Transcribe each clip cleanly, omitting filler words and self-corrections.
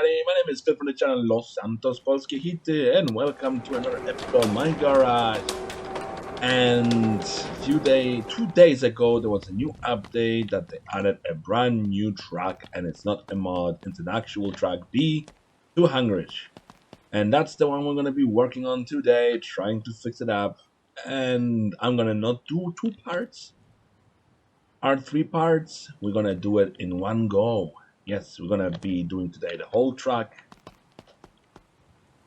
everybody, my name is Phil from the channel Los Santos Polskie Hity, and welcome to another episode of my garage. And 2 days ago there was a new update that they added a brand new track, and it's not a mod, it's an actual track, B200. And that's the one we're going to be working on today, trying to fix it up. And I'm going to not do 2 parts or 3 parts, we're going to do it in one go. Yes, we're gonna be doing today the whole track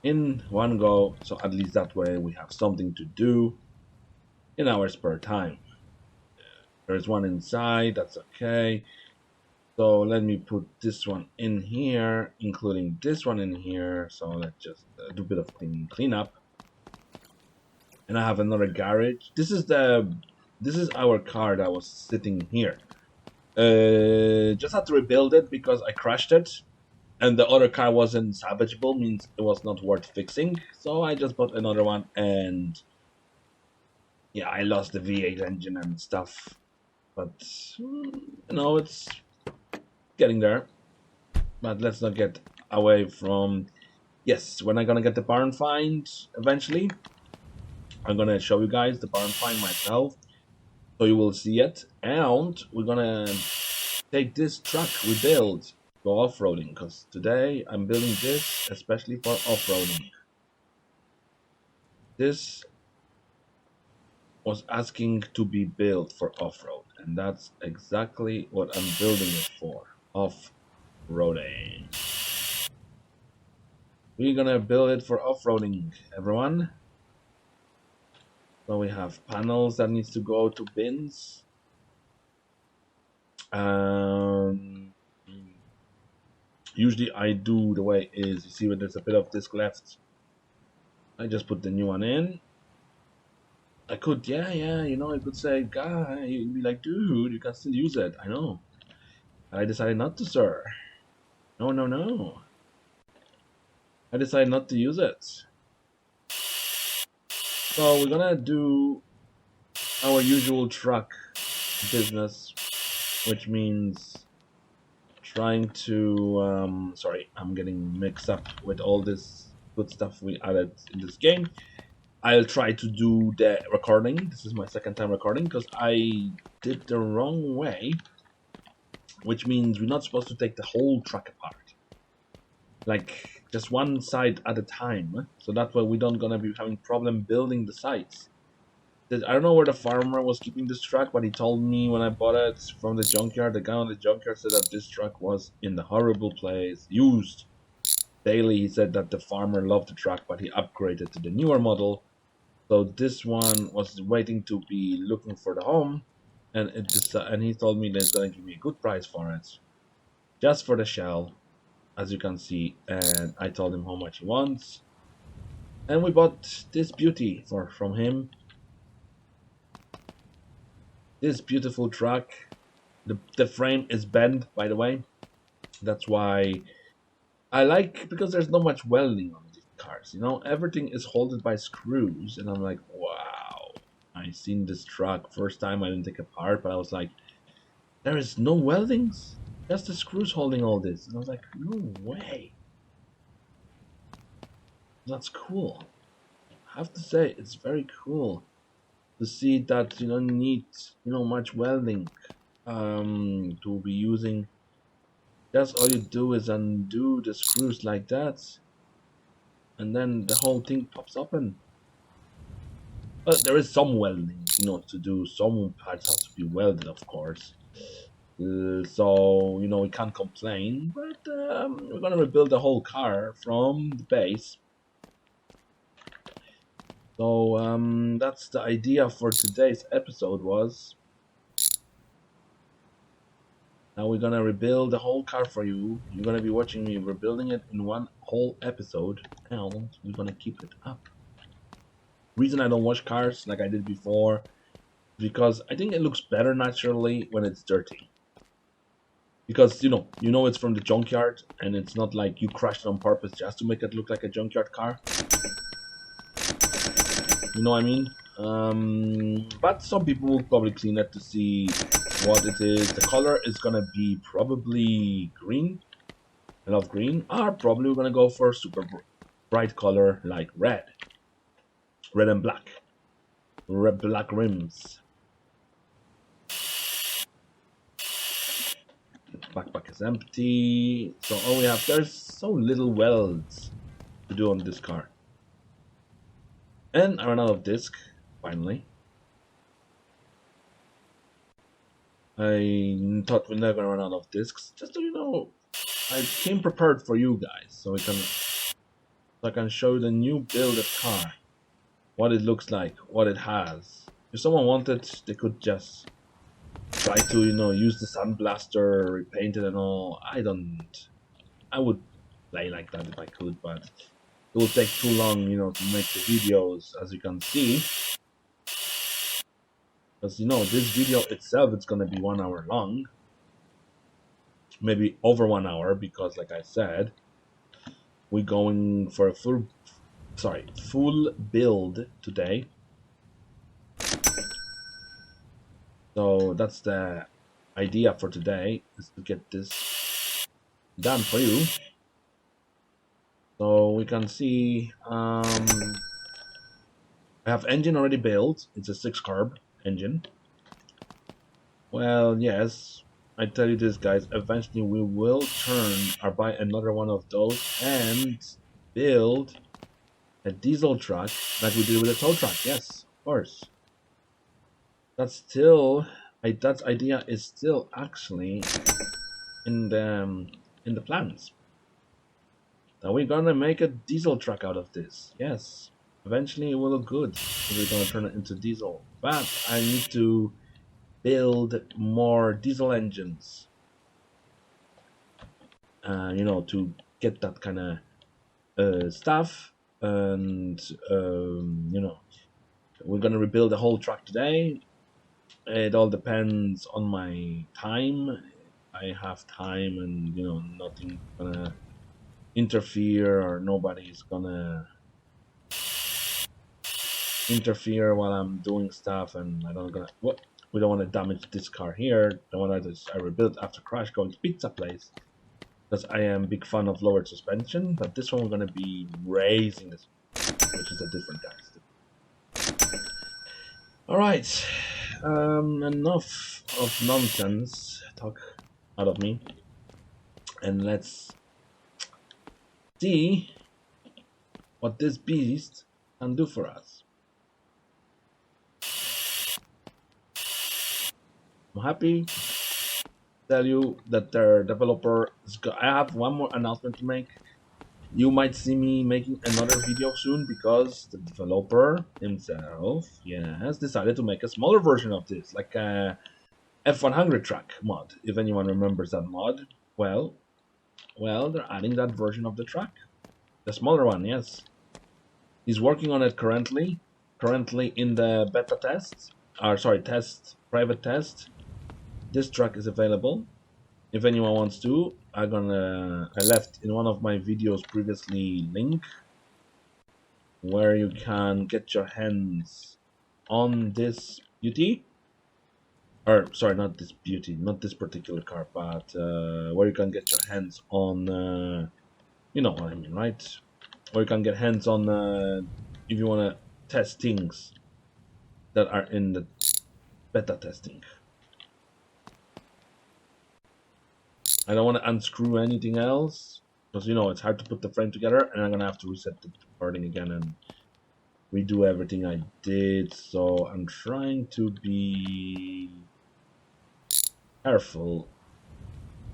in one go, so at least that way we have something to do in our spare time. There's one inside, that's okay. So let me put this one in here, including this one in here. So let's just do a bit of cleanup. And I have another garage. This is our car that was sitting here. Just had to rebuild it because I crashed it, and the other car wasn't salvageable, means it was not worth fixing. So I just bought another one, and yeah, I lost the V8 engine and stuff, but you know, it's getting there. But let's not get away from. Yes, when I'm gonna get the barn find eventually, I'm gonna show you guys the barn find myself, so you will see it. And we're gonna take this truck we build, go off-roading, because today I'm building this especially for off-roading. This was asking to be built for off-road, and that's exactly what I'm building it for, off-roading. We're gonna build it for off-roading, everyone. So we have panels that needs to go to bins. Usually I do the way is, you see when there's a bit of disc left, I just put the new one in. I could, yeah, you know, I could say, guy, you'd be like, dude, you can still use it. I know. I decided not to, sir. No. I decided not to use it. So we're gonna do our usual truck business, which means trying to sorry, I'm getting mixed up with all this good stuff we added in this game. I'll try to do the recording. This is my second time recording because I did the wrong way, which means we're not supposed to take the whole truck apart, like just one side at a time, so that way we don't gonna be having problem building the sides. I don't know where the farmer was keeping this truck, but he told me when I bought it from the junkyard, the guy on the junkyard said that this truck was in the horrible place, used daily. He said that the farmer loved the truck, but he upgraded to the newer model. So this one was waiting to be looking for the home, and he told me that he's going to give me a good price for it, just for the shell, as you can see. And I told him how much he wants, and we bought this beauty from him. This beautiful truck. The frame is bent, by the way. That's why I like, because there's not much welding on these cars, you know, everything is holded by screws, and I'm like, wow. I seen this truck first time, I didn't take it apart, but I was like, there is no weldings, just the screws holding all this. And I was like, no way. That's cool. I have to say, it's very cool to see that you don't need, you know, much welding to be using. Just all you do is undo the screws like that, and then the whole thing pops open. But there is some welding, you know, to do. Some parts have to be welded, of course. So, you know, we can't complain, but we're gonna rebuild the whole car from the base. So that's the idea for today's episode was. Now we're gonna rebuild the whole car for you. You're gonna be watching me rebuilding it in one whole episode, and we're gonna keep it up. Reason I don't wash cars like I did before, because I think it looks better naturally when it's dirty. Because you know it's from the junkyard, and it's not like you crashed it on purpose just to make it look like a junkyard car. You know what I mean? But some people will probably clean it to see what it is. The color is gonna be probably green, I love green, are probably gonna go for a super bright color like red. Red and black. Red black rims. Backpack is empty. So all we have, there's so little welds to do on this car. And I ran out of disc, finally. I thought we're never gonna run out of discs. Just so you know, I came prepared for you guys, so I can show you the new build car, what it looks like, what it has. If someone wanted, they could just try to, use the sandblaster, repaint it and all. I would play like that if I could, but it will take too long, to make the videos, as you can see. Because, this video itself, it's going to be 1 hour long. Maybe over 1 hour, because like I said, we're going for a full build today. So that's the idea for today, is to get this done for you. So we can see I have engine already built. It's a 6-carb engine. Well, yes, I tell you this, guys, eventually we will turn or buy another one of those and build a diesel truck like we did with a tow truck. Yes, of course. That's still, that idea is still actually in the plans. Now we're gonna make a diesel truck out of this. Yes, eventually it will look good. We're gonna turn it into diesel, but I need to build more diesel engines. To get that kind of stuff, and we're gonna rebuild the whole truck today. It all depends on my time. I have time, and nothing's gonna interfere, or nobody's gonna interfere while I'm doing stuff, and we don't want to damage this car here. The one that I rebuilt after crash going to pizza place, because I am a big fan of lowered suspension. But this one we're gonna be raising this, which is a different guy. All right. Enough of nonsense talk out of me, and let's see what this beast can do for us. I'm happy to tell you that their developer is I have one more announcement to make. You might see me making another video soon, because the developer himself, has decided to make a smaller version of this, like a F100 track mod. If anyone remembers that mod, well, they're adding that version of the track, the smaller one. Yes, he's working on it currently in the beta test, private test. This track is available. If anyone wants to, I left in one of my videos previously link where you can get your hands on this beauty. Or sorry, not this beauty, not this particular car, but where you can get your hands on, you know what I mean, right? Where you can get hands on if you want to test things that are in the beta testing. I don't want to unscrew anything else, because it's hard to put the frame together, and I'm gonna have to reset the recording again and redo everything I did. So I'm trying to be careful,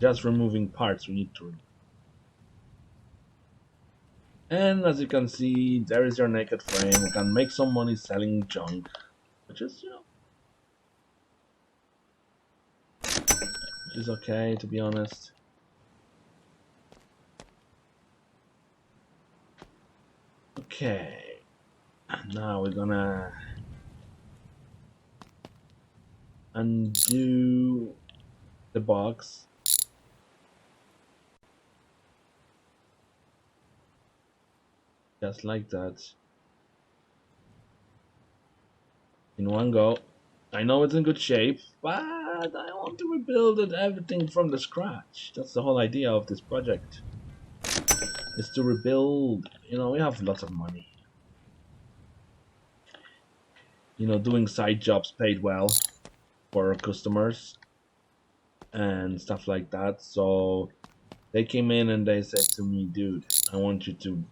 just removing parts we need to. And as you can see, there is your naked frame. We can make some money selling junk, which is which is okay, to be honest. Okay, now we're gonna undo the box. Just like that. In one go. I know it's in good shape, but I want to rebuild everything from the scratch. That's the whole idea of this project. is to rebuild. You know, we have lots of money. You know, doing side jobs paid well for our customers and stuff like that. So they came in and they said to me, dude, I want you to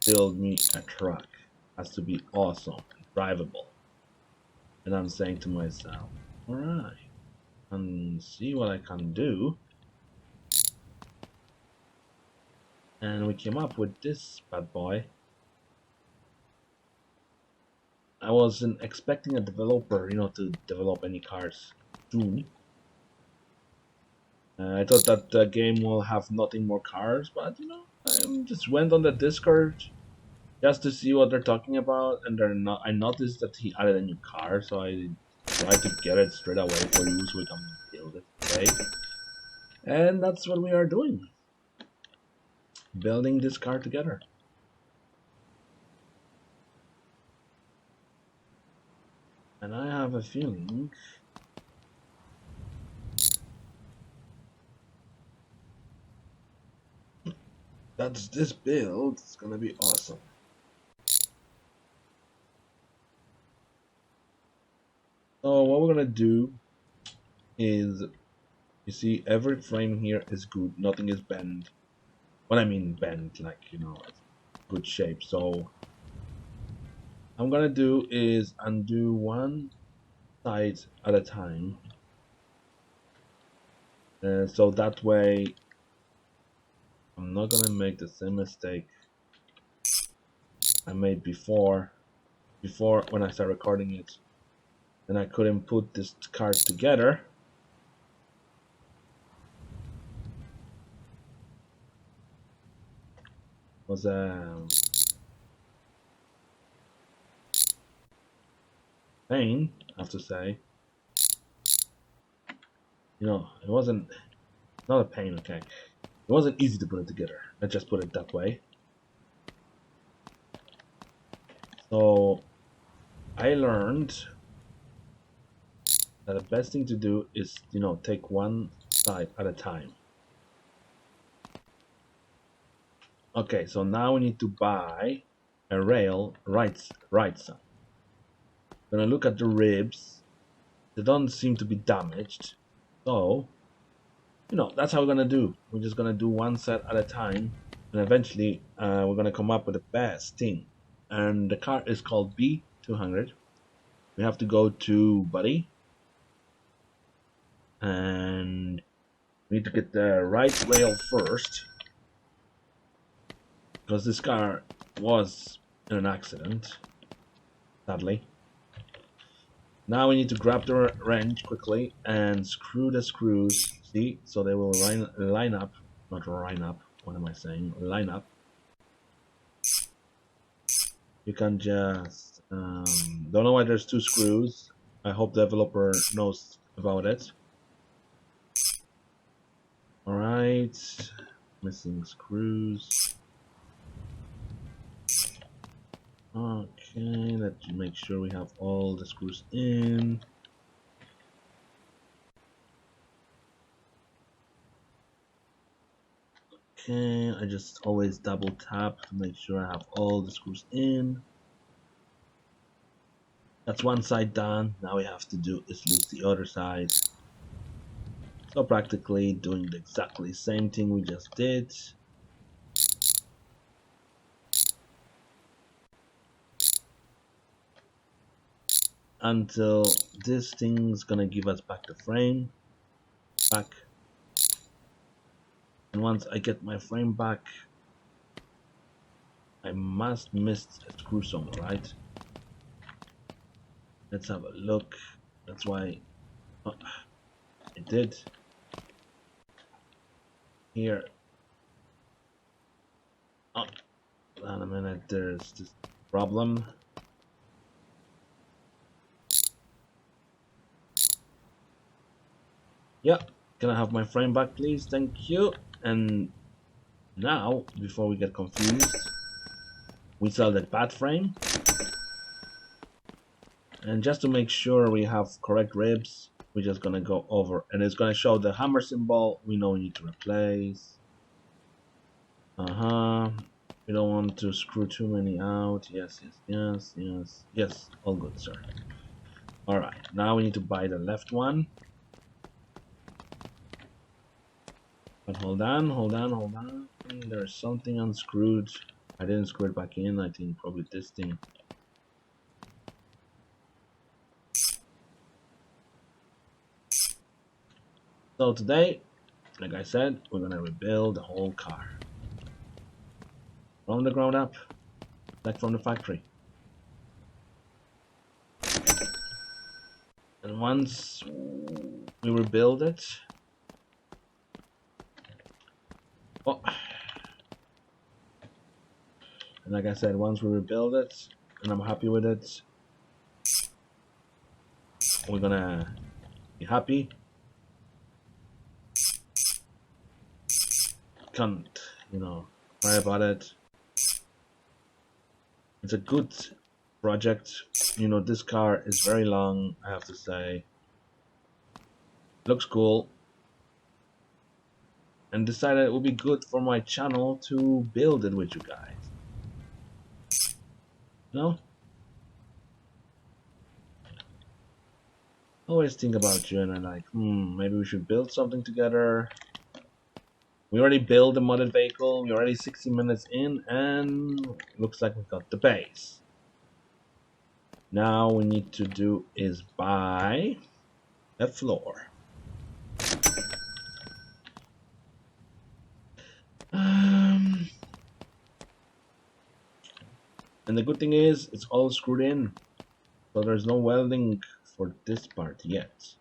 build me a truck. It has to be awesome, drivable. And I'm saying to myself, all right, and see what I can do. And we came up with this bad boy. I wasn't expecting a developer, you know, to develop any cars soon. I thought that the game will have nothing more cars, but you know, I just went on the Discord just to see what they're talking about, and they're not. I noticed that he added a new car, so I tried to get it straight away for you, so we can build it today. And that's what we are doing, building this car together. And I have a feeling that this build is gonna be awesome. So what we're gonna do is, you see, every frame here is good. Nothing is bent. What I mean bent, like, you know, good shape. So I'm gonna do is undo one side at a time. So that way I'm not gonna make the same mistake I made before when I started recording it, and I couldn't put this card together. Was pain, I have to say. You know, it wasn't not a pain, okay. It wasn't easy to put it together. Let's just put it that way. So I learned that the best thing to do is, you know, take one side at a time. Okay, so now we need to buy a rail right side. When I look at the ribs, they don't seem to be damaged. So, you know, that's how we're gonna do. We're just gonna do one set at a time, and eventually we're gonna come up with the best thing. And the car is called B200. We have to go to Buddy, and we need to get the right rail first, because this car was in an accident, sadly. Now we need to grab the wrench quickly and screw the screws. See, so they will line up, not line up. What am I saying? Line up. You can just don't know why there's two screws. I hope the developer knows about it. All right, missing screws. Okay, let's make sure we have all the screws in. Okay, I just always double tap to make sure I have all the screws in. That's one side done. Now we have to do is loop the other side. So practically doing the exactly same thing we just did. Until this thing's gonna give us back the frame. Back. And once I get my frame back, I must miss a screw somewhere, right? Let's have a look. That's why I did. Here. Oh, hold on a minute. There's this problem. Yeah, can I have my frame back, please? Thank you. And now, before we get confused, we sell the bad frame. And just to make sure we have correct ribs, we're just gonna go over, and it's gonna show the hammer symbol. We know we need to replace. We don't want to screw too many out. Yes, yes, yes, yes. Yes, all good, sir. Alright, now we need to buy the left one. But hold on, hold on, hold on. There's something unscrewed. I didn't screw it back in. I think probably this thing. So today, like I said, we're gonna rebuild the whole car. From the ground up. Like from the factory. And once we rebuild it... Oh. And like I said, once we rebuild it, and I'm happy with it, we're gonna be happy. Can't, you know, cry about it. It's a good project. You know, this car is very long, I have to say. Looks cool. And decided it would be good for my channel to build it with you guys. No? Always think about you and I'm like, maybe we should build something together. We already built a modded vehicle. We're already 60 minutes in and looks like we got the base. Now we need to do is buy a floor. And the good thing is it's all screwed in. So there's no welding for this part yet.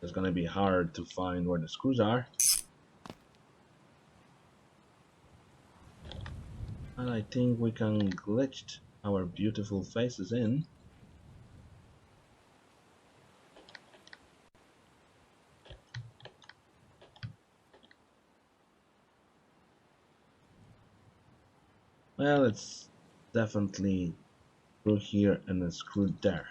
It's gonna be hard to find where the screws are. And I think we can glitch our beautiful faces in. Well, it's definitely through here and then screwed there.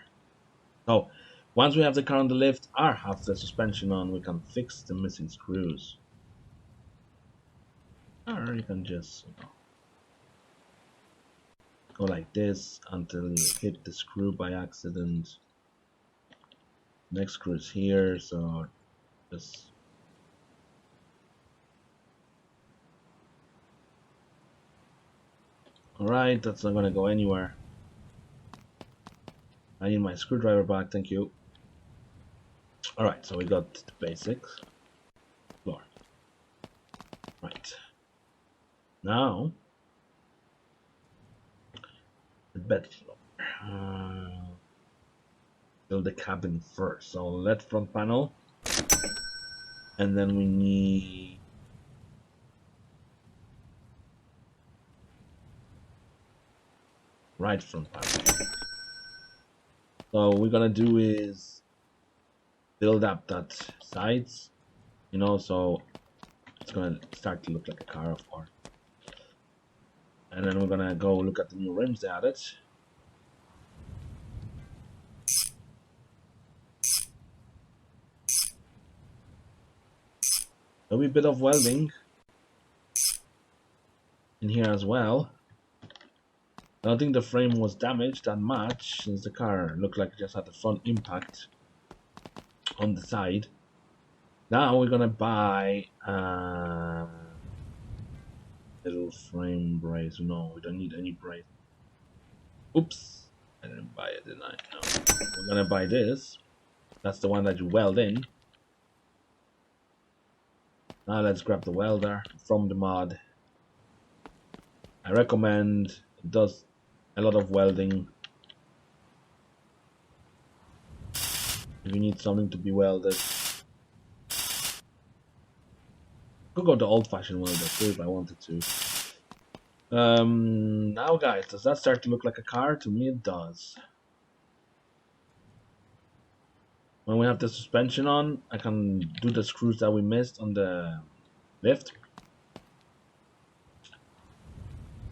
So, once we have the car on the lift or have the suspension on, we can fix the missing screws. Or you can just, you know, go like this until you hit the screw by accident. Next screw is here, so just... Alright, that's not gonna go anywhere. I need my screwdriver back, thank you. Alright, so we got the basics. Floor. Right. Now, the bed floor. Build the cabin first. So left front panel. And then we need... right front panel. So what we're gonna do is build up that sides, you know, so it's gonna start to look like a car, of course. And then we're gonna go look at the new rims they added. There'll be a bit of welding in here as well. I don't think the frame was damaged that much, since the car looked like it just had a front impact on the side. Now we're gonna buy a little frame brace. No, we don't need any brace. Oops, I didn't buy it, didn't I? No. We're gonna buy this. That's the one that you weld in. Now let's grab the welder from the mod. I recommend it does a lot of welding. If you need something to be welded, could go the old-fashioned welder too if I wanted to. Now guys, does that start to look like a car? To me it does. When we have the suspension on, I can do the screws that we missed on the lift.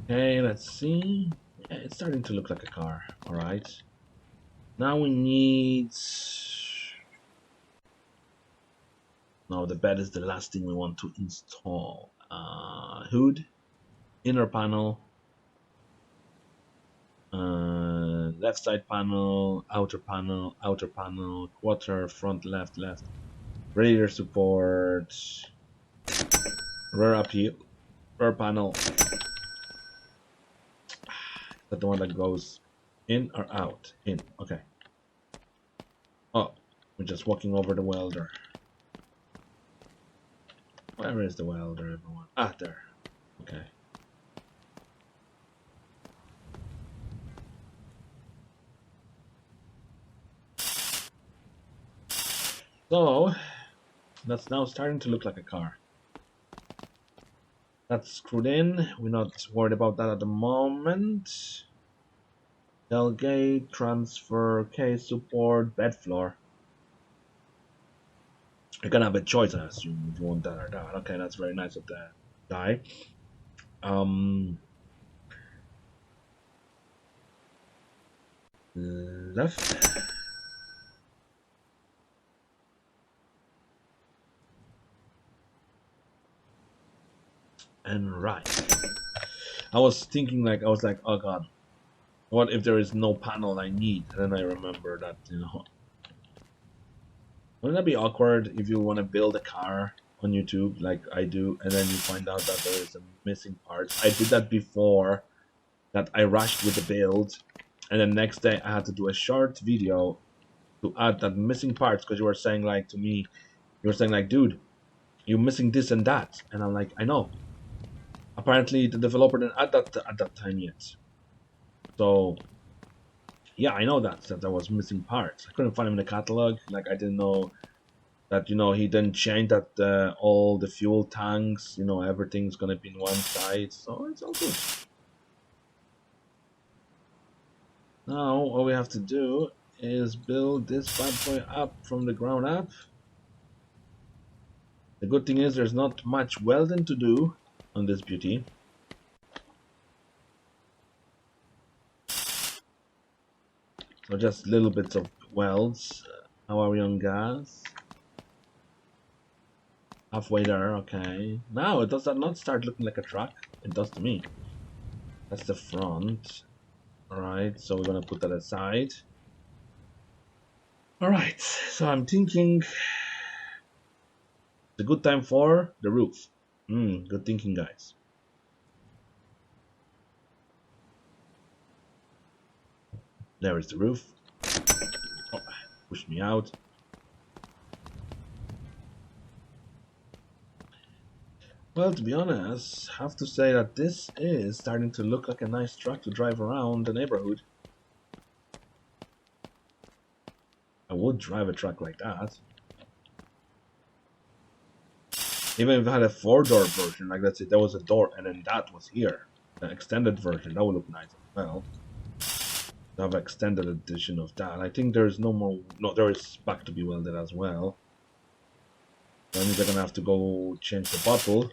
Okay, let's see. Yeah, it's starting to look like a car. Alright. Now we need... No, the bed is the last thing we want to install. hood, inner panel, left side panel, outer panel, quarter, front, left, radiator support, rear appeal, rear panel. Is that the one that goes in or out? In. Okay. Oh, we're just walking over the welder. Where is the welder, everyone? Ah, there. Okay. So, that's now starting to look like a car. That's screwed in. We're not worried about that at the moment. Tailgate, transfer, case support, bed floor. You're gonna have a choice, I assume, if you want that or that. Okay, that's very nice of that guy. Left. And right. I was thinking like, oh god, what if there is no panel I need? And then I remember that, wouldn't that be awkward if you want to build a car on YouTube like I do, and then you find out that there is a missing part? I did that before, that I rushed with the build, and then next day I had to do a short video to add that missing parts, because you were saying like to me, you were saying like, dude, you're missing this and that, and I'm like, I know. Apparently the developer didn't add that at that time yet. So yeah, I know that I was missing parts. I couldn't find him in the catalog. Like I didn't know that he didn't change that all the fuel tanks, everything's gonna be in one side. So it's all good. Now all we have to do is build this bad boy up from the ground up. The good thing is there's not much welding to do on this beauty. So just little bits of welds. How are we on gas? Halfway there, okay. Now, does that not start looking like a truck? It does to me. That's the front. Alright, so we're gonna put that aside. Alright, so I'm thinking it's a good time for the roof. Good thinking, guys. There is the roof. Oh, pushed me out. Well, to be honest, I have to say that this is starting to look like a nice truck to drive around the neighborhood. I would drive a truck like that. Even if I had a 4-door version, like let's say there was a door and then that was here. The extended version, that would look nice as well. To have an extended edition of that. I think there's there is back to be welded as well. That means they're gonna have to go change the bottle.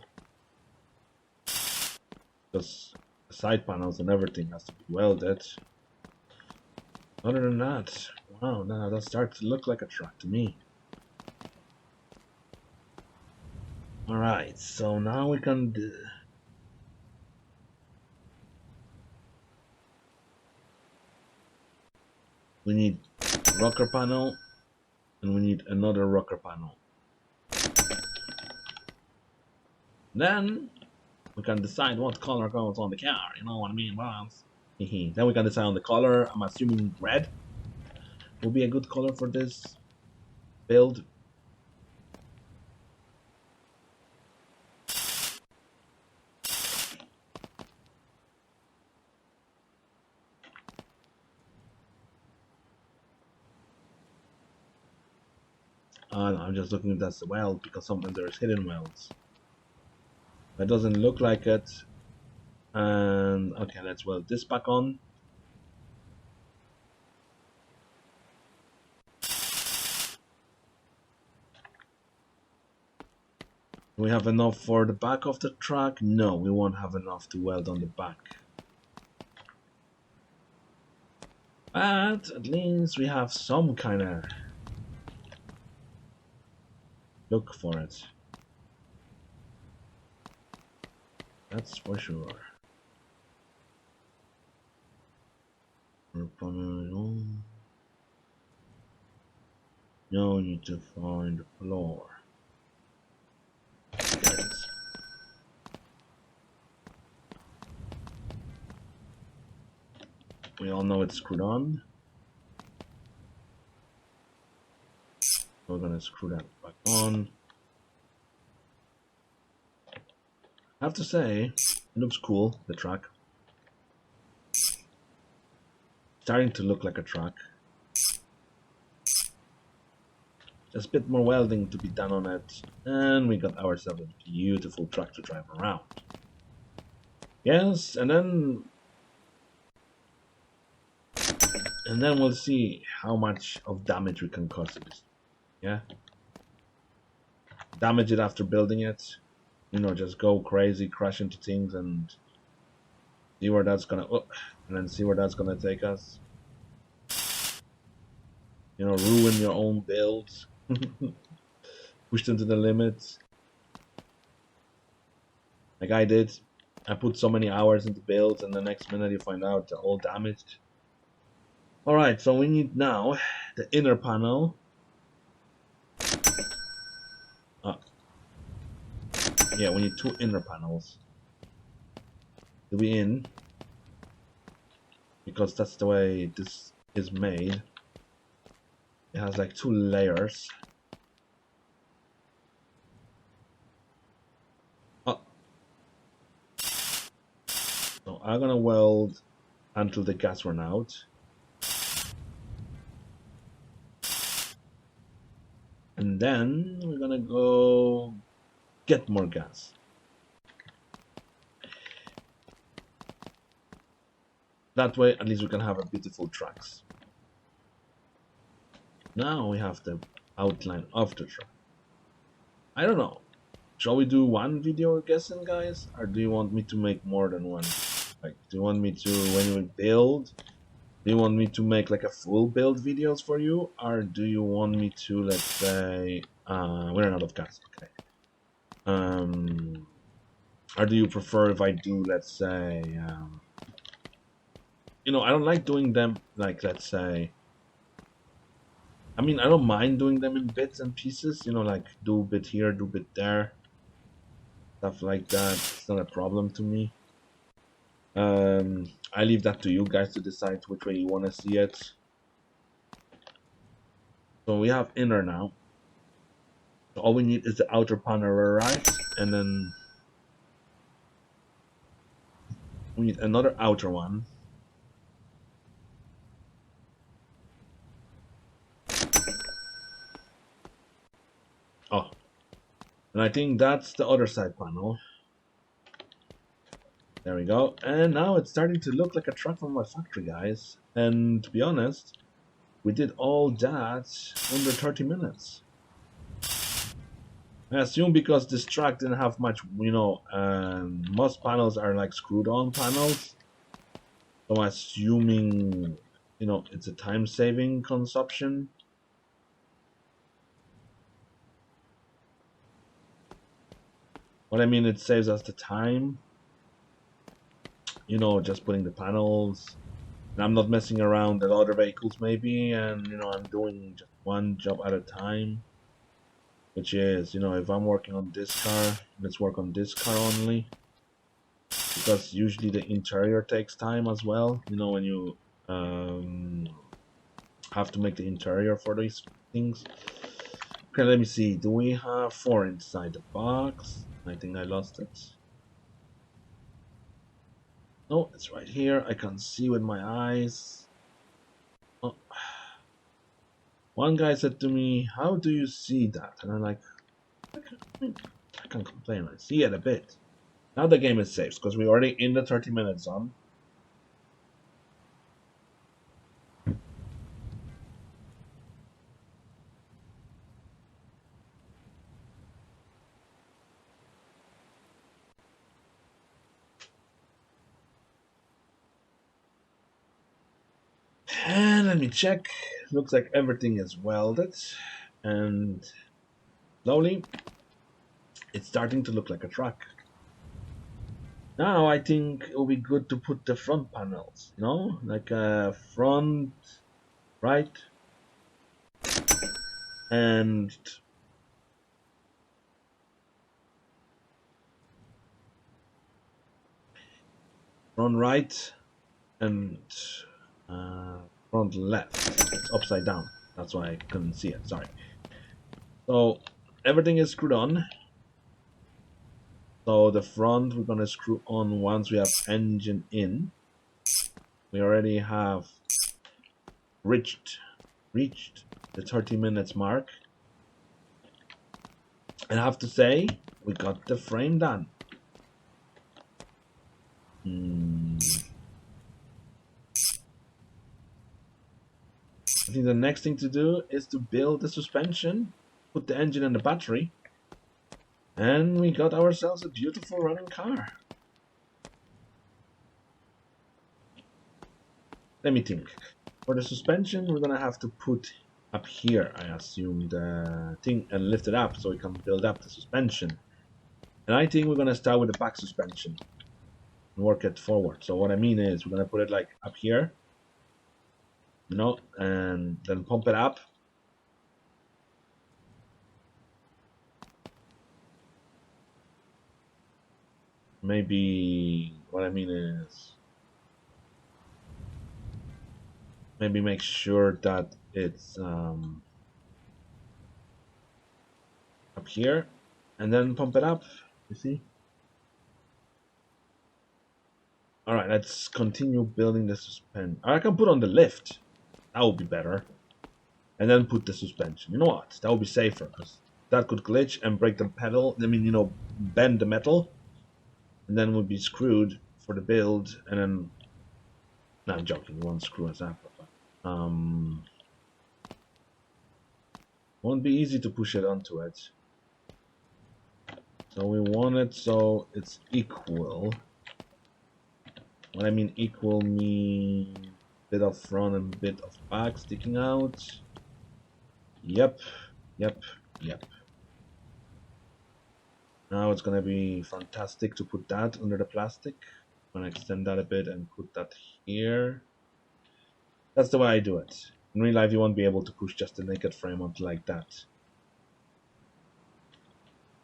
Because the side panels and everything has to be welded. Other than that, wow, now that starts to look like a truck to me. Alright, so now we can do... We need rocker panel, and we need another rocker panel. Then we can decide what color goes on the car, you know what I mean, boss? Then we can decide on the color. I'm assuming red will be a good color for this build. I'm just looking if that's the weld, because sometimes there's hidden welds. That doesn't look like it. And okay, let's weld this back on. Do we have enough for the back of the truck? No, we won't have enough to weld on the back. But at least we have some kind of look for it. That's for sure. Now you need to find the floor. There it is. We all know it's screwed on. We're gonna screw that back on. I have to say, it looks cool, the track. Starting to look like a track. Just a bit more welding to be done on it, and we got ourselves a beautiful truck to drive around. Yes, and then we'll see how much of damage we can cause it. Yeah? Damage it after building it. You know, just go crazy, crash into things, and see where that's gonna and then see where that's gonna take us. You know, ruin your own builds. Push them to the limits. Like I did. I put so many hours into builds, and the next minute you find out they're all damaged. Alright, so we need now the inner panel. Yeah, we need 2 inner panels to be in, because that's the way this is made. It has like 2 layers. So I'm gonna weld until the gas run out. And then we're gonna go get more gas. That way, at least we can have a beautiful tracks. Now we have the outline of the truck. I don't know. Shall we do one video guessing, guys? Or do you want me to make more than one? Like, do you want me to, when we build, do you want me to make like a full build videos for you? Or do you want me to, let's say, we're out of gas, okay. Or do you prefer if I do, let's say, you know, I don't like doing them, like, let's say, I mean, I don't mind doing them in bits and pieces, you know, like, do a bit here, do a bit there. Stuff like that, it's not a problem to me. I leave that to you guys to decide which way you want to see it. So we have inner now. So all we need is the outer panel, right? And then we need another outer one. Oh, and I think that's the other side panel. There we go. And now it's starting to look like a truck from my factory, guys. And to be honest, we did all that under 30 minutes. I assume because this truck didn't have much, you know, most panels are like screwed on panels. So I'm assuming, you know, it's a time-saving consumption. What I mean, it saves us the time. You know, just putting the panels. And I'm not messing around with other vehicles maybe, and you know, I'm doing just one job at a time. Which is, you know, if I'm working on this car, let's work on this car only. Because usually the interior takes time as well. You know, when you have to make the interior for these things. Okay, let me see. Do we have 4 inside the box? I think I lost it. No, it's right here. I can see with my eyes. Oh. One guy said to me, "How do you see that?" And I'm like, I can't complain. I see it a bit. Now the game is safe because we're already in the 30 minute zone. And let me check. Looks like everything is welded. And slowly, it's starting to look like a truck. Now I think it will be good to put the front panels, you know, like front, right, and front right and front left. It's upside down. That's why I couldn't see it. Sorry. So everything is screwed on. So the front we're gonna screw on once we have engine in. We already have reached the 30 minutes mark. And I have to say, we got the frame done. I think the next thing to do is to build the suspension, put the engine and the battery, and we got ourselves a beautiful running car. Let me think. For the suspension, we're gonna have to put up here, I assume, the thing and lift it up so we can build up the suspension. And I think we're gonna start with the back suspension and work it forward. So what I mean is we're gonna put it like up here, you know, and then pump it up. Maybe what I mean is maybe make sure that it's up here and then pump it up, you see? All right, let's continue building the suspension. I can put on the lift. That would be better. And then put the suspension. You know what? That would be safer because that could glitch and break the pedal. I mean, you know, bend the metal. And then we'll be screwed for the build. And then... No, I'm joking. You won't screw us up. Won't be easy to push it onto it. So we want it so it's equal. What I mean equal means bit of front and bit of back sticking out. Yep. Now it's gonna be fantastic to put that under the plastic. I'm gonna extend that a bit and put that here. That's the way I do it. In real life you won't be able to push just a naked frame onto like that.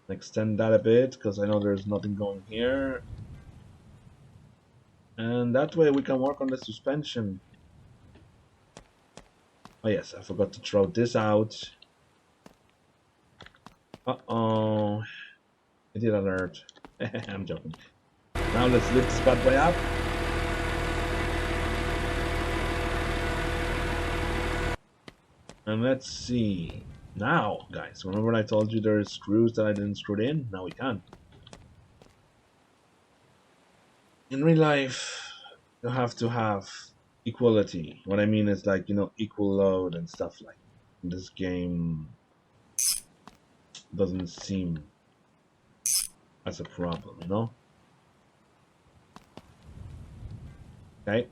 Extend that a bit because I know there's nothing going here. And that way we can work on the suspension. Oh yes, I forgot to throw this out. Uh-oh. Idiot alert. I'm joking. Now let's lift this bad boy up. And let's see. Now, guys, remember when I told you there are screws that I didn't screw in? Now we can. In real life, you have to have equality. What I mean is like, you know, equal load and stuff like that. This game doesn't seem as a problem, you know? Okay.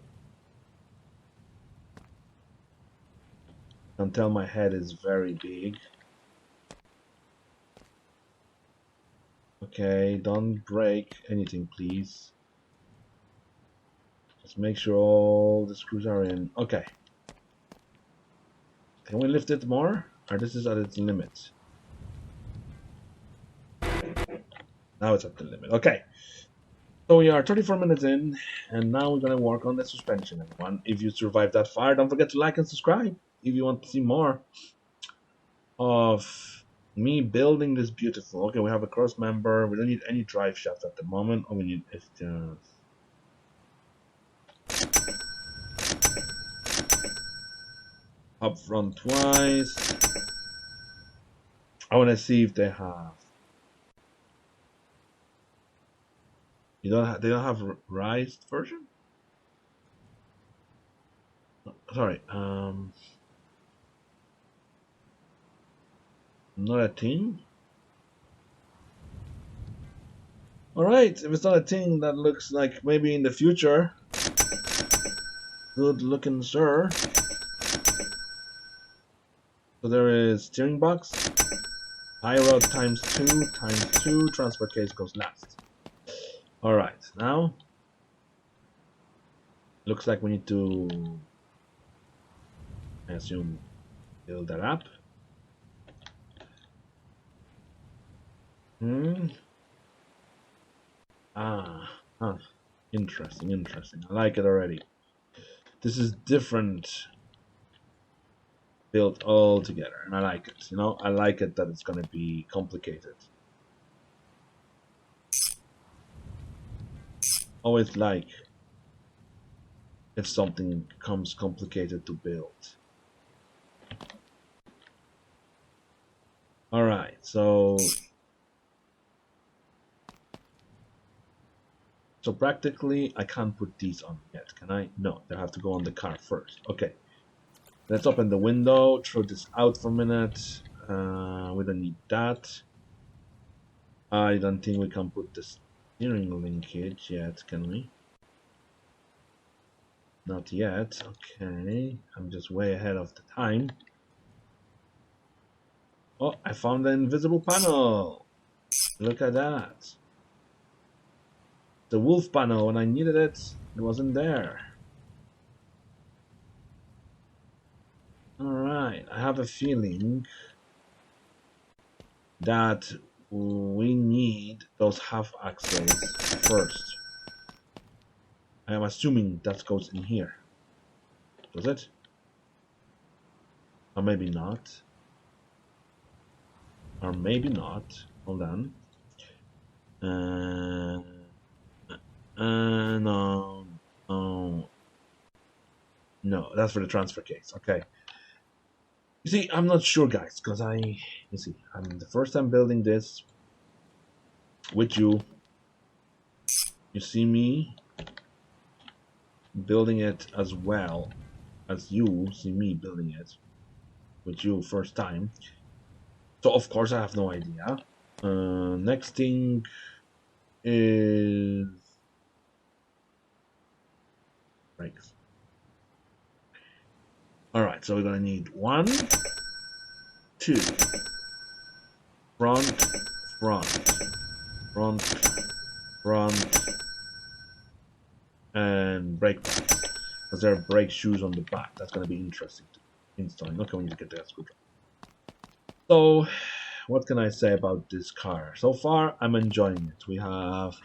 I can tell my head is very big. Okay, don't break anything, please. Just make sure all the screws are in. Okay. Can we lift it more? Or this is at its limit? Now it's at the limit. Okay. So we are 34 minutes in, and now we're going to work on the suspension, everyone. If you survived that far, don't forget to like and subscribe if you want to see more of me building this beautiful. Okay, we have a cross member. We don't need any drive shaft at the moment. All we need is just... up front twice. I want to see if they have... They don't have raised version? Sorry, not a thing? Alright, if it's not a thing, that looks like maybe in the future. Good looking, sir. So there is steering box, tie rod times 2, transfer case goes last. All right, now looks like we need to, I assume, build that up. Huh. Interesting. I like it already. This is different built all together, and I like it. You know, I like it that it's going to be complicated. Always like if something becomes complicated to build. All right, so practically I can't put these on yet, can I? No, they have to go on the car first. Okay, let's open the window, throw this out for a minute. We don't need that. I don't think we can put the steering linkage yet, can we? Not yet. Okay, I'm just way ahead of the time. Oh, I found the invisible panel. Look at that. The wolf panel, when I needed it, it wasn't there. Alright, I have a feeling that we need those half axles first. I am assuming that goes in here. Does it? Or maybe not. Or maybe not. Hold on. No. No, that's for the transfer case. Okay. You see, I'm not sure, guys, because you see, I'm the first time building this with you. You see me building it as well as you see me building it with you first time. So of course I have no idea. Next thing is brakes. All right, so we're gonna need 1, 2, front, and brake pads, because there are brake shoes on the back. That's gonna be interesting to installing. Okay, we need to get that screwdriver. So, what can I say about this car? So far, I'm enjoying it. We have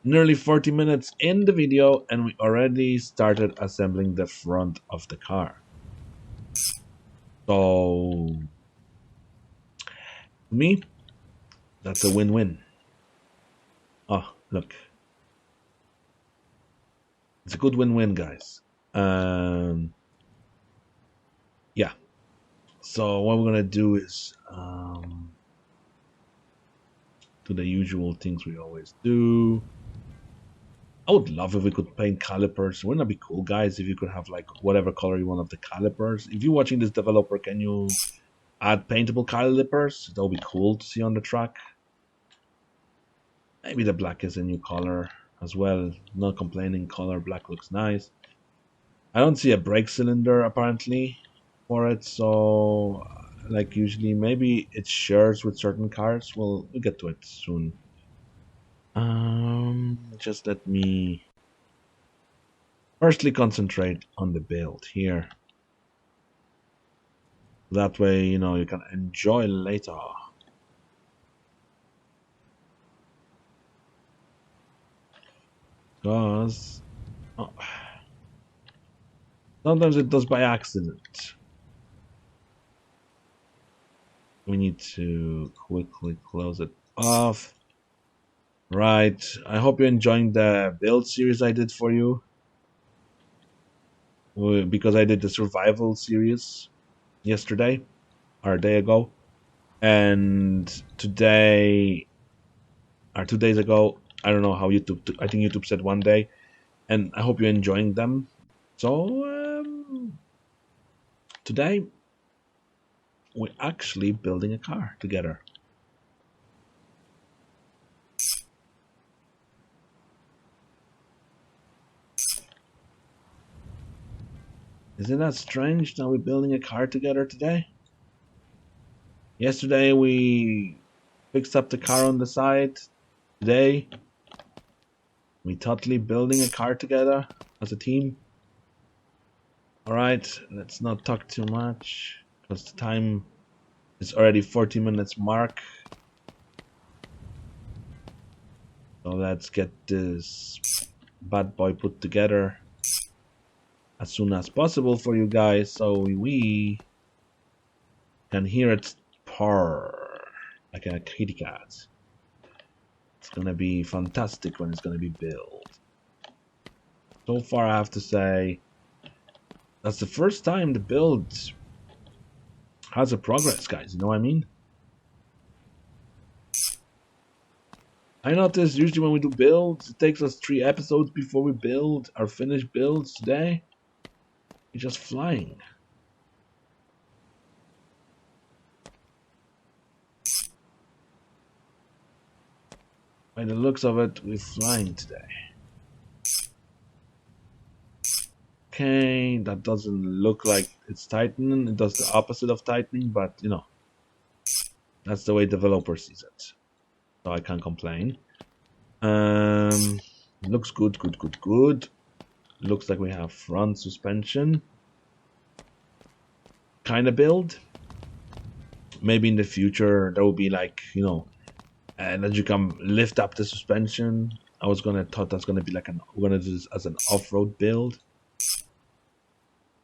nearly 40 minutes in the video, and we already started assembling the front of the car. So, to me, that's a win-win. Oh, look. It's a good win-win, guys. Yeah. So what we're gonna do is do the usual things we always do. I would love if we could paint calipers. Wouldn't that be cool, guys? If you could have like whatever color you want of the calipers. If you're watching this developer, can you add paintable calipers? That would be cool to see on the track. Maybe the black is a new color as well. Not complaining, color black looks nice. I don't see a brake cylinder apparently for it, so like usually maybe it shares with certain cars. We'll get to it soon. Just let me firstly concentrate on the build here. That way, you know, you can enjoy later. Because sometimes it does by accident. We need to quickly close it off. Right, I hope you're enjoying the build series I did for you. Because I did the survival series yesterday, or a day ago. And today, or 2 days ago, I don't know how YouTube, I think YouTube said 1 day. And I hope you're enjoying them. So, today, we're actually building a car together. Isn't that strange that we're building a car together today? Yesterday we fixed up the car on the side. Today We totally building a car together as a team. Alright, let's not talk too much, because the time is already 40 minutes mark. So let's get this bad boy put together as soon as possible for you guys, so we can hear it purr like a kitty cat. It's gonna be fantastic when it's gonna be built. So far I have to say, that's the first time the build has a progress, guys, you know what I mean? I noticed usually when we do builds, it takes us 3 episodes before we build our finished builds. Today, we're just flying. By the looks of it, we're flying today. Okay, that doesn't look like it's tightening. It does the opposite of tightening, but you know, that's the way developer sees it. So I can't complain. Looks good, good. Looks like we have front suspension kind of build. Maybe in the future there will be like, you know, that you can lift up the suspension. I was thought that's gonna be like we're gonna do this as an off-road build.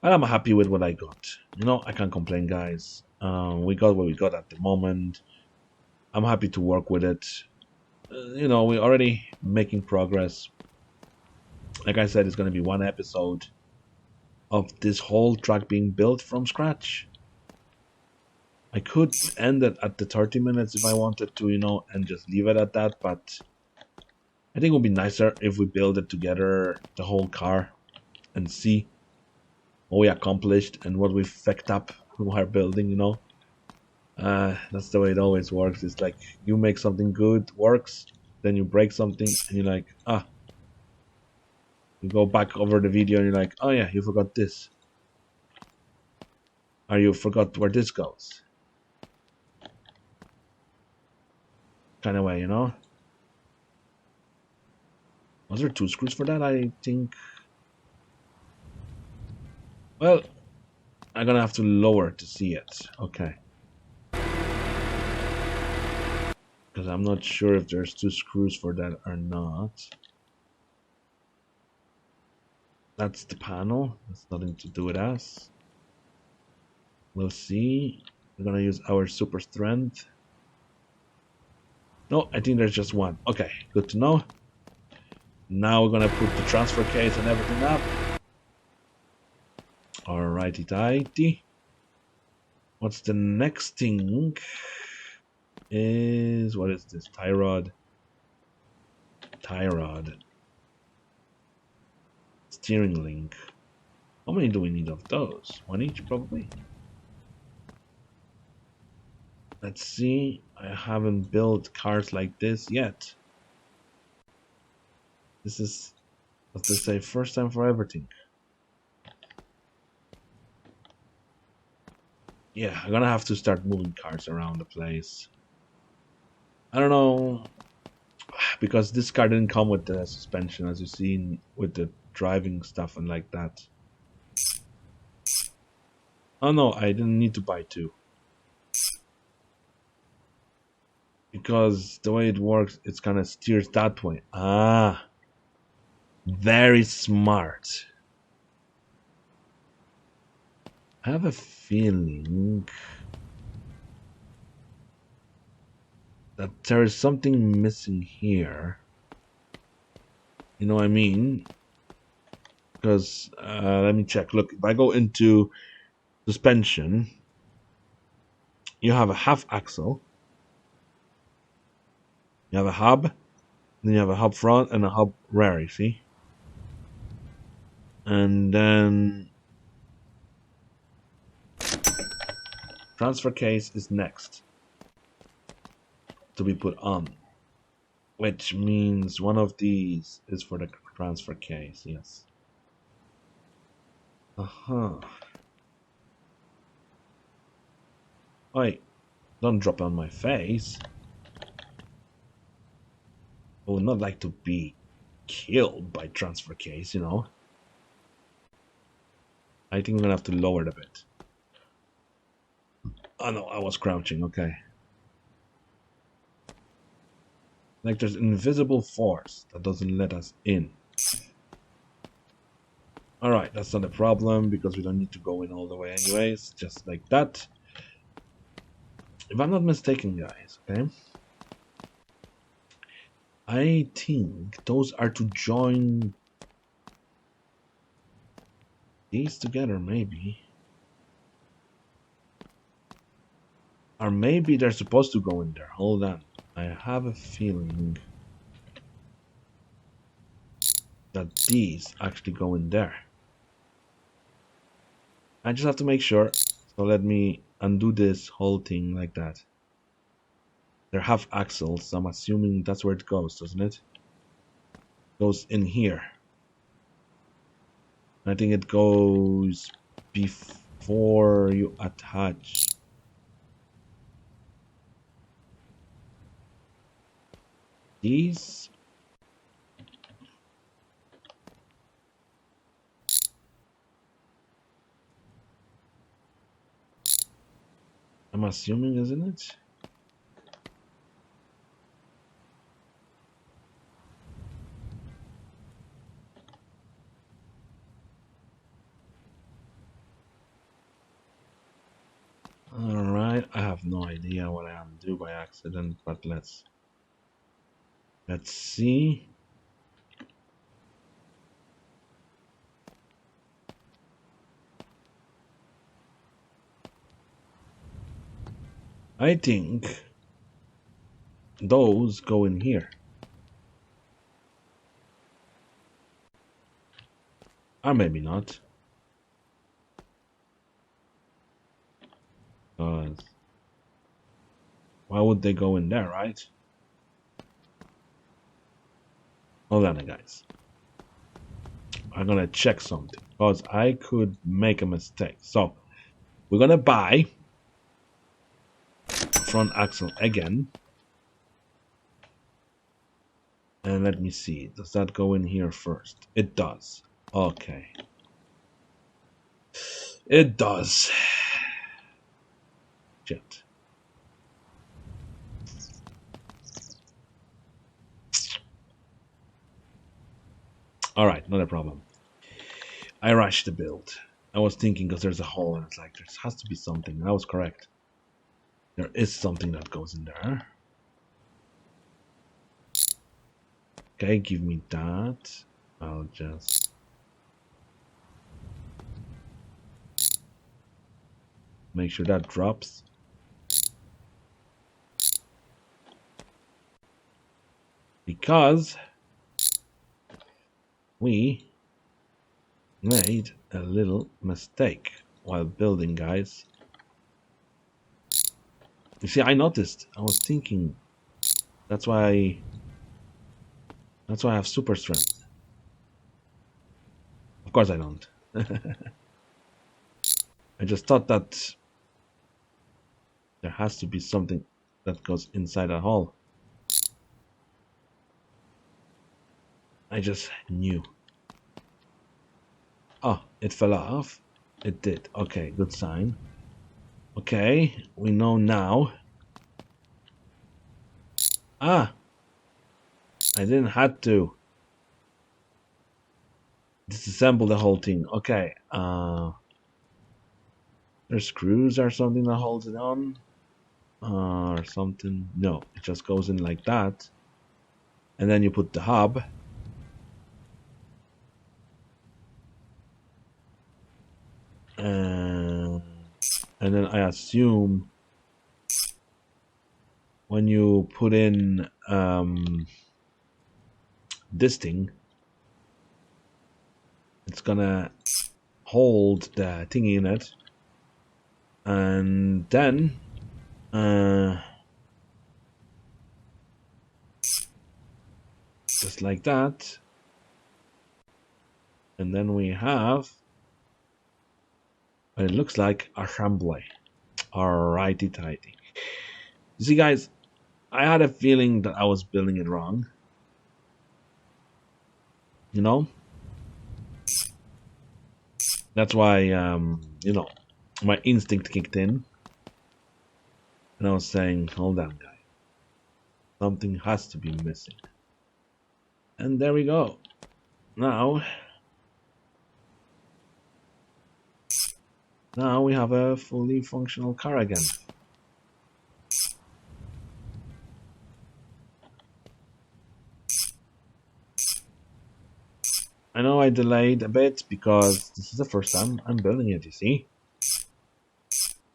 But I'm happy with what I got. You know, I can't complain, guys. We got what we got at the moment. I'm happy to work with it. You know, we're already making progress. Like I said, it's going to be 1 episode of this whole truck being built from scratch. I could end it at the 30 minutes if I wanted to, you know, and just leave it at that. But I think it would be nicer if we build it together, the whole car, and see what we accomplished and what we fucked up while building, you know. That's the way it always works. It's like you make something good, works, then you break something, and you're like, you go back over the video and you're like, oh yeah, you forgot this. Or you forgot where this goes. Kind of way, you know. Was there 2 screws for that? I think. Well, I'm gonna have to lower to see it. Okay. Because I'm not sure if there's 2 screws for that or not. That's the panel. That's nothing to do with us. We'll see. We're gonna use our super strength. No, I think there's just 1. Okay, good to know. Now we're gonna put the transfer case and everything up. Alrighty tighty. What's the next thing? What is this? Tie rod. Steering link. How many do we need of those? 1 each, probably. Let's see. I haven't built cars like this yet. This is, as they say, first time for everything. Yeah, I'm gonna have to start moving cars around the place. I don't know, because this car didn't come with the suspension, as you've seen, with the driving stuff and like that. Oh no, I didn't need to buy 2. Because the way it works, it's kind of steers that way. Very smart. I have a feeling that there is something missing here. You know what I mean? Because, let me check. Look, if I go into suspension, you have a half axle. You have a hub. Then you have a hub front and a hub rear, you see? And then transfer case is next to be put on, which means one of these is for the transfer case. Yes. Wait, don't drop on my face. I would not like to be killed by transfer case, you know. I think I'm gonna have to lower it a bit. Oh no, I was crouching, okay. Like there's invisible force that doesn't let us in. Alright, that's not a problem because we don't need to go in all the way anyways, just like that. If I'm not mistaken, guys, okay? I think those are to join these together, maybe. Or maybe they're supposed to go in there. Hold on. I have a feeling that these actually go in there. I just have to make sure. So let me undo this whole thing like that. They're half axles, so I'm assuming that's where it goes, doesn't it? Goes in here. I think it goes before you attach. These. I'm assuming, isn't it? Alright, I have no idea what I undo by accident, but let's see. I think those go in here. Or maybe not. Because why would they go in there, right? Hold on, guys. I'm gonna check something because I could make a mistake. So we're gonna buy front axle again. And let me see. Does that go in here first? It does. Okay. It does. Shit. Alright, not a problem. I rushed the build. I was thinking because there's a hole and it's like there has to be something. I was correct. There is something that goes in there. Okay, give me that. I'll just make sure that drops. Because we made a little mistake while building, guys. You see, I noticed. I was thinking. That's why I have super strength. Of course I don't. I just thought that there has to be something that goes inside a hole. I just knew. Oh, it fell off. It did. Okay, good sign. Okay, we know now. Ah! I didn't have to disassemble the whole thing. Okay, there's screws or something that holds it on. Or something. No, it just goes in like that. And then you put the hub. And then I assume when you put in this thing, it's gonna hold the thingy in it, and then just like that, and then we have what it looks like assembly. Alrighty tighty. You see, guys, I had a feeling that I was building it wrong. You know, that's why my instinct kicked in, and I was saying, "Hold on, guy, something has to be missing." And there we go. Now, now we have a fully functional car again. I know I delayed a bit because this is the first time I'm building it, you see.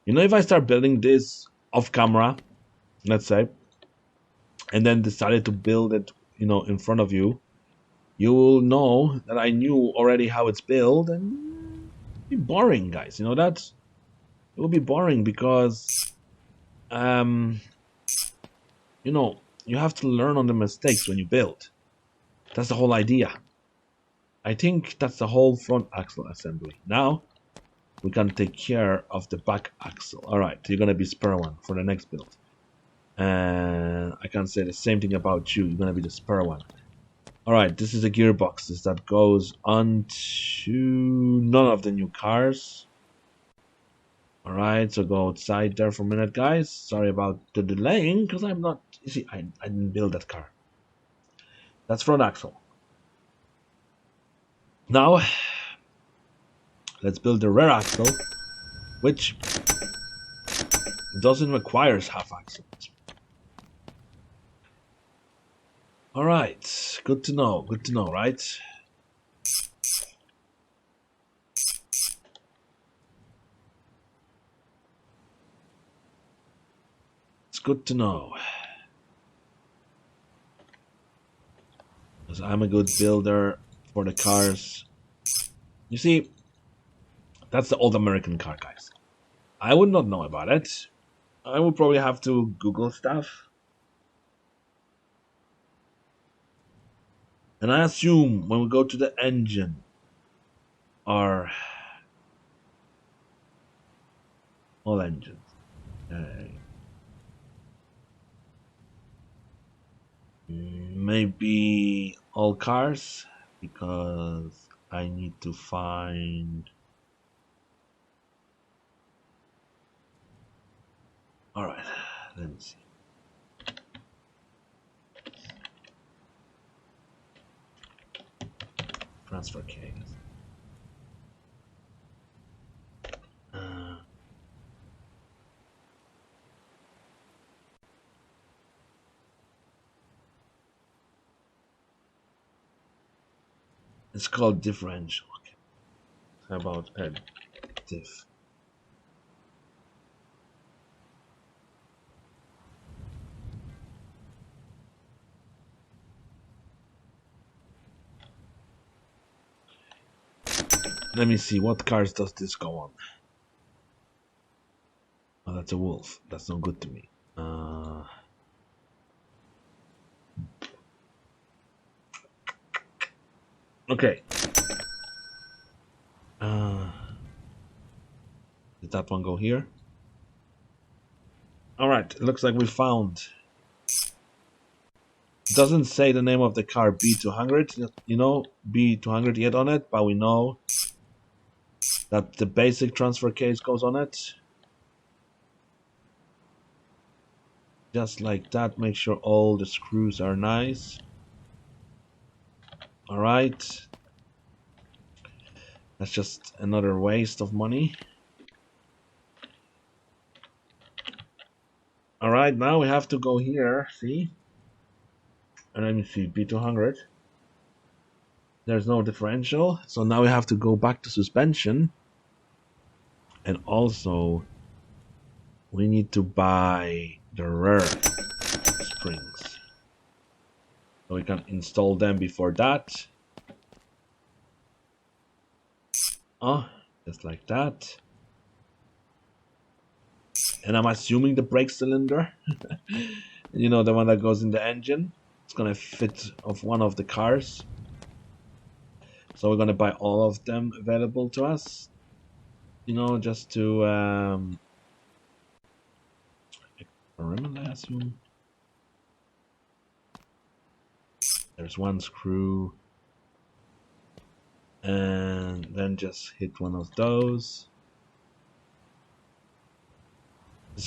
If I start building this off camera, let's say, and then decided to build it, in front of you, you will know that I knew already how it's built, and it'll be boring, guys. It will be boring because, um, you have to learn on the mistakes when you build. That's the whole idea. I think that's the whole front axle assembly. Now, we can take care of the back axle. Alright, you're gonna be spare one for the next build. And I can say the same thing about you. You're gonna be the spare one. Alright, this is a gearbox that goes onto none of the new cars. Alright, so go outside there for a minute, guys. Sorry about the delaying, because I'm not... You see, I didn't build that car. That's front axle. Now, let's build the rear axle, which doesn't require half axle. Alright, good to know, right? It's good to know. Because I'm a good builder for the cars. You see, that's the old American car, guys. I would not know about it. I would probably have to Google stuff. And I assume when we go to the engine, are all engines. Maybe all cars, because I need to find... Alright, let me see. Transfer case. It's called differential. Okay. How about diff? Let me see, what cars does this go on? Oh, that's a wolf. That's not good to me. Okay. Did that one go here? Alright, it looks like we found... It doesn't say the name of the car B200, B200 yet on it, but we know that the basic transfer case goes on it. Just like that, make sure all the screws are nice. Alright. That's just another waste of money. Alright, now we have to go here, see? And let me see, B200. There's no differential, so now we have to go back to suspension. And also, we need to buy the rear springs. So we can install them before that. Oh, just like that. And I'm assuming the brake cylinder, the one that goes in the engine, it's gonna fit of one of the cars. So we're gonna buy all of them available to us, just to experiment, I assume. There's one screw. and then just hit one of those.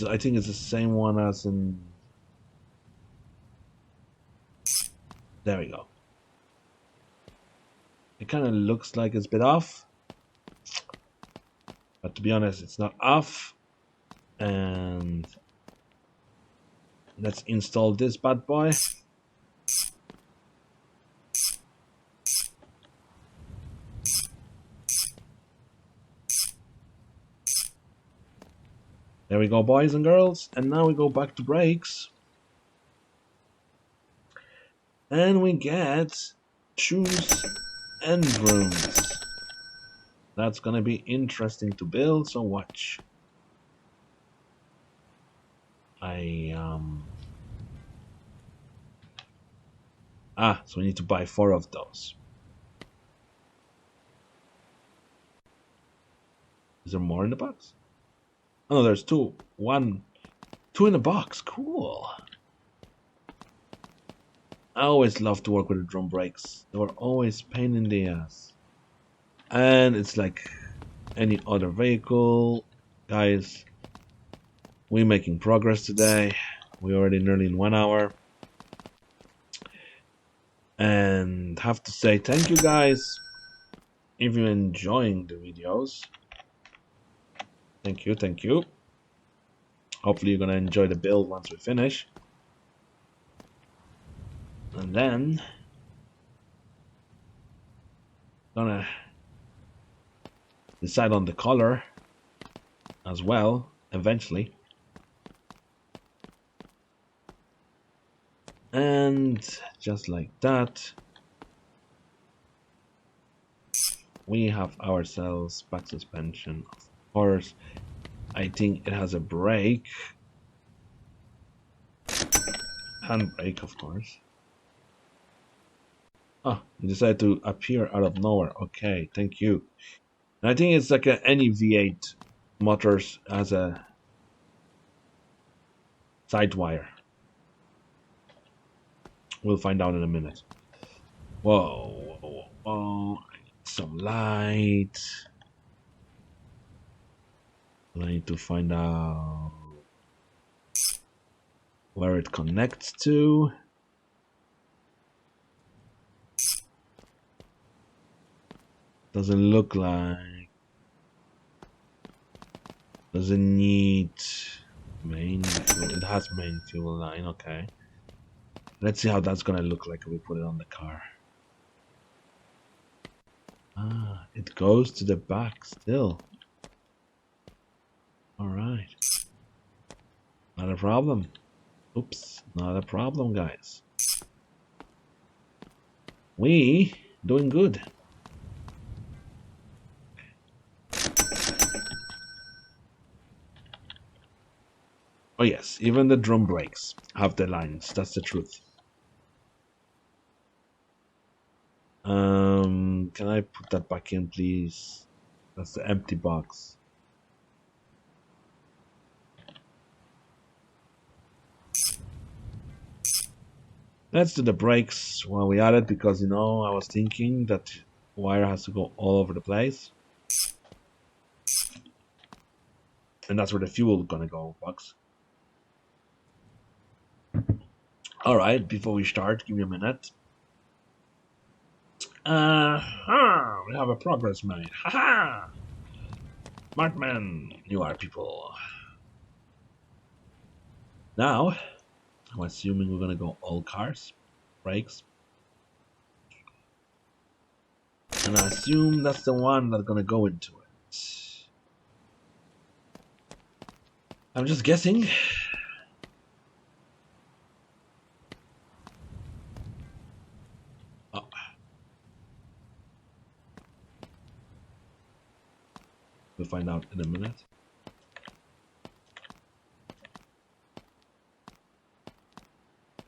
I think it's the same one as in. There we go. It kind of looks like it's a bit off, but to be honest, it's not off. And let's install this bad boy. There we go, boys and girls. And now we go back to brakes. And we get shoes and brooms. That's gonna be interesting to build, so watch. So we need to buy 4 of those. Is there more in the box? Oh, no, there's 2. 2 in the box. Cool. I always love to work with the drum brakes. They were always pain in the ass. And it's like any other vehicle. Guys, we're making progress today. We're already nearly in 1 hour. And have to say thank you guys if you're enjoying the videos. Thank you. Hopefully you're gonna enjoy the build once we finish. And then gonna decide on the color as well eventually. And just like that, we have ourselves back suspension. Of course, I think it has a brake. Handbrake, of course. Oh, you decided to appear out of nowhere. Okay, thank you. And I think it's like any V8 motors has a side wire. We'll find out in a minute. Whoa. I need some light. I need to find out where it connects to. Doesn't look like. Doesn't need main fuel. It has main fuel line, okay. Let's see how that's gonna look like if we put it on the car. It goes to the back still. Alright. Not a problem. Oops, not a problem, guys. We doing good. Oh yes, even the drum brakes have the lines. That's the truth. Can I put that back in, please? That's the empty box. Let's do the brakes while we at it, because I was thinking that wire has to go all over the place. And that's where the fuel is gonna go, Bugs. Alright, before we start, give me a minute. We have a progress made. Haha! Markman, you are people. Now, I'm assuming we're gonna go all cars, brakes. And I assume that's the one that's gonna go into it. I'm just guessing. Oh. We'll find out in a minute.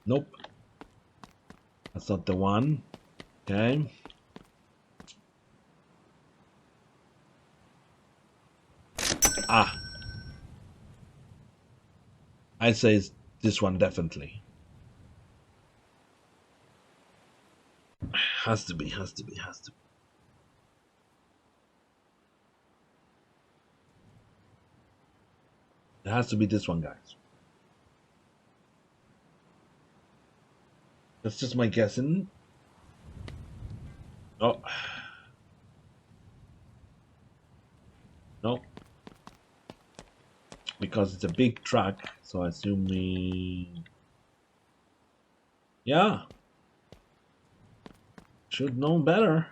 Nope. That's not the one. Okay. I'd say it's this one definitely. Has to be. It has to be this one, guys. That's just my guessing. Oh. No. Because it's a big truck, so assuming... Yeah. Should know better.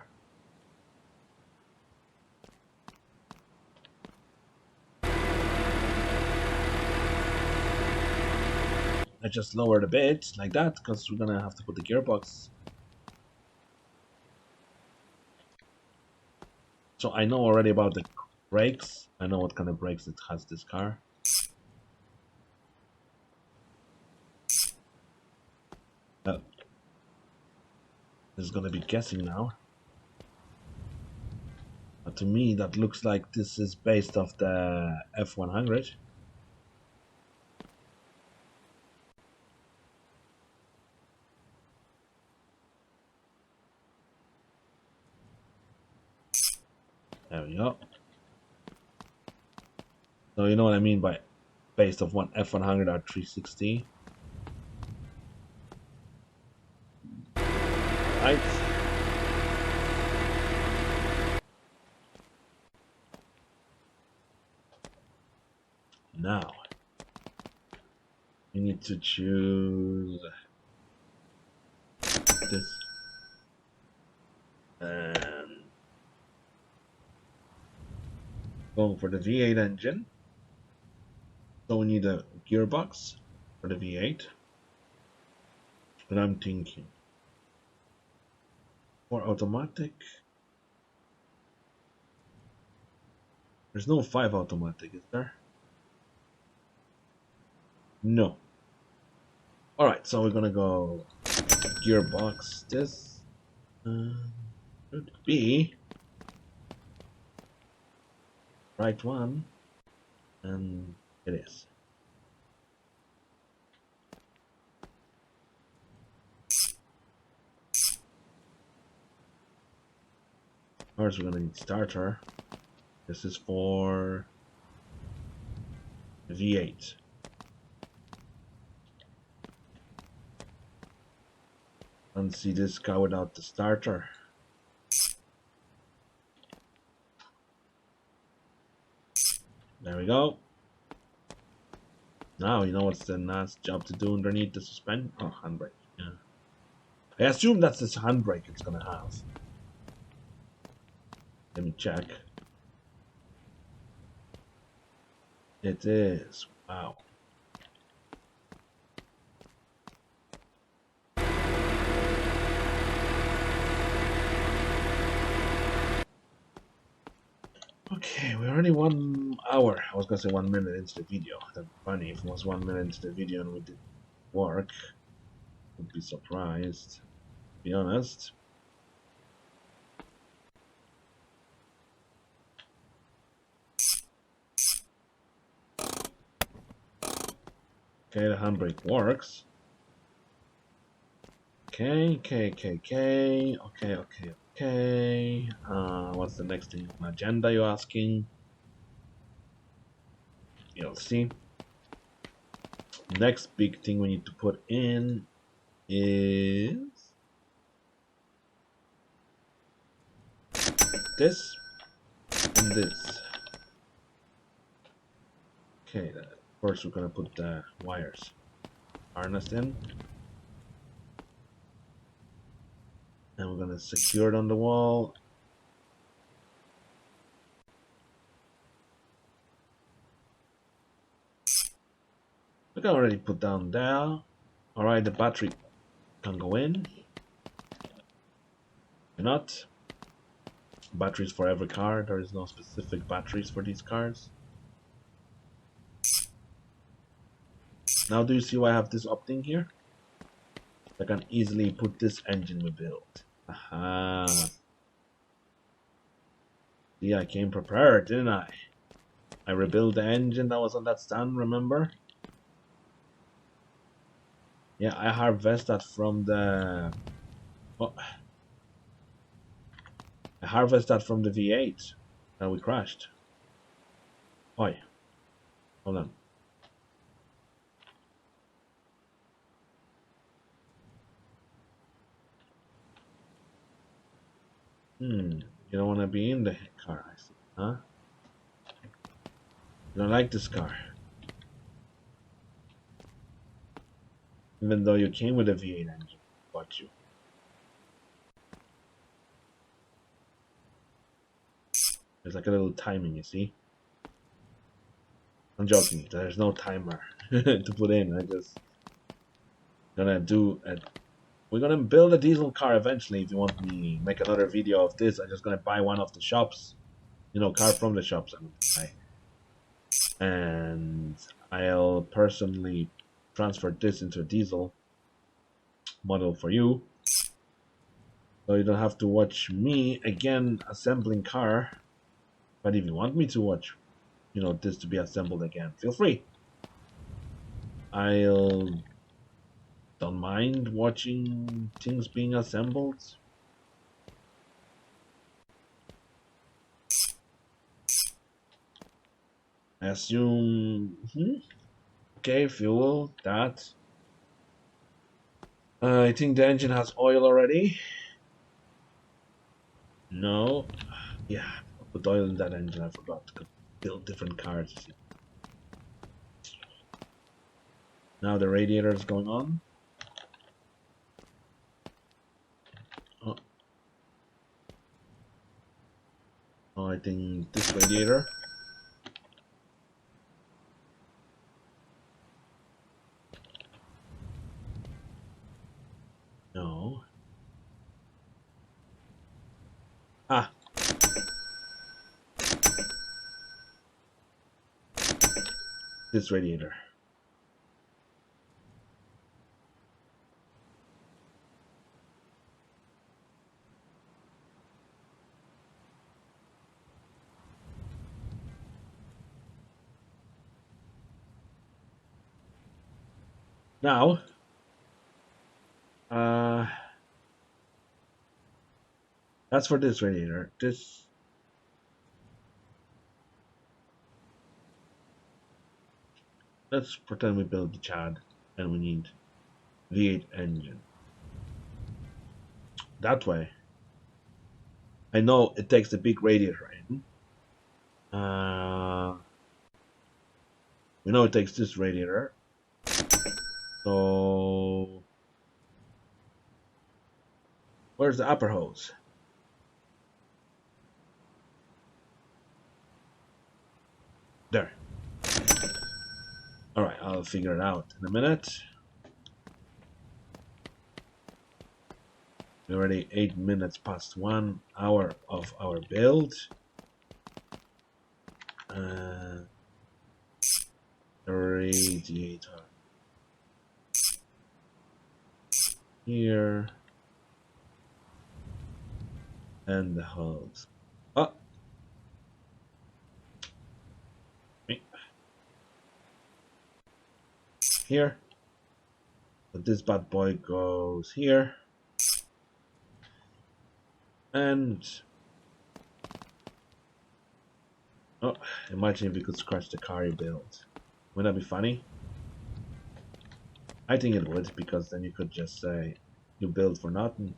I just lowered a bit, like that, because we're gonna have to put the gearbox. So I know already about the brakes. I know what kind of brakes it has, this car. This is gonna be guessing now. But to me, that looks like this is based off the F100. There we go. So you know what I mean by based off one F100 or 360. Right. Now you need to choose this and going for the V8 engine. So we need a gearbox for the V8. But I'm thinking for automatic. There's no 5 automatic, is there? No. Alright, so we're gonna go gearbox. This should be right one, and it is. First, we're gonna need starter. This is for V8. And see this car without the starter. There we go. Now you know what's the last job to do underneath the suspension. Oh, handbrake. Yeah. I assume that's this handbrake it's gonna have. Let me check. It is. Wow. Okay, we're only 1 hour. I was gonna say 1 minute into the video. That'd be funny if it was 1 minute into the video and we did work. Would be surprised, to be honest. Okay, the handbrake works. Okay. What's the next thing? An agenda, you're asking? You'll see. Next big thing we need to put in is this and this. Okay, first we're gonna put the wires harness in. And we're gonna secure it on the wall. We can already put down there. Alright, the battery can go in. Why not? Batteries for every car. There is no specific batteries for these cars. Now do you see why I have this opting here? I can easily put this engine we built. Aha. See, I came prepared, didn't I? I rebuilt the engine that was on that stand, remember? Yeah, I harvested that from the... Oh. I harvested that from the V8 that we crashed. Oi. Hold on. You don't want to be in the car, I see. Huh? You don't like this car. Even though you came with a V8 engine. But you. There's like a little timing, you see? I'm joking. There's no timer to put in. I just gonna do it. We're gonna build a diesel car eventually. If you want me make another video of this, I'm just gonna buy one of the shops. You know, car from the shops. And I'll personally transfer this into a diesel model for you. So you don't have to watch me again assembling car. But if you want me to watch, you know, this to be assembled again, feel free. I'll don't mind watching things being assembled. I assume. Okay, fuel, that. I think the engine has oil already. No. Yeah, I put oil in that engine. I forgot to build different cars. Now the radiator is going on. Oh, I think this radiator. No. Ah. This radiator. Now, that's for this radiator. Let's pretend we build the Chad and we need V8 engine. That way, I know it takes the big radiator in. We know it takes this radiator. So, where's the upper hose? There. Alright, I'll figure it out in a minute. We're already 8 minutes past 1 hour of our build. Radiator. Here. And the hose. Oh! Here. But this bad boy goes here. And oh, imagine if we could scratch the car you built. Wouldn't that be funny? I think it would, because then you could just say you build for nothing.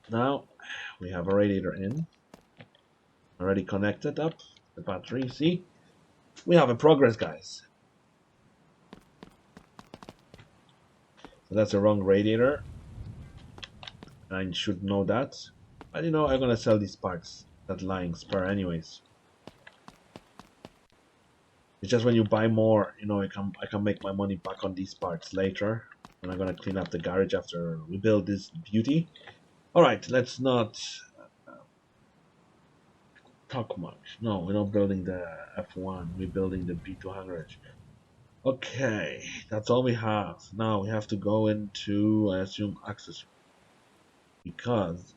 Now we have a radiator in. Already connected up the battery. See? We have a progress, guys. So that's a wrong radiator. I should know that. But you know, I'm gonna sell these parts that lying spare anyways. It's just when you buy more, you know, I can make my money back on these parts later. And I'm gonna clean up the garage after we build this beauty. Alright, let's not talk much. No, we're not building the F1, we're building the B200. Okay, that's all we have. Now we have to go into, I assume, accessories. Because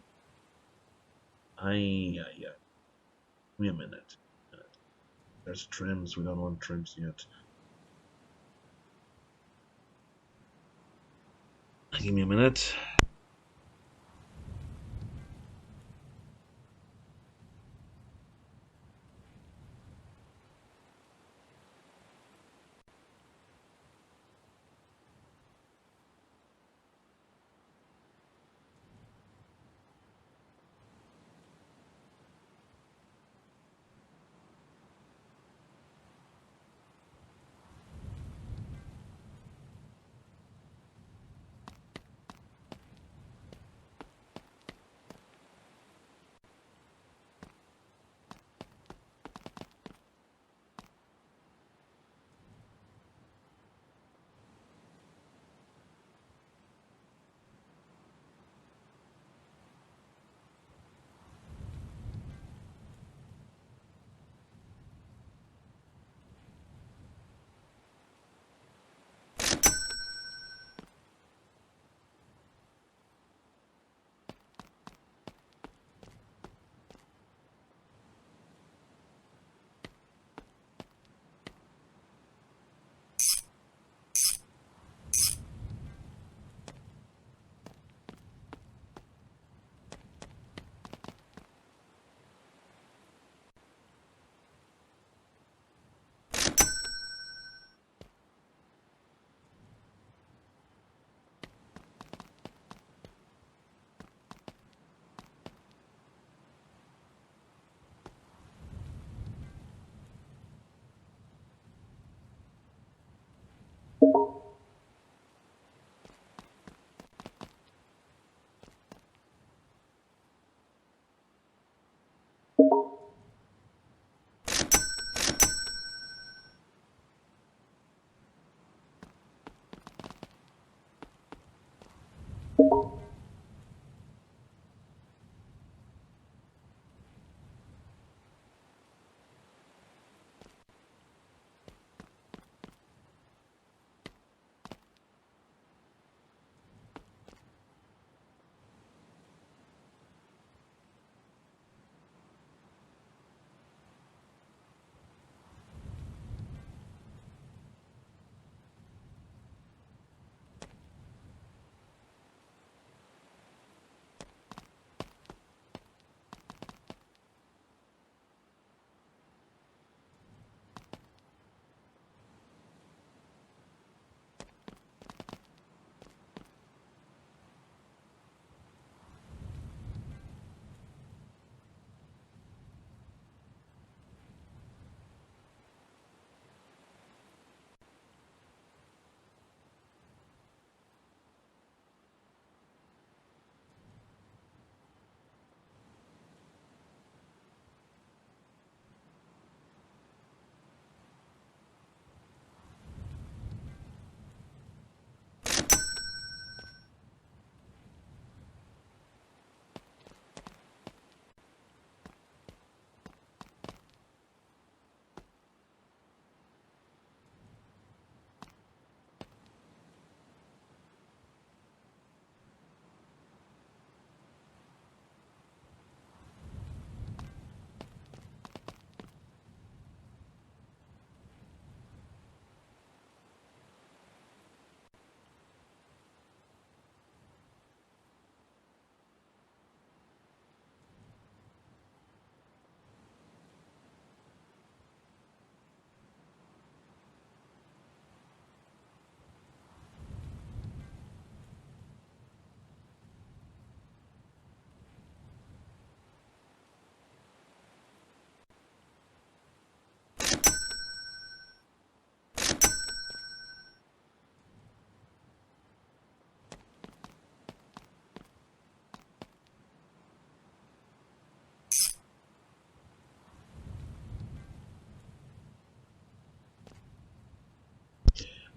yeah. Give me a minute. There's trims, we don't want trims yet. Give me a minute.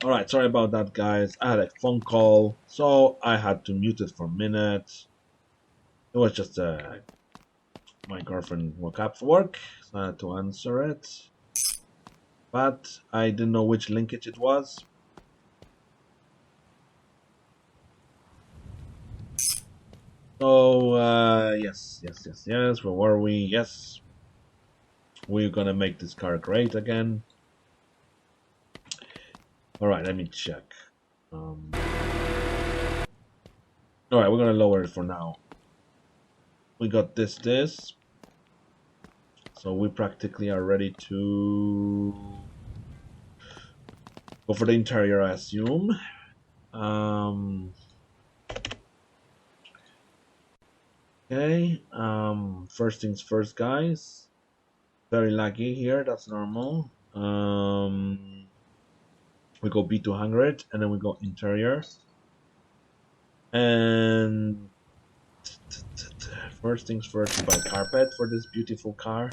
Alright, sorry about that, guys. I had a phone call, so I had to mute it for a minute. It was just my girlfriend woke up for work, so I had to answer it. But I didn't know which linkage it was. So, yes. Where were we? Yes. We're gonna make this car great again. Alright, let me check. Alright, we're gonna lower it for now. We got this. So we practically are ready to go for the interior, I assume. Okay, first things first, guys. Very laggy here, that's normal. We go B200 and then we go interior. And first things first, we buy carpet for this beautiful car.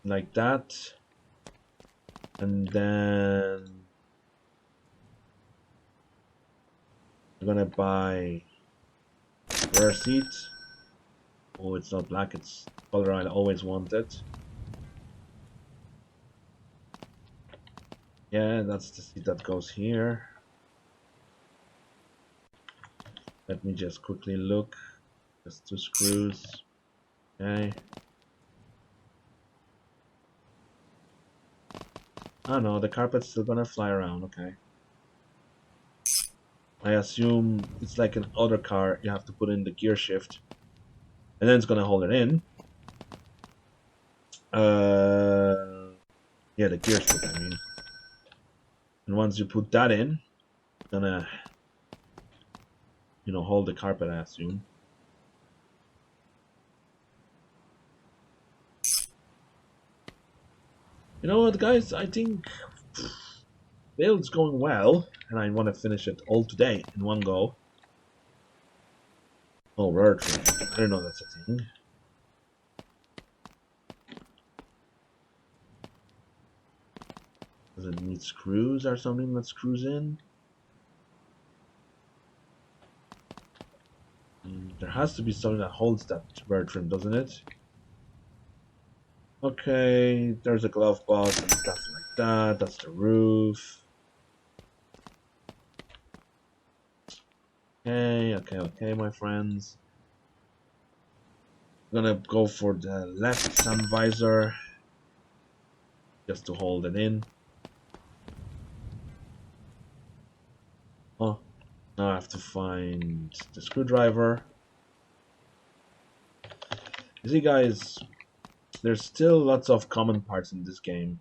Like that. And then we're gonna buy rear seat. Oh, it's not black, it's color I always wanted. Yeah, that's the seat that goes here. Let me just quickly look. Just 2 screws. Okay. Oh no, the carpet's still gonna fly around, okay. I assume it's like an other car, you have to put in the gear shift. And then it's gonna hold it in. Yeah, the gear shift, I mean. And once you put that in, it's gonna, hold the carpet, I assume. You know what, guys? I think build's going well, and I want to finish it all today in one go. Oh, drivetrain. I don't know that's a thing. Does it need screws or something that screws in? There has to be something that holds that drivetrain, doesn't it? Okay, there's a glove box and stuff like that. That's the roof. Okay, my friends. I'm gonna go for the left sun visor just to hold it in. Oh, now I have to find the screwdriver. You see, guys, there's still lots of common parts in this game.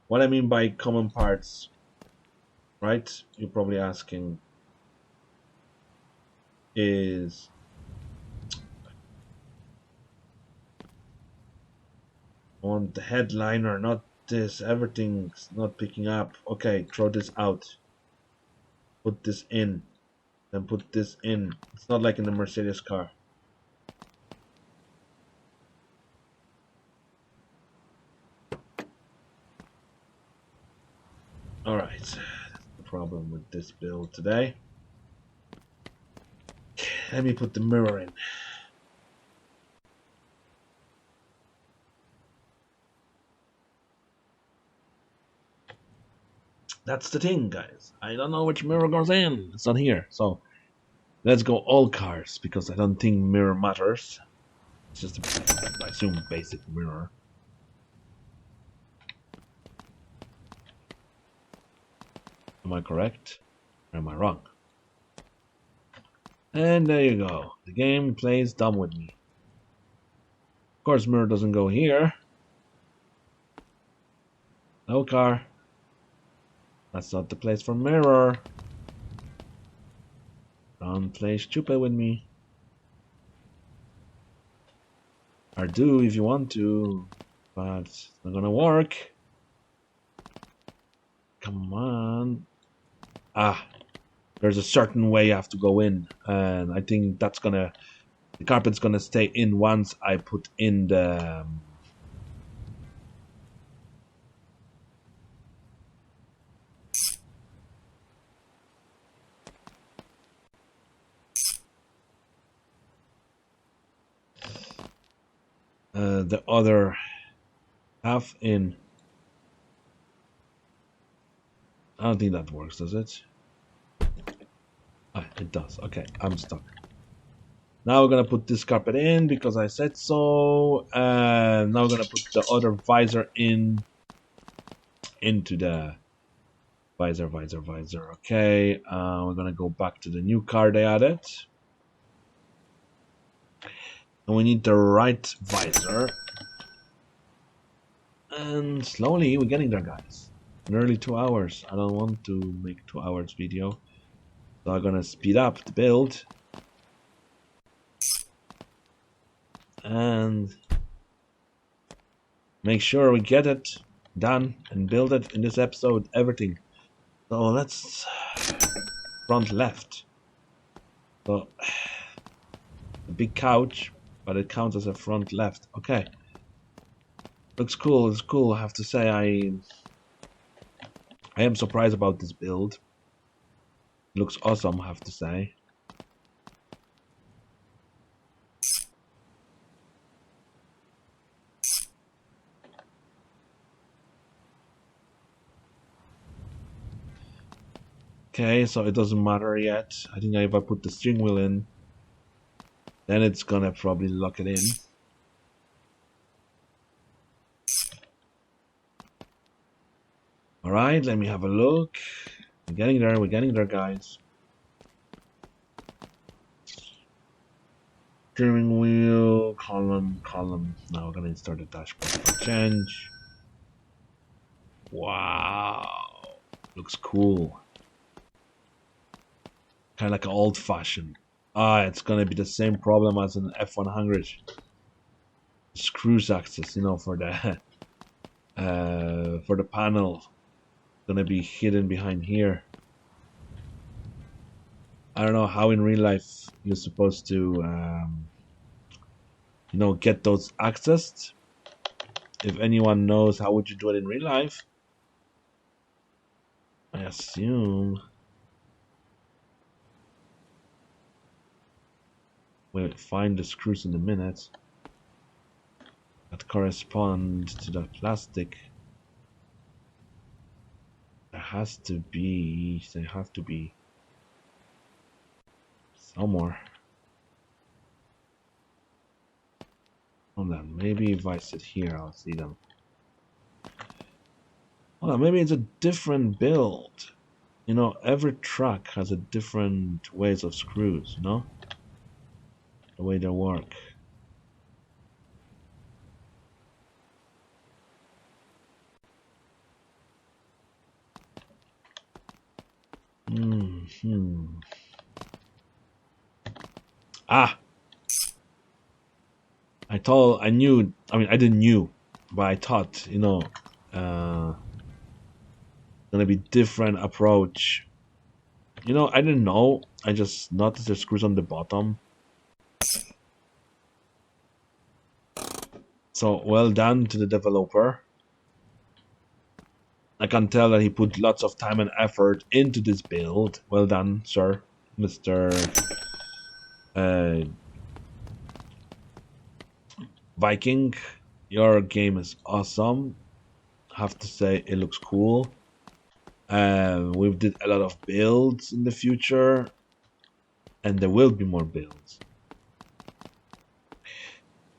What I mean by common parts, right? You're probably asking, is on the headliner, not this. Everything's not picking up. Okay, throw this out. Put this in. Then put this in. It's not like in the Mercedes car. Alright, that's the problem with this build today. Let me put the mirror in. That's the thing, guys. I don't know which mirror goes in. It's not here. So let's go all cars, because I don't think mirror matters. It's just I assume basic mirror. Am I correct? Or am I wrong? And there you go. The game plays dumb with me. Of course, mirror doesn't go here. No car. That's not the place for mirror. Don't play stupid with me. Or do if you want to, but it's not gonna work. Come on. Ah, there's a certain way you have to go in, and I think that's gonna The carpet's gonna stay in once I put in the other half in. I don't think that works, does it? Ah, it does. Okay, I'm stuck. Now we're gonna put this carpet in because I said so. And now we're gonna put the other visor into the visor. Okay, we're gonna go back to the new car they added. And we need the right visor. And slowly we're getting there, guys. Nearly 2 hours. I don't want to make 2 hours video. So I'm gonna speed up the build. And make sure we get it done and build it in this episode, everything. So let's front left. So a big couch, but it counts as a front left. Okay. Looks cool, it's cool. I have to say I am surprised about this build. Looks awesome, I have to say. Okay, so it doesn't matter yet. I think if I put the steering wheel in, then it's gonna probably lock it in. Alright, let me have a look. We're getting there, guys. Steering wheel, column. Now we're gonna install the dashboard for change. Wow, looks cool. Kind of like an old-fashioned. It's gonna be the same problem as an F100. Screws access, you know, for the panel. Gonna be hidden behind here. I don't know how in real life you're supposed to, you know, get those accessed. If anyone knows, how would you do it in real life? I assume. We'll find the screws in a minute that correspond to the plastic. They have to be somewhere. Hold on, maybe if I sit here, I'll see them. Hold on, maybe it's a different build. You know, every truck has a different ways of screws, you know? The way they work. Ah! I didn't knew, but I thought, you know, gonna be different approach. You know, I didn't know. I just noticed the screws on the bottom. So well done to the developer. I can tell that he put lots of time and effort into this build. Well done, sir, Mr. Viking. Your game is awesome. I have to say, it looks cool. We did a lot of builds in the future, and there will be more builds.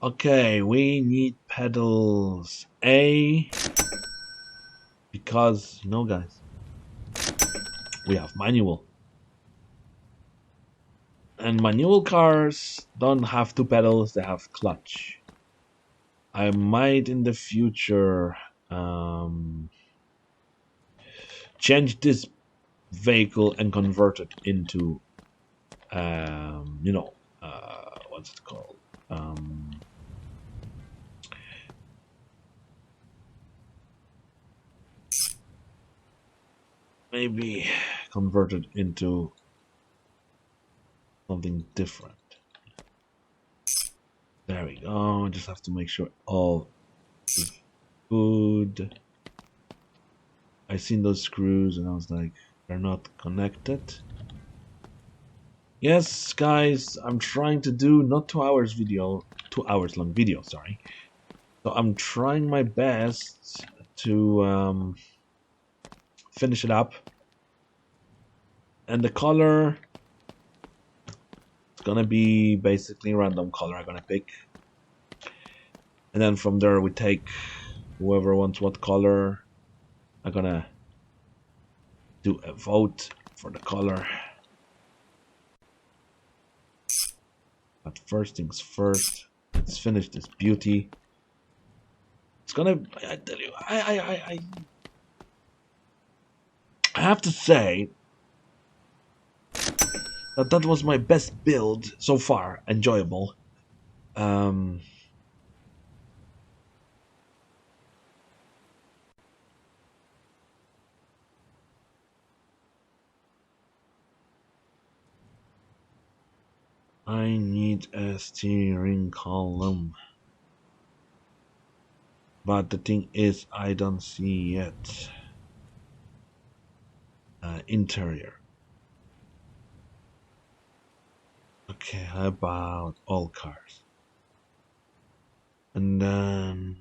Okay, we need pedals A, because, you know, guys, we have manual. And manual cars don't have two pedals, they have clutch. I might in the future change this vehicle and convert it into, you know, what's it called? Maybe convert it into something different. There we go. Just have to make sure all is good. I seen those screws and I was like, they're not connected. Yes, guys, I'm trying to do not 2 hours video, 2 hours long video, sorry. So I'm trying my best to finish it up. And the color, it's gonna be basically random color I'm gonna pick. And then from there we take whoever wants what color. I'm gonna do a vote for the color. But first things first, let's finish this beauty. It's gonna, I tell you, I have to say that that was my best build so far. Enjoyable. I need a steering column. But the thing is, I don't see yet. Interior. Okay, how about all cars? And then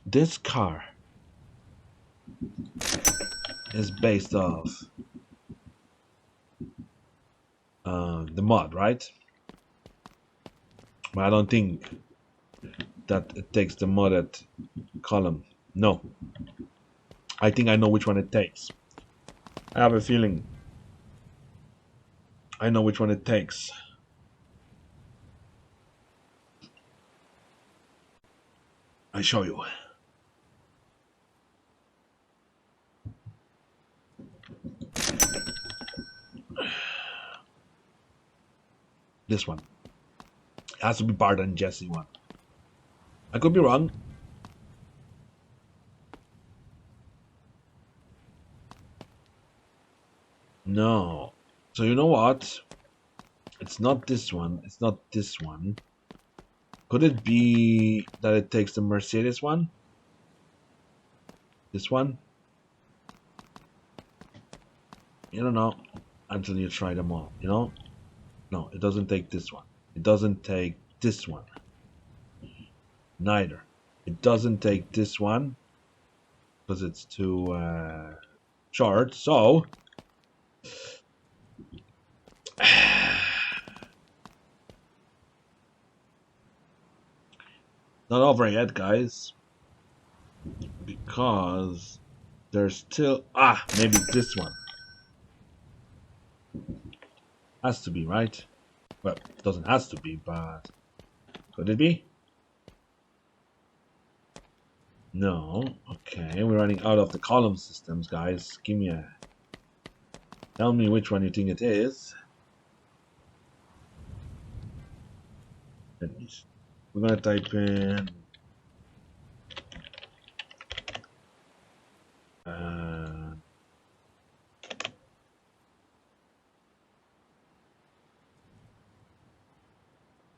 this car is based off the mod, right? But I don't think that it takes the modded column. No. I think I know which one it takes. I have a feeling I know which one it takes. I show you. This one. It has to be Bart and Jesse one. I could be wrong. No. So you know what? It's not this one. It's not this one. Could it be that it takes the Mercedes one? This one? You don't know until you try them all, you know? No, it doesn't take this one. It doesn't take this one. Neither. It doesn't take this one because it's too short. So not over yet, guys, because there's still maybe this one has to be, right? Well, it doesn't has to be, but could it be? No. Okay, we're running out of the column systems, guys. Tell me which one you think it is. We're gonna type in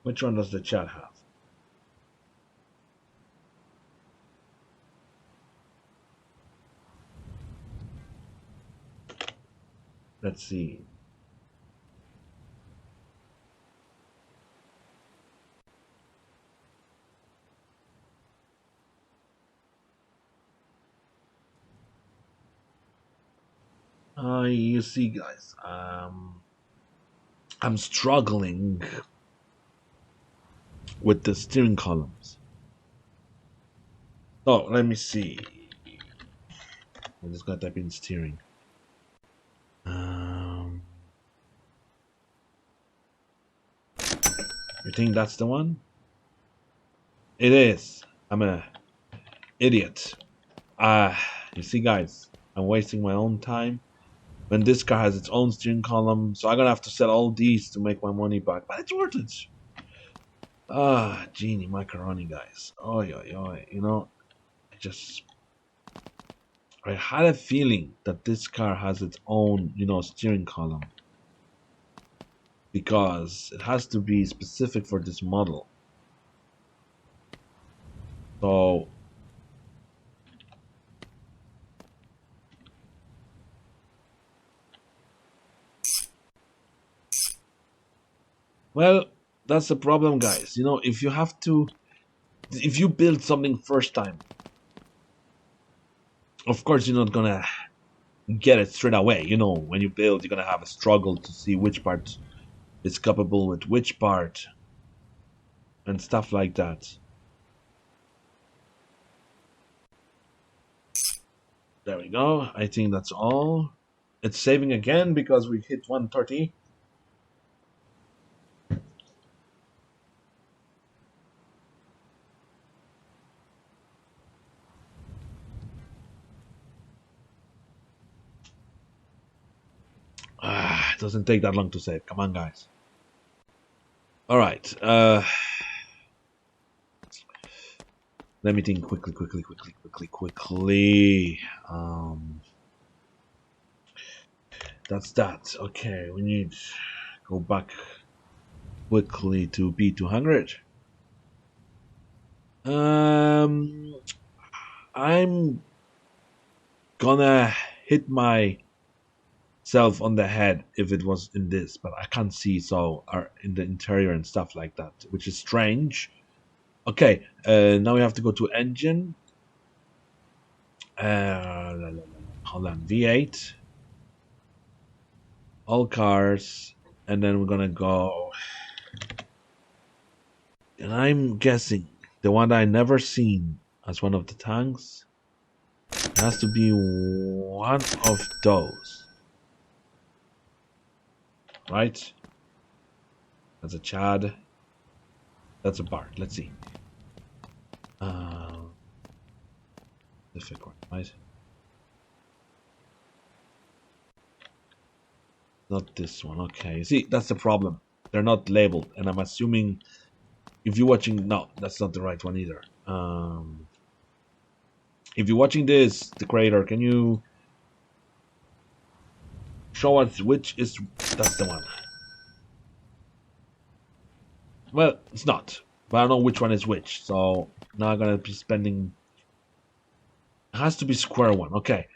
which one does the chat have? Let's see. You see, guys, I'm struggling with the steering columns. Oh, let me see. I'm just gonna type in steering. You think that's the one? It is. I'm a idiot. You see, guys, I'm wasting my own time when this car has its own steering column, so I'm gonna have to sell all these to make my money back. But it's worth it. Ah, genie macaroni, guys. Oh, yeah. You know, I had a feeling that this car has its own, steering column because it has to be specific for this model. So, well, that's the problem, guys. If you build something first time, of course you're not gonna get it straight away. When you build, you're gonna have a struggle to see which part is couplable with which part and stuff like that. There we go. I think that's all. It's saving again because we hit 130. It doesn't take that long to save. Come on, guys. All right. Let me think quickly. That's that. Okay, we need to go back quickly to B200. I'm gonna hit myself on the head if it was in this, but I can't see, so in the interior and stuff like that, which is strange. Okay, now we have to go to engine. Hold on, V8. All cars, and then we're gonna go. And I'm guessing the one that I never seen as one of the tanks has to be one of those. Right? That's a Chad. That's a Bart. Let's see. The fifth one, right? Not this one. Okay. See, that's the problem. They're not labeled, and I'm assuming if you're watching, no, that's not the right one either. If you're watching this, the creator, can you show us which is that's the one? Well, it's not, but I don't know which one is which. So now I'm gonna be spending. It has to be square one. Okay.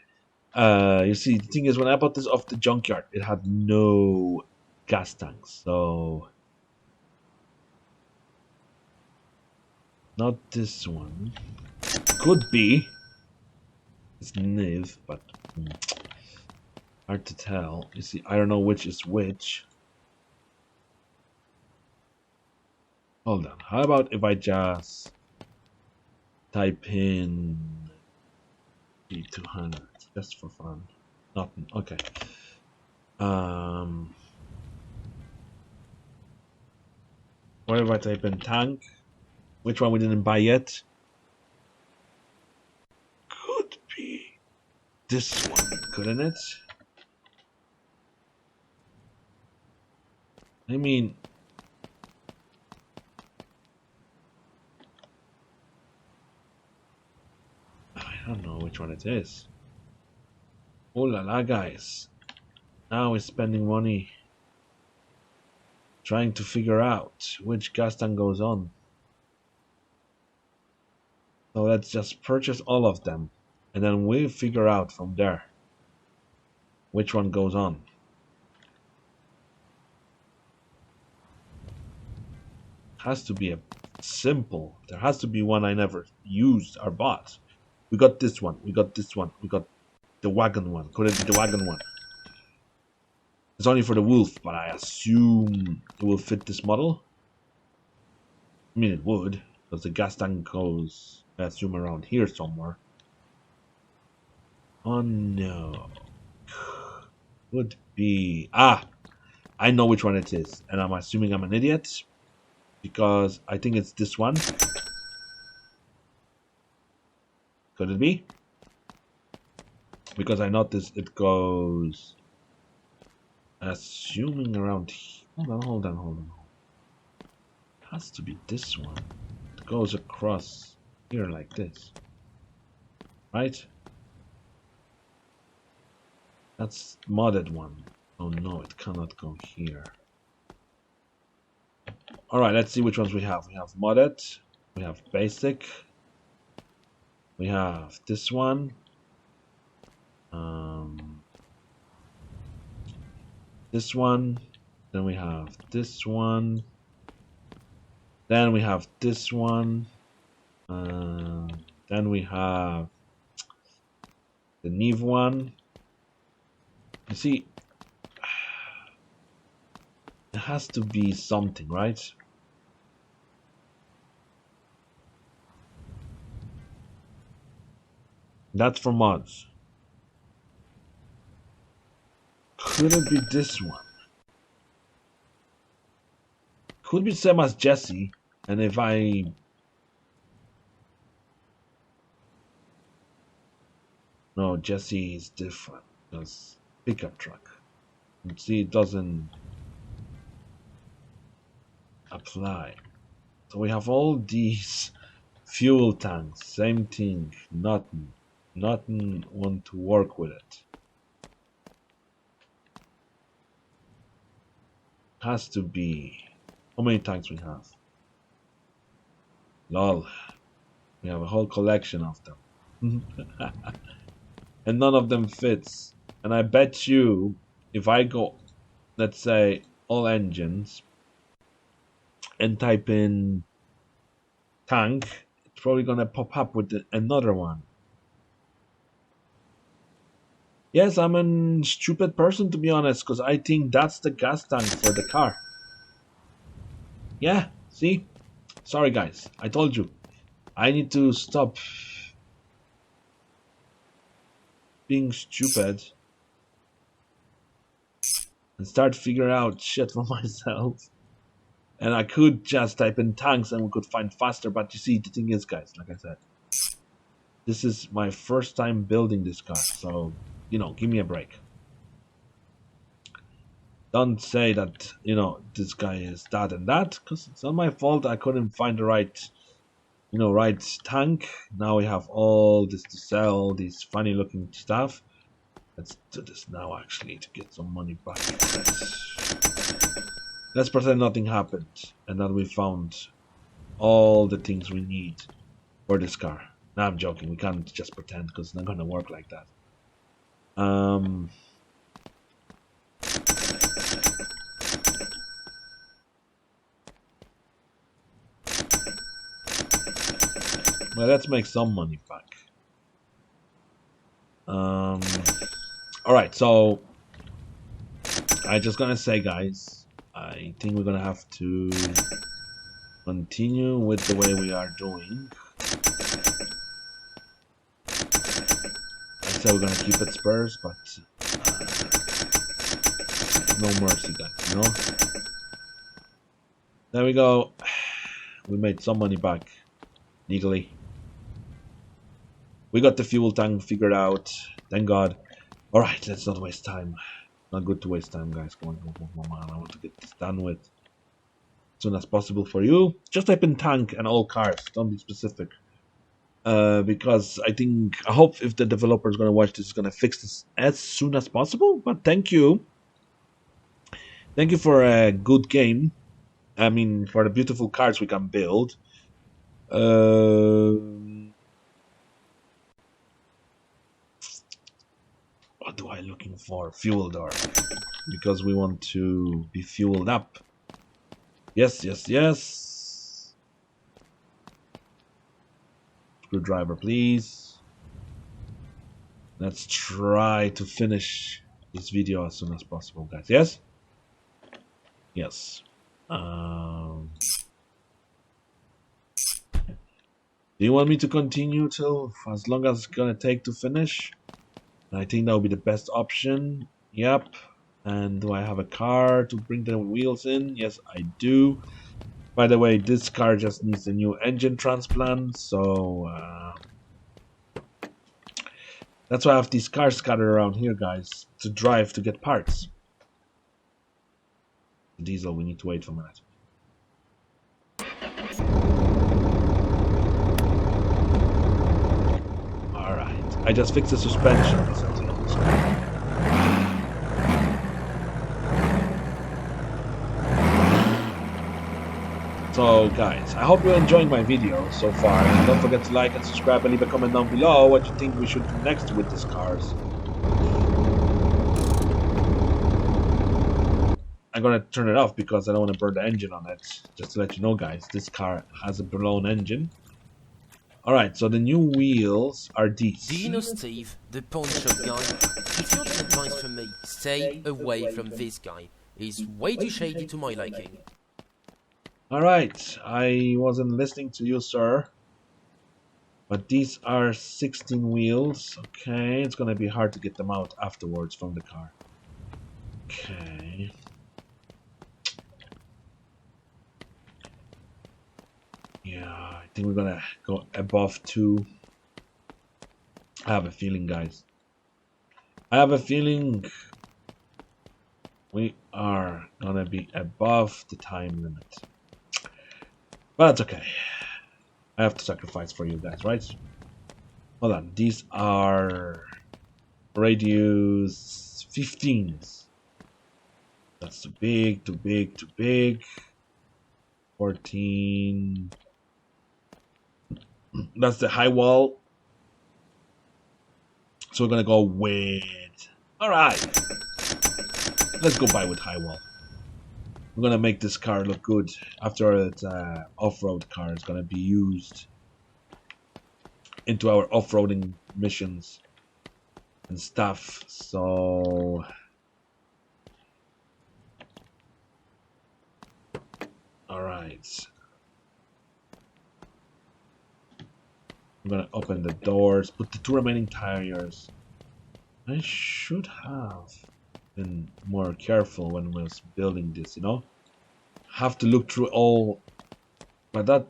You see, the thing is, when I bought this off the junkyard, it had no gas tanks, so not this one. Could be. It's Niv, but hard to tell. You see, I don't know which is which. Hold on. How about if I just type in B200 just for fun? Nothing. Okay. What if I type in tank? Which one we didn't buy yet? Could be this one, couldn't it? I mean, I don't know which one it is. Oh la la, guys. Now we're spending money trying to figure out which gas tank goes on. So let's just purchase all of them, and then we'll figure out from there which one goes on. Has to be a simple. There has to be one I never used or bought. We got this one. We got this one. We got the wagon one. Could it be the wagon one? It's only for the wolf, but I assume it will fit this model. I mean, it would, because the gas tank goes, I assume, around here somewhere. Oh no. Would be. I know which one it is, and I'm assuming I'm an idiot because I think it's this one. Could it be? Because I noticed it goes, assuming around here. Hold on. Has to be this one. It goes across here like this. Right? That's modded one. Oh no, it cannot go here. Alright, let's see which ones we have. We have modded. We have basic. We have this one. This one. Then we have this one. Then we have this one. Then we have the Neve one. You see, it has to be something, right? That's for mods. Could it be this one? Could be the same as Jesse, and if I... No, Jesse is different. Because pickup truck. And see, it doesn't apply. So we have all these fuel tanks, same thing, nothing want to work with it. Has to be, how many tanks we have? Lol, we have a whole collection of them. And none of them fits. And I bet you, if I go, let's say, all engines, and type in tank, it's probably gonna pop up with another one. Yes, I'm a stupid person, to be honest, because I think that's the gas tank for the car. Yeah, see? Sorry guys, I told you. I need to stop being stupid and start figuring out shit for myself. And I could just type in tanks and we could find faster, but you see, the thing is, guys, like I said, this is my first time building this car, so, you know, give me a break. Don't say that, you know, this guy is that and that, because it's not my fault. I couldn't find the right, you know, right tank. Now we have all this to sell, these funny looking stuff. Let's do this now, actually, to get some money back. Let's pretend nothing happened and that we found all the things we need for this car. No, I'm joking. We can't just pretend because it's not going to work like that. Well, let's make some money back. Alright, so I just gonna say, guys, I think we're gonna have to continue with the way we are doing. I said we're gonna keep it Spurs, but no mercy, guys, you know? There we go. We made some money back legally. We got the fuel tank figured out. Thank God. Alright, let's not waste time. Not good to waste time, guys. Come on. I want to get this done with as soon as possible for you. Just type in tank and all cars. Don't be specific. Because I hope if the developer is going to watch this, is going to fix this as soon as possible. But thank you. Thank you for a good game. I mean, for the beautiful cars we can build. What do I looking for? Fuel door. Because we want to be fueled up. Yes. Screwdriver, please. Let's try to finish this video as soon as possible, guys. Yes? Yes. Do you want me to continue till as long as it's gonna take to finish? I think that would be the best option. Yep. And do I have a car to bring the wheels in? Yes, I do. By the way, this car just needs a new engine transplant, so that's why I have these cars scattered around here, guys, to drive to get parts. Diesel, we need to wait for a minute. I just fixed the suspension. So guys, I hope you're enjoying my video so far, and don't forget to like and subscribe and leave a comment down below what you think we should do next with these cars. I'm gonna turn it off because I don't want to burn the engine on it. Just to let you know guys, this car has a blown engine. Alright, so the new wheels are these. Do you know Steve, the pawn shop guy? If you want an advice from me, stay away from this guy. He's way too shady to my liking. Alright, I wasn't listening to you, sir. But these are 16 wheels. Okay, it's gonna be hard to get them out afterwards from the car. Okay. Yeah, I think we're gonna go above 2. I have a feeling, guys. I have a feeling we are gonna be above the time limit. But it's okay. I have to sacrifice for you guys, right? Hold on. These are radius 15s. That's too big, too big, too big. 14. That's the high wall. So we're gonna go with. Alright. Let's go by with high wall. We're gonna make this car look good after it's off-road car is gonna be used into our off-roading missions and stuff. So alright. I'm gonna open the doors, put the 2 remaining tires. I should have been more careful when I was building this, you know? Have to look through all, but that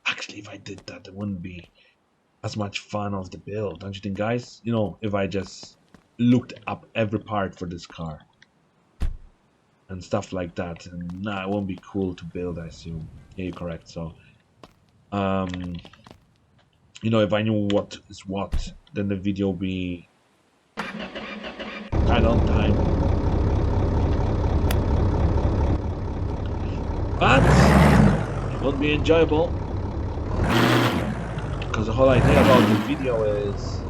actually, if I did that, it wouldn't be as much fun of the build, don't you think, guys? You know, if I just looked up every part for this car and stuff like that, and nah, it won't be cool to build, I assume. Yeah, you're correct. So, you know, if I knew what is what, then the video would be kind of on time. But it won't be enjoyable because the whole idea about the video is,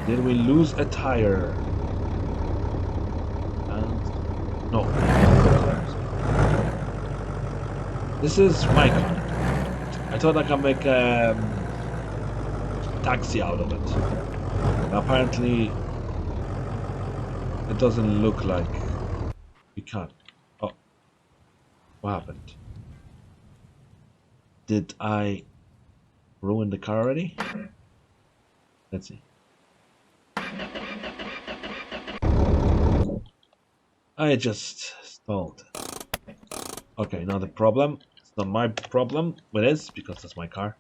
did we lose a tire? And no. This is my car. I thought I could make a taxi out of it. Apparently, it doesn't look like we can. Oh, what happened? Did I ruin the car already? Let's see. I just stalled. Okay, not a problem. It's not my problem. It is because that's my car.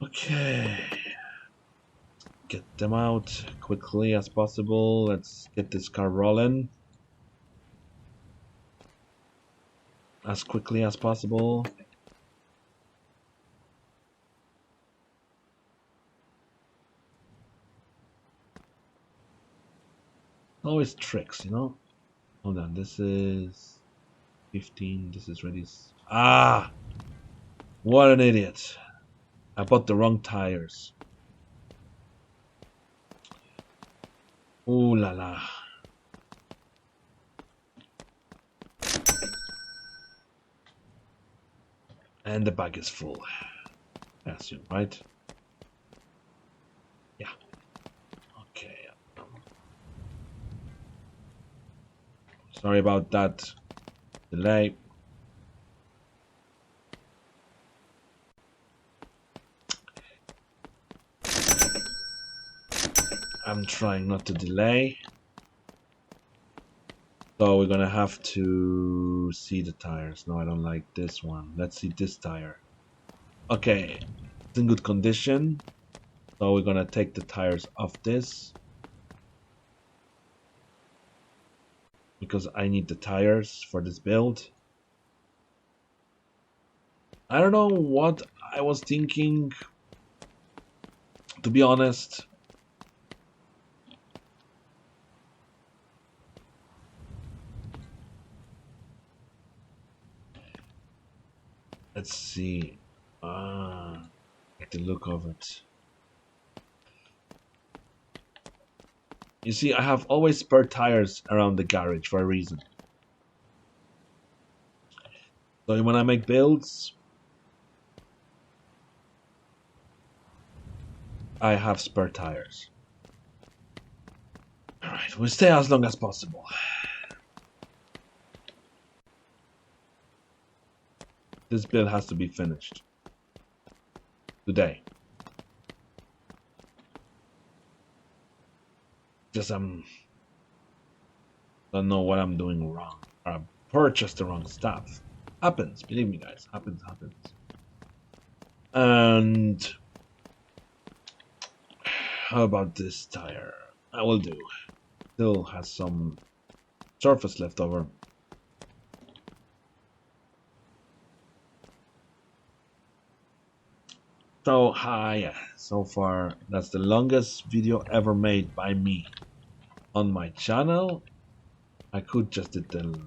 Okay. Get them out quickly as possible. Let's get this car rolling as quickly as possible. Always tricks, you know. Hold on, this is 15. This is ready. Ah, what an idiot! I bought the wrong tires. Ooh la la. And the bag is full. I assume, right? Yeah. Okay. Sorry about that delay. I'm trying not to delay. So we're gonna have to see the tires. No, I don't like this one. Let's see this tire. Okay, it's in good condition. So we're gonna take the tires off this. Because I need the tires for this build. I don't know what I was thinking, to be honest. Let's see. Like the look of it. You see, I have always spare tires around the garage for a reason. So when I make builds, I have spare tires. Alright, we'll stay as long as possible. This build has to be finished today. Just don't know what I'm doing wrong. Or I purchased the wrong stuff. Happens, believe me guys, happens. And how about this tire? I will do. Still has some surface left over. So yeah, so far that's the longest video ever made by me on my channel. I could just did the,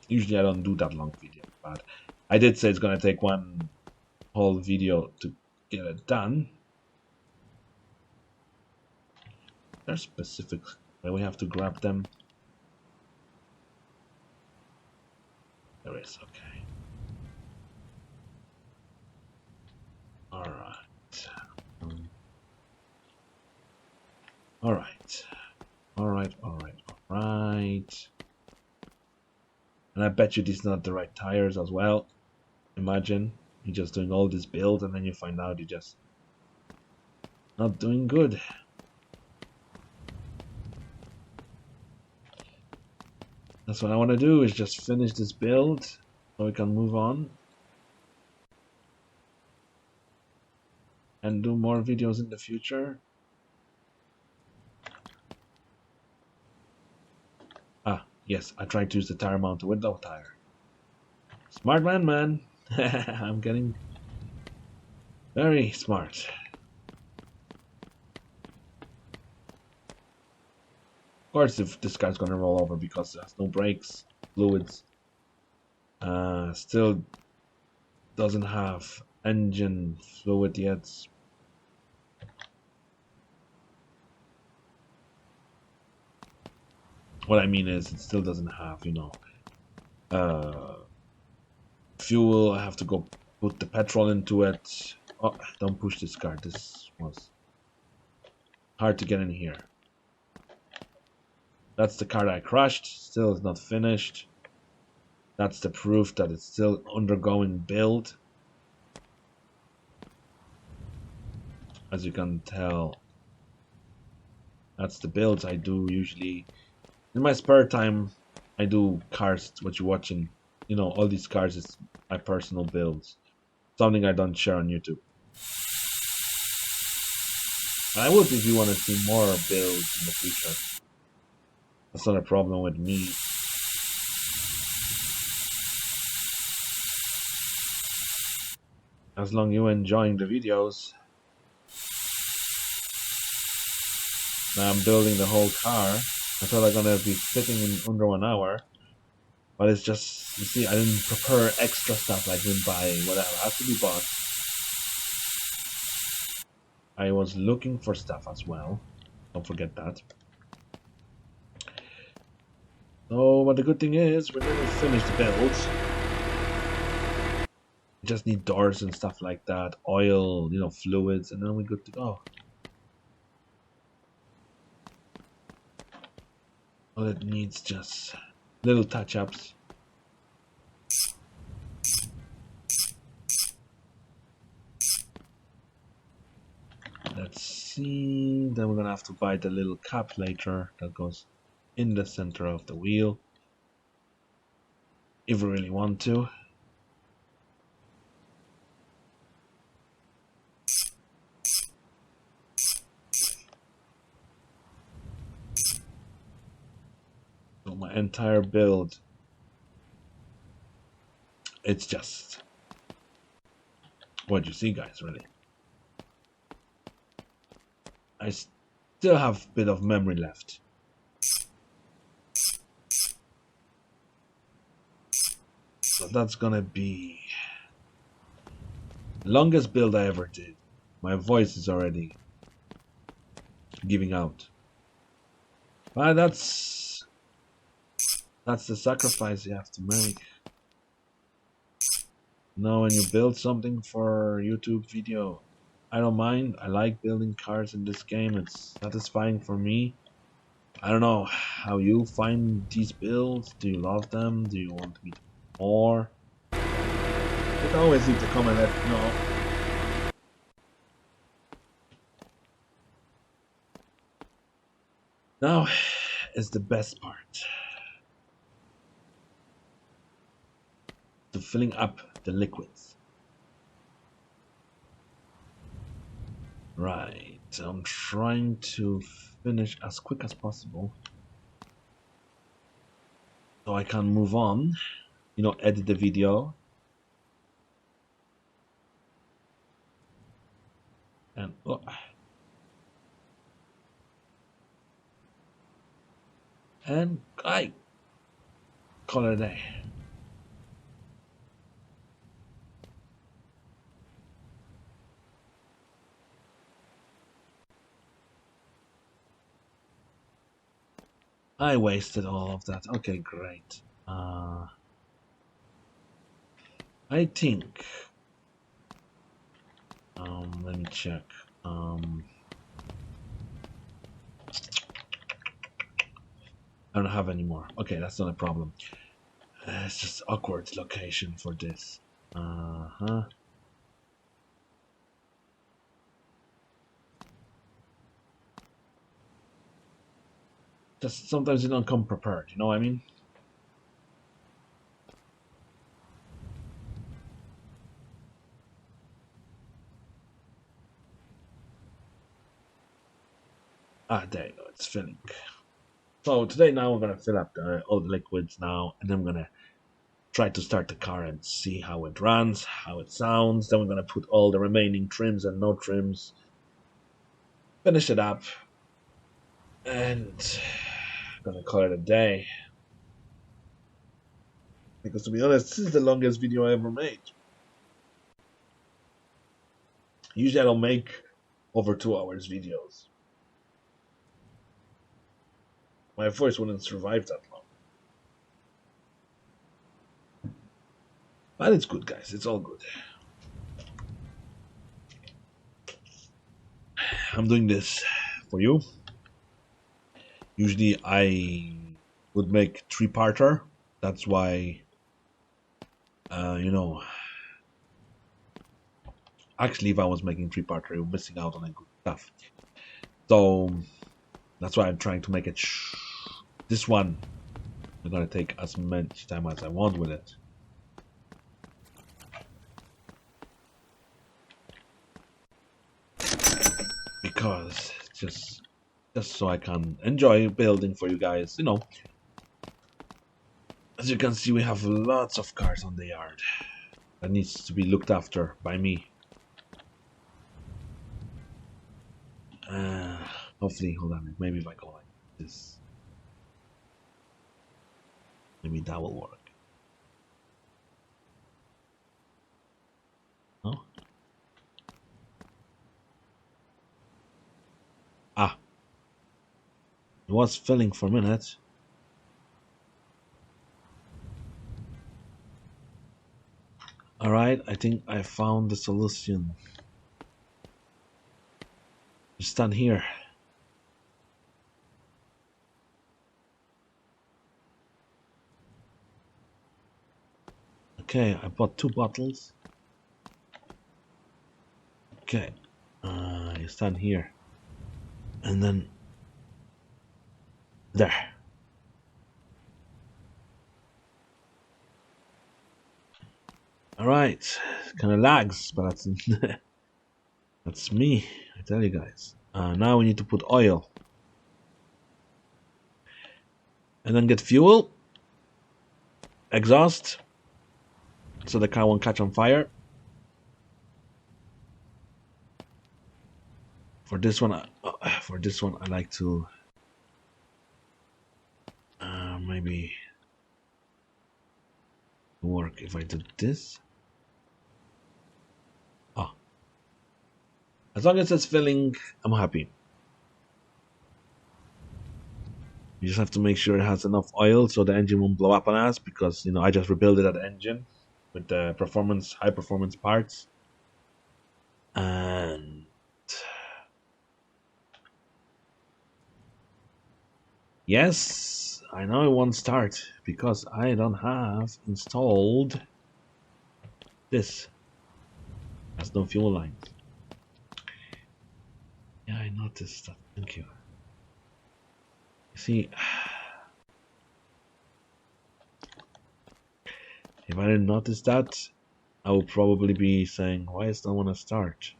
usually I don't do that long video, but I did say it's gonna take one whole video to get it done. There's specifics where we have to grab them. There is, okay. Alright. Alright. And I bet you these are not the right tires as well. Imagine you're just doing all this build and then you find out you're just not doing good. That's what I want to do, is just finish this build so we can move on and do more videos in the future. Yes, I tried to use the tire mount with no tire. Smart man. I'm getting very smart. Of course, if this guy's gonna roll over because there's no brakes, fluids, still doesn't have engine fluid yet. What I mean is, it still doesn't have, fuel. I have to go put the petrol into it. Oh, don't push this car. This was hard to get in here. That's the car that I crushed. Still is not finished. That's the proof that it's still undergoing build. As you can tell, that's the builds I do usually. In my spare time, I do cars, what you're watching. All these cars is my personal builds. Something I don't share on YouTube. I would if you want to see more builds in the future. That's not a problem with me. As long as you're enjoying the videos. Now I'm building the whole car. I thought I'm gonna be fitting in under 1 hour. But it's just, you see, I didn't prepare extra stuff. I didn't buy whatever has to be bought. I was looking for stuff as well. Don't forget that. So, but the good thing is, we're going to finish the build. We just need doors and stuff like that. Oil, fluids, and then we're good to go. All it needs just little touch-ups. Let's see. Then we're gonna have to buy the little cap later that goes in the center of the wheel, if we really want to. So my entire build it's just what you see, guys, really. I still have a bit of memory left. So that's gonna be the longest build I ever did. My voice is already giving out. But that's the sacrifice you have to make. Now when you build something for YouTube video, I don't mind. I like building cars in this game. It's satisfying for me. I don't know how you find these builds. Do you love them? Do you want me to do more? You can always leave the comment, let me know. Now is the best part. To filling up the liquids. Right, I'm trying to finish as quick as possible so I can move on, you know, edit the video and I call it a day. I wasted all of that. Okay, great. I think. Let me check. I don't have any more. Okay, that's not a problem. It's just awkward location for this. Just sometimes you don't come prepared. You know what I mean? There you go. It's filling. So today now we're gonna fill up all the liquids now, and then I'm gonna try to start the car and see how it runs, how it sounds. Then we're gonna put all the remaining trims and no trims, finish it up, and I'm gonna call it a day. Because to be honest, this is the longest video I ever made. Usually I don't make over 2 hours videos. My voice wouldn't survive that long. But it's good, guys. It's all good. I'm doing this for you. Usually I would make 3-parter. That's why, you know, actually if I was making 3-parter, you're missing out on a good stuff. So that's why I'm trying to make it this one. I'm gonna take as much time as I want with it. Because just so I can enjoy building for you guys, you know. As you can see, we have lots of cars on the yard that needs to be looked after by me. Hopefully, hold on, maybe if I go like this, maybe that will work. No? It was filling for a minute. Alright, I think I found the solution. You stand here. Okay, I bought 2 bottles. Okay, you stand here. And then there. Alright, kind of lags, but that's that's me, I tell you guys. Now we need to put oil. And then get fuel, exhaust, so the car won't catch on fire. For this one, I like to maybe work if I did this. Oh, as long as it's filling, I'm happy. You just have to make sure it has enough oil so the engine won't blow up on us, because you know I just rebuilt that engine with the high performance parts, and yes, I know it won't start because I don't have installed this. There's no fuel lines. Yeah, I noticed that. Thank you. See, if I didn't notice that, I would probably be saying, why does no one start?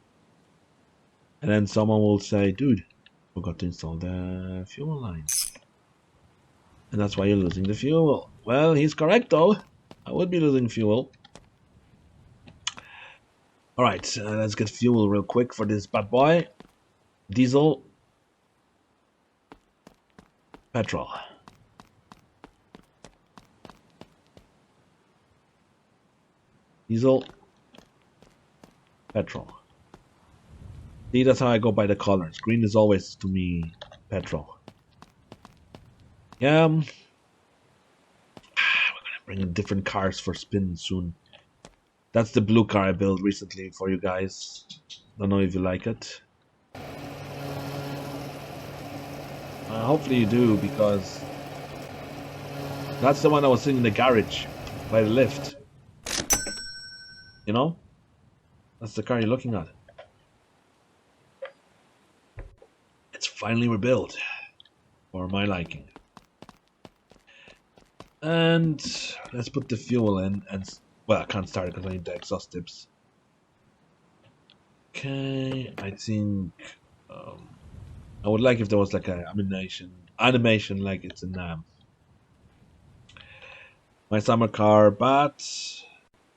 And then someone will say, dude, forgot to install the fuel line. And that's why you're losing the fuel. Well, he's correct though. I would be losing fuel. Alright, let's get fuel real quick for this bad boy. Diesel. Petrol. Diesel. Petrol. See, that's how I go by the colors. Green is always, to me, petrol. Yeah, we're gonna bring in different cars for spin soon. That's the blue car I built recently for you guys. Don't know if you like it. Hopefully you do, because that's the one I was sitting in the garage by the lift. You know? That's the car you're looking at. It's finally rebuilt, for my liking. And let's put the fuel in, and well, I can't start it because I need the exhaust tips. Okay, I think I would like if there was like a animation like it's in my summer car, but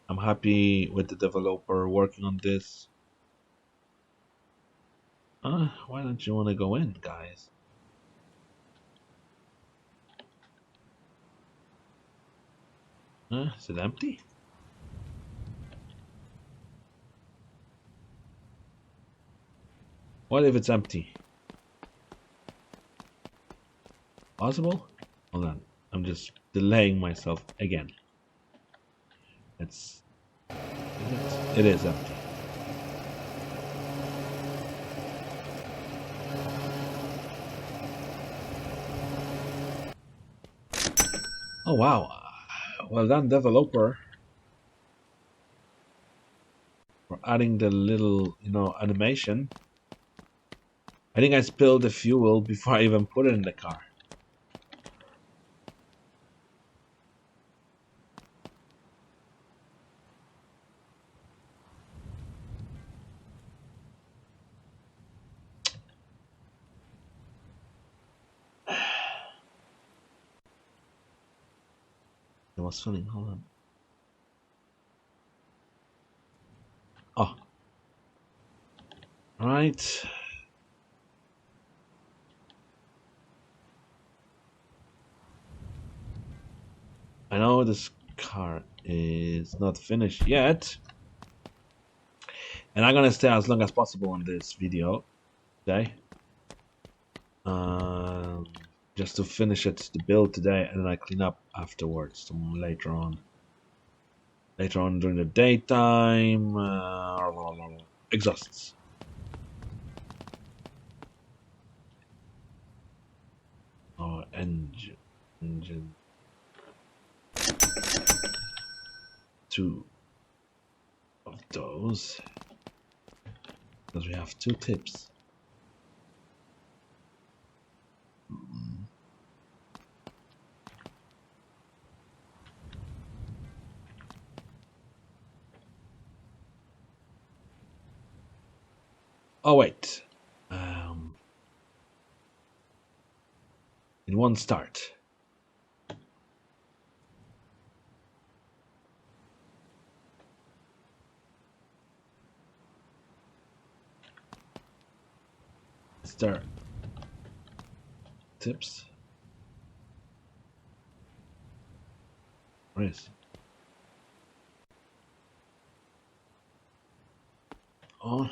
I'm happy with the developer working on this. Why don't you want to go in, guys? Is it empty? What if it's empty? Possible? Hold on. I'm just delaying myself again. It is empty. Oh wow. Well done, developer, for adding the little, animation. I think I spilled the fuel before I even put it in the car. It was filling. Hold on. Oh. Alright. I know this car is not finished yet. And I'm gonna stay as long as possible on this video today. Just to finish the build today, and then I clean up afterwards, later on. Later on during the daytime. Exhausts. Oh, engine. 2 of those, because we have 2 tips. Oh wait, it won't start. there tips? Where is it? Oh.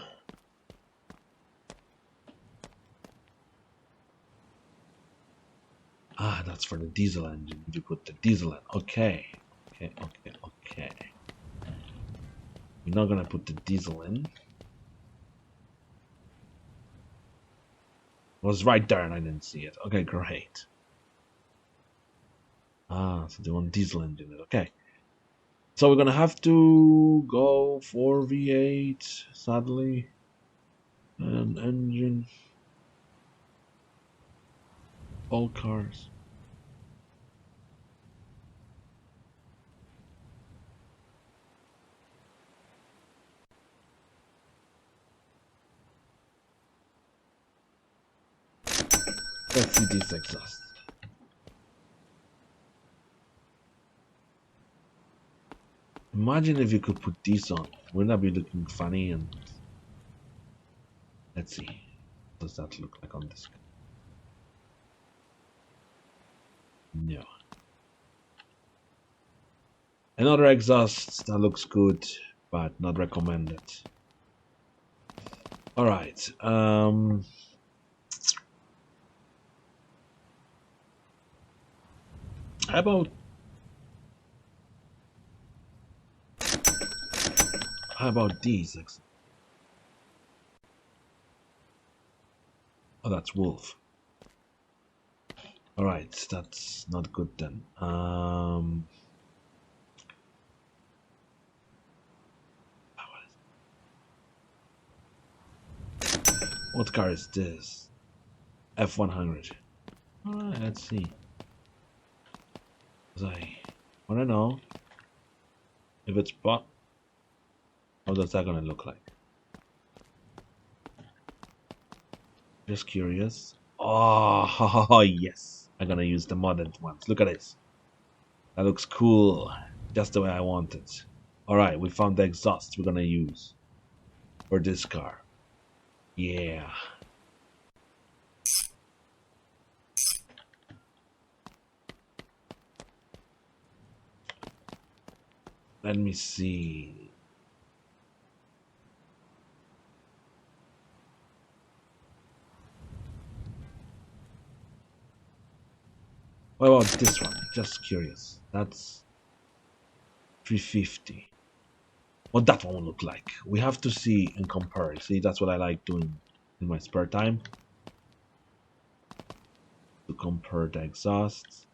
Ah, that's for the diesel engine. You put the diesel in. Okay. Okay. We're not gonna put the diesel in. It was right there and I didn't see it. Okay, great. Ah, so they want diesel engine. Okay. So we're gonna have to go for V8, sadly. And engine. All cars. Let's see this exhaust. Imagine if you could put this on. Wouldn't that be looking funny? And let's see. What does that look like on this? No. Another exhaust that looks good, but not recommended. All right. How about these? Oh, that's wolf. All right, that's not good then. What car is this? F100. All right, let's see. I want to know if it's bought. How does that gonna look like? Just curious. Oh, yes. I'm gonna use the modded ones. Look at this. That looks cool. Just the way I want it. Alright, we found the exhaust we're gonna use for this car. Yeah. Let me see. What about this one? Just curious. That's 350. What that one will look like. We have to see and compare. See, that's what I like doing in my spare time. To compare the exhausts.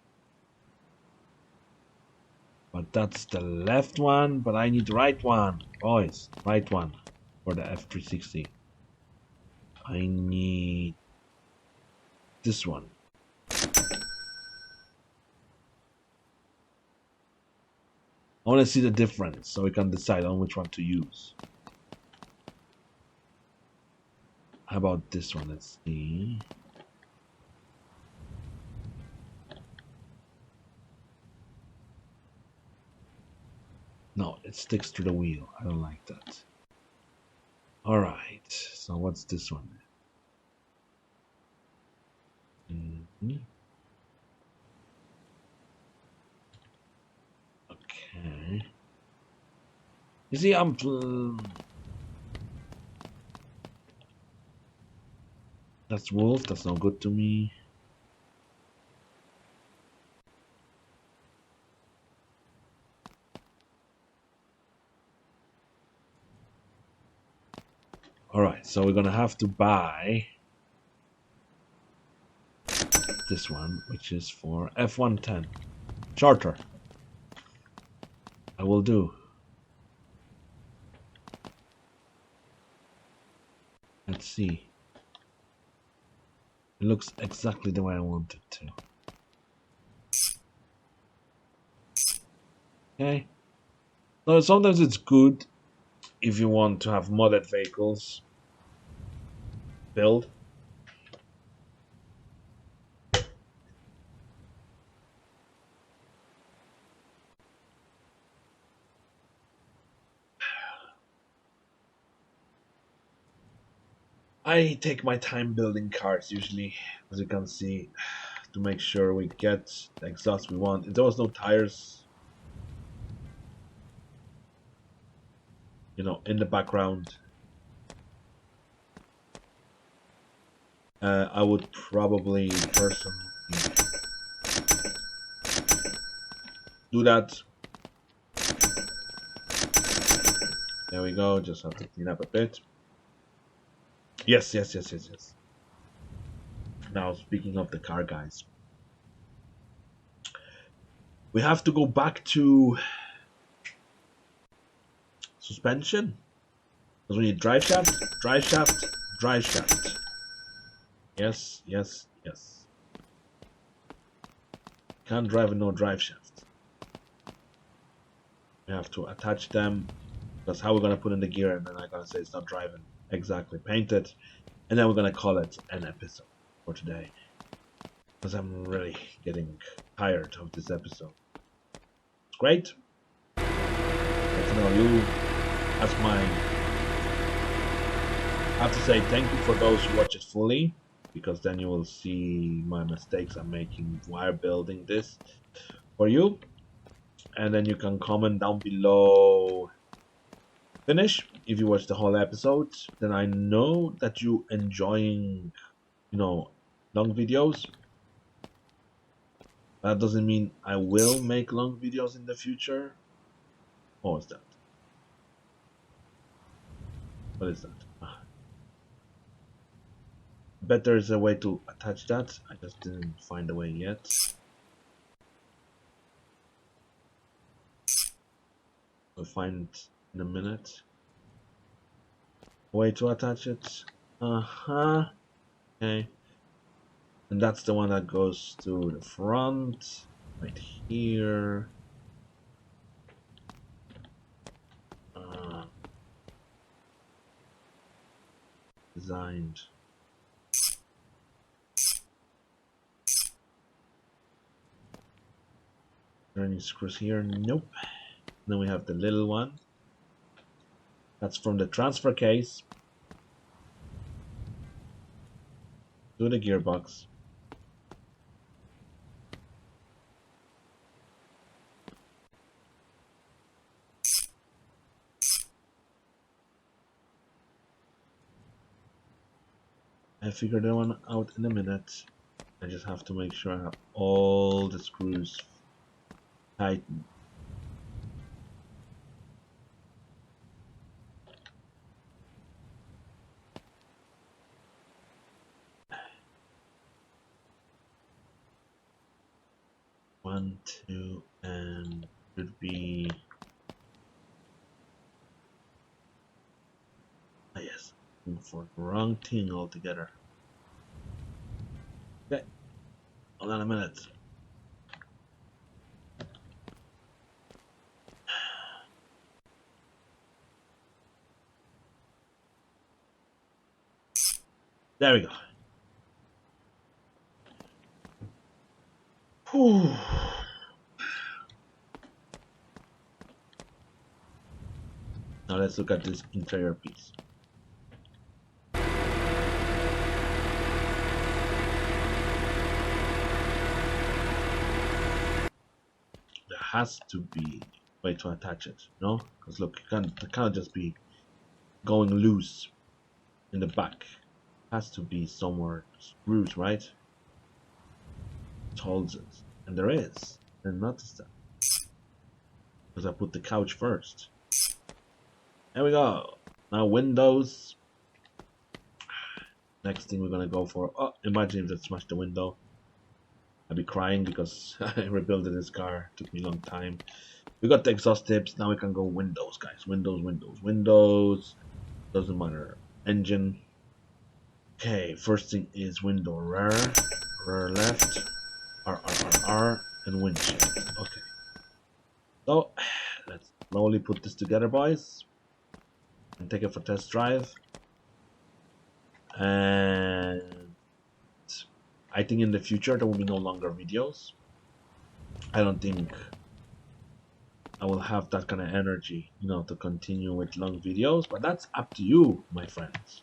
But that's the left one, but I need the right one. Boys, right one for the F360. I need this one. I want to see the difference so we can decide on which one to use. How about this one? Let's see. No, it sticks to the wheel. I don't like that. Alright, so what's this one? Okay. You see, that's wolf. That's not good to me. Alright, so we're gonna have to buy this one, which is for F110. Charter. I will do. Let's see. It looks exactly the way I want it to. Okay. So sometimes it's good if you want to have modded vehicles build. I take my time building cars usually, as you can see, to make sure we get the exhaust we want. If there was no tires, in the background, I would probably personally do that. There we go. Just have to clean up a bit. Yes. Now, speaking of the car, guys, we have to go back to suspension. Because we need drive shaft, drive shaft, drive shaft. Yes. Can't drive with no drive shaft. We have to attach them. That's how we're going to put in the gear, and then I'm going to say it's not driving. Exactly. Paint it. And then we're going to call it an episode for today. Because I'm really getting tired of this episode. It's great. But you, as mine. I have to say thank you for those who watch it fully, because then you will see my mistakes I'm making while building this for you. And then you can comment down below finish if you watch the whole episode. Then I know that you enjoying long videos. That doesn't mean I will make long videos in the future. What was that? What is that? I bet there is a way to attach that. I just didn't find a way yet. We'll find in a minute. Way to attach it. Okay. And that's the one that goes to the front. Right here. Designed. Are there any screws here? Nope. Then we have the little one. That's from the transfer case to the gearbox. I figured that one out in a minute. I just have to make sure I have all the screws tightened. One, two, and should be. Ah, yes, for the wrong thing altogether. Okay, hold on a minute. There we go. Whew. Now let's look at this interior piece. There has to be a way to attach it, no? Because look, it can't just be going loose in the back. It has to be somewhere screws, right? It holds it, and there is. And notice that, because I put the couch first. There we go. Now windows. Next thing we're gonna go for. Oh, imagine if that smashed the window. I'd be crying because I rebuilt this car. Took me a long time. We got the exhaust tips. Now we can go windows, guys. Windows. Doesn't matter. Engine. Okay, first thing is window rear left, R, and windshield. Okay. So let's slowly put this together, boys, and take it for test drive. And I think in the future there will be no longer videos. I don't think I will have that kind of energy, to continue with long videos, but that's up to you, my friends.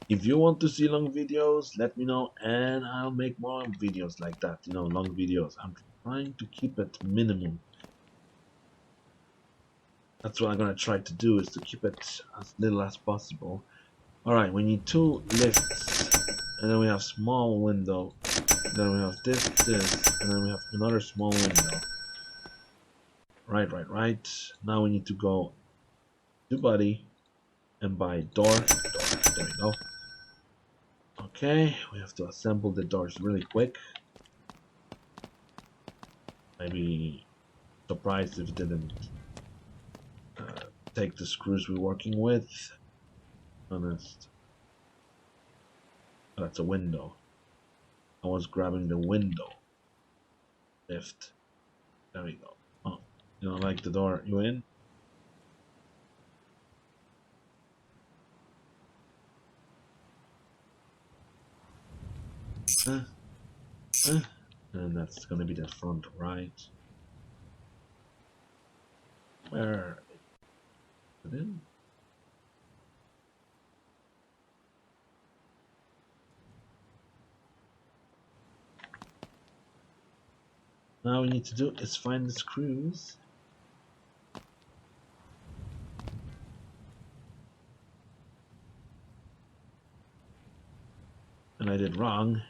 If you want to see long videos, let me know and I'll make more videos like that, long videos. I'm trying to keep it minimum. That's what I'm gonna try to do, is to keep it as little as possible. Alright, we need 2 lifts, and then we have small window, then we have this, and then we have another small window. Right. Now we need to go to body and buy door. There we go. Okay, we have to assemble the doors really quick. Maybe surprised if it didn't take the screws we're working with. Honest. Oh, that's a window. I was grabbing the window lift. There we go. Oh, you don't like the door? You in? And that's gonna be the front right. Where is it in? Now we need to do is find the screws. And I did wrong.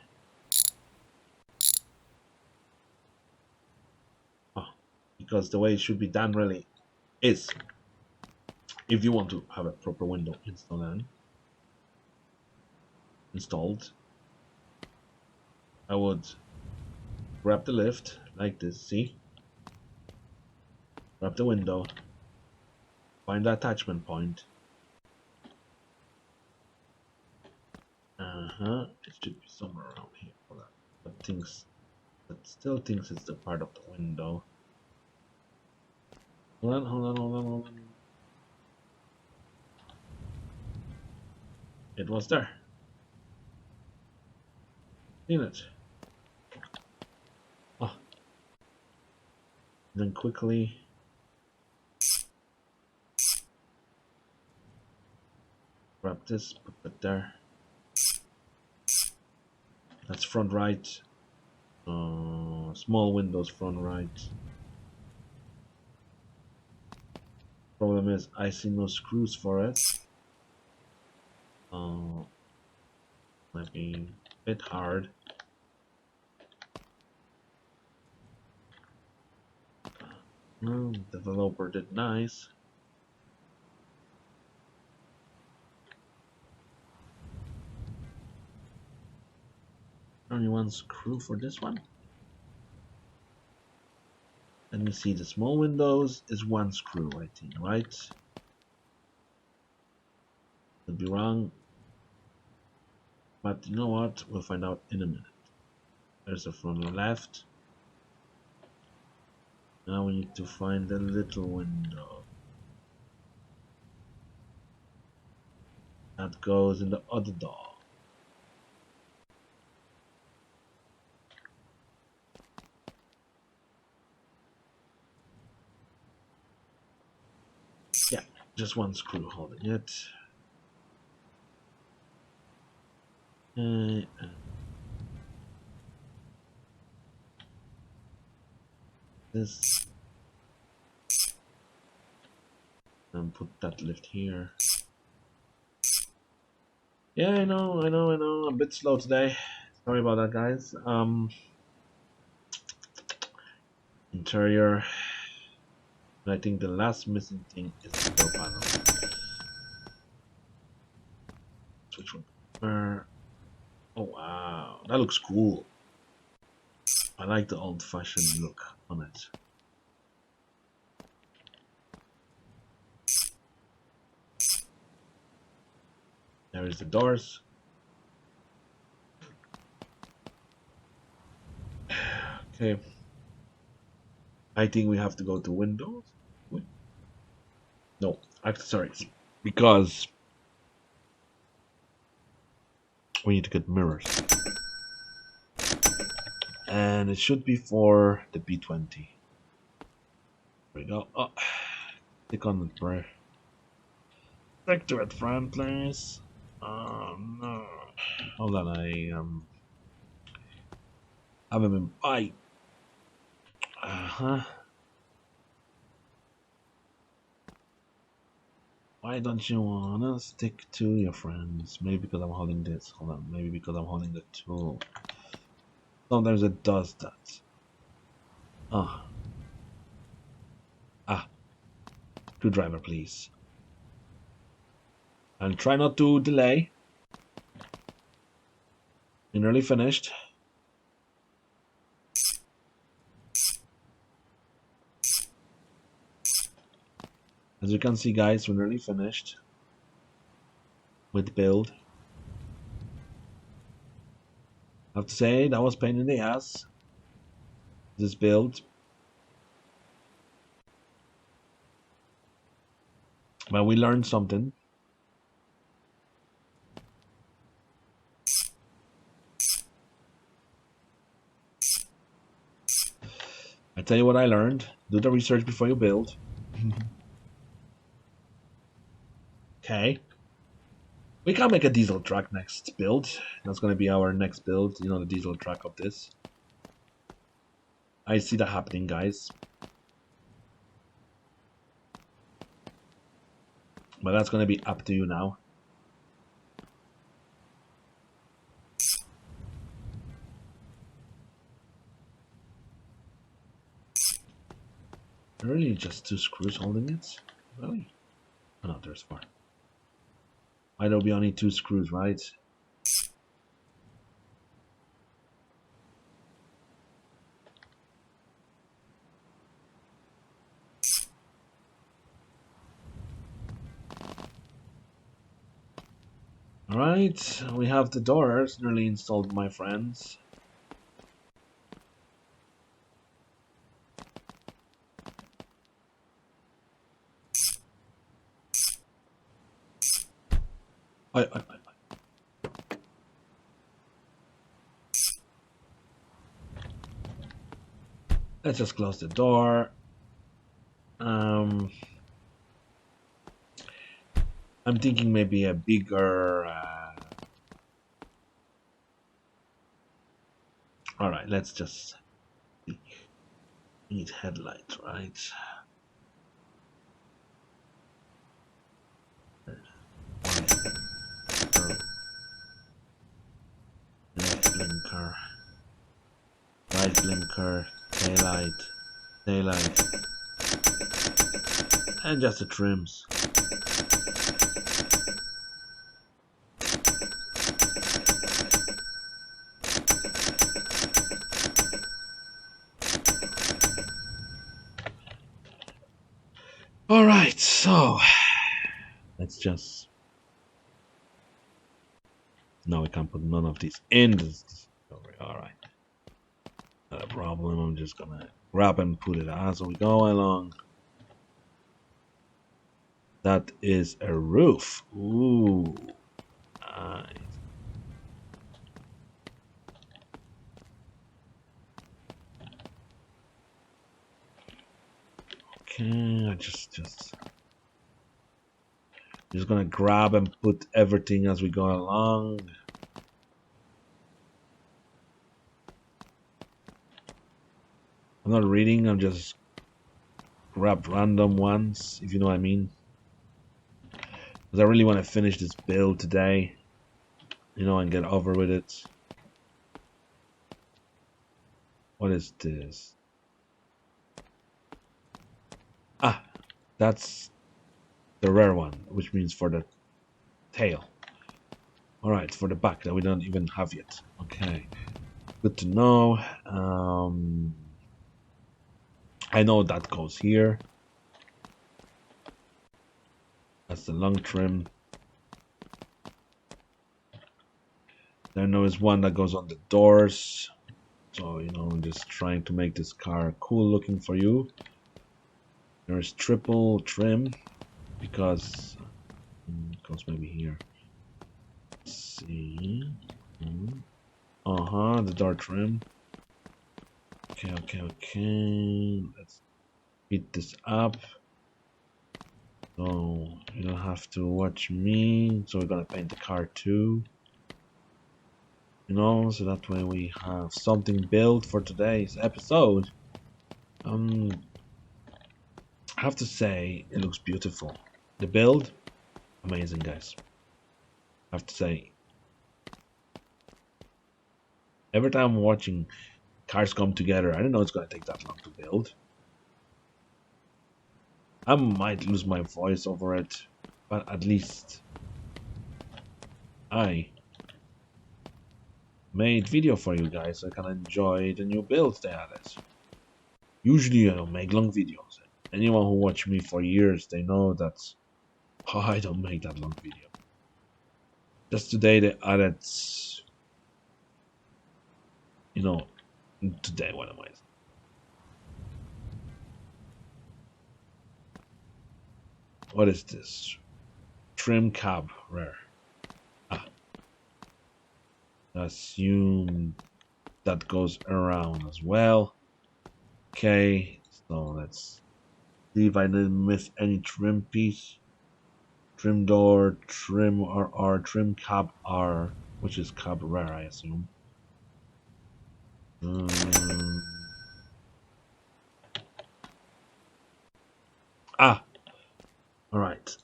Oh, because the way it should be done really is, if you want to have a proper window installed, I would grab the lift like this, see? Grab the window, find the attachment point. It should be somewhere around here. But still thinks it's the part of the window. Hold on. It was there. Seen it. Oh. Then quickly grab this, put it there. That's front right. Small windows front right. Problem is I see no screws for it. Might be a bit hard. Developer did nice. Only one screw for this one. Let me see, the small windows is 1 screw, I think, right? Could be wrong. But you know what? We'll find out in a minute. There's the front left. Now we need to find the little window. That goes in the other door. Yeah, just 1 screw holding it. This. And put that lift here. Yeah, I know. I'm a bit slow today. Sorry about that, guys. Interior. I think the last missing thing is the door panel. Switch one. Oh wow, that looks cool. I like the old-fashioned look on it. There is the doors. Okay. I think we have to go to windows. Wait. No, accessories. Because we need to get mirrors. And it should be for the B200. There we go. Oh, click on the braille. Stick to it, friend, please. Oh no. Hold on, I haven't been. Uh-huh. Why don't you wanna stick to your friends? Maybe because I'm holding this. Hold on. Maybe because I'm holding the tool. Sometimes it does that. Ah. Ah. Screwdriver, please. And try not to delay. We're nearly finished. As you can see, guys, we're nearly finished with the build. I have to say, that was pain in the ass. This build. But we learned something. I tell you what I learned. Do the research before you build. Okay. We can make a diesel truck next build. That's going to be our next build. You know, the diesel truck of this. I see that happening, guys. But that's going to be up to you now. Really, just 2 screws holding it? Really? Oh no, there's 4. Why there'll be only 2 screws, right? Alright, we have the doors nearly installed, my friends. I. Let's just close the door. I'm thinking maybe a bigger. All right, let's just need headlight, right? Left blinker, right blinker, taillight, and just the trims. All right, so let's just. No, we can't put none of these in this. All right, not a problem. I'm just gonna grab and put it as we go along. That is a roof. Ooh, nice. Okay, I just gonna grab and put everything as we go along. I'm not reading, I'm just grabbed random ones, if you know what I mean. Because I really want to finish this build today, you know, and get over with it. What is this? Ah, that's the rare one, which means for the tail. Alright, for the back that we don't even have yet. Okay, good to know. I know that goes here. That's the long trim. Then there is one that goes on the doors. So, you know, I'm just trying to make this car cool looking for you. There's triple trim because it goes maybe here. Let's see. The door trim. Okay. Let's heat this up. So you don't have to watch me. So we're gonna paint the car too. So that way we have something built for today's episode. Um, I have to say it looks beautiful. The build, amazing, guys. I have to say, every time I'm watching cars come together, I don't know it's gonna take that long to build. I might lose my voice over it, but at least I made video for you guys so I can enjoy the new builds they added. Usually I don't make long videos. Anyone who watched me for years, they know that I don't make that long video. Just today they added, you know, today what am I? What is this? Trim cab rare. Ah, I assume that goes around as well. Okay, so let's see if I didn't miss any trim piece. Trim door, trim RR, trim cab R, which is cab rare, I assume. Um, ah, all right.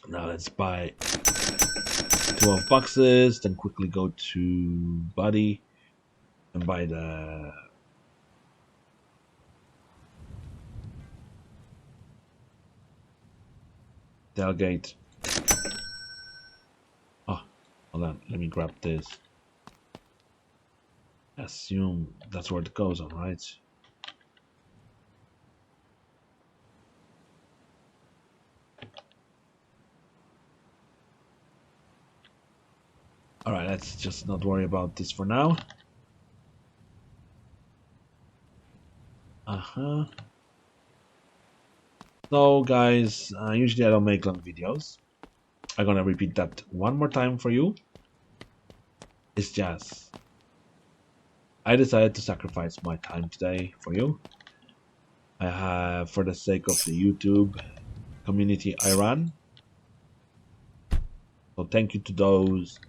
Now let's buy 12 boxes, then quickly go to body and buy the tailgate. Oh, hold on. Let me grab this. Assume that's where it goes on, right? Alright, let's just not worry about this for now. Uh-huh. So, guys, usually I don't make long videos. I'm gonna repeat that one more time for you. It's just I decided to sacrifice my time today for you. I have, for the sake of the YouTube community I run. So thank you to those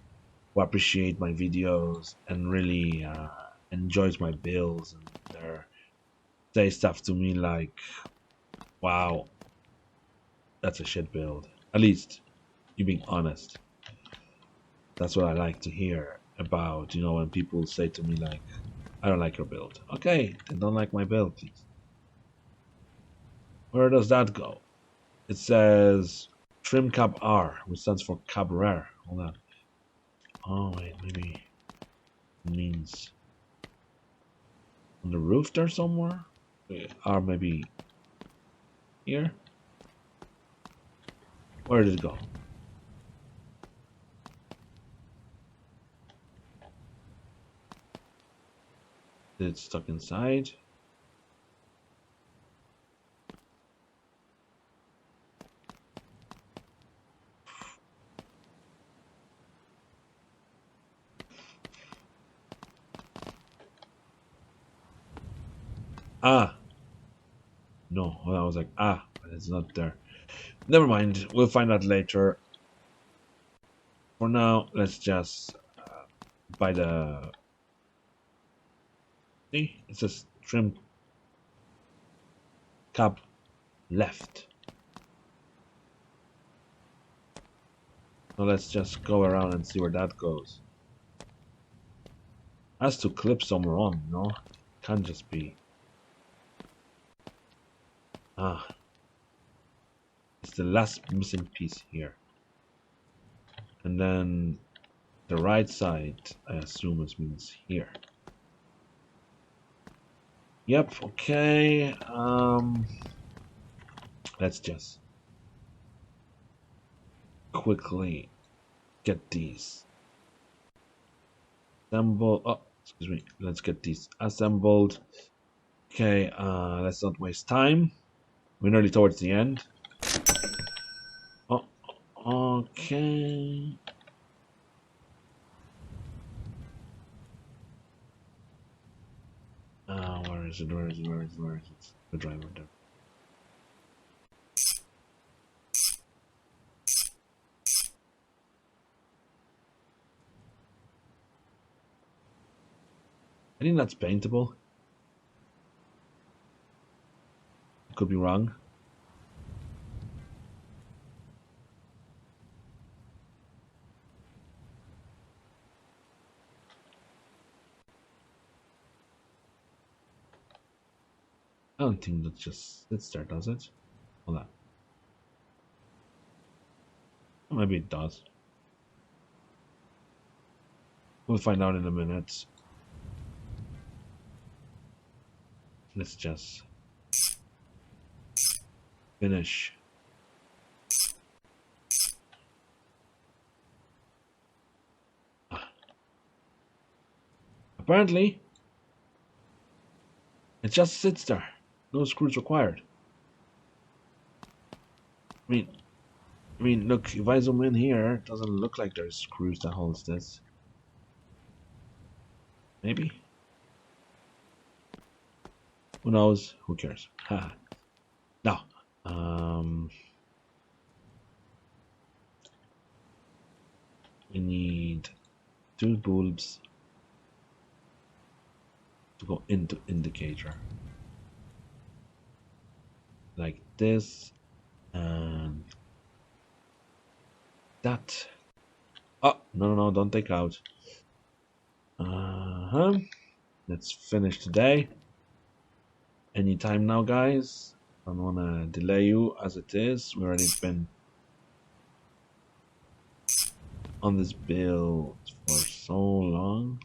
who appreciate my videos and really enjoys my builds and say stuff to me like, "Wow, that's a shit build." At least you being honest. That's what I like to hear about. When people say to me like, "I don't like your build." Okay, then don't like my build, please. Where does that go? It says trim cab R, which stands for cab rare. Hold on. Oh wait, maybe it means on the roof there somewhere? Or maybe here? Where did it go? Did it stuck inside? Ah! No, well, I was like, but it's not there. Never mind, we'll find out later. For now, let's just buy the... See? It says trim cab left. So let's just go around and see where that goes. Has to clip somewhere on, no? Can't just be. It's the last missing piece here. And then the right side, I assume it means here. Yep, okay. Let's just quickly get these assembled. Oh, excuse me. Let's get these assembled. Okay, let's not waste time. We're nearly towards the end. Oh, okay. Where is it? The driver there. I think that's paintable. Could be wrong. I don't think that just sits there, does it? Hold on. Maybe it does. We'll find out in a minute. Let's just finish. Apparently, it just sits there. No screws required. I mean, look, if I zoom in here, it doesn't look like there's screws that holds this. Maybe? Who knows? Who cares? Haha. Now, we need 2 bulbs to go into indicator. Like this, and that. Oh, no, don't take out. Let's finish today. Anytime now, guys. I don't want to delay you as it is. We've already been on this build for so long.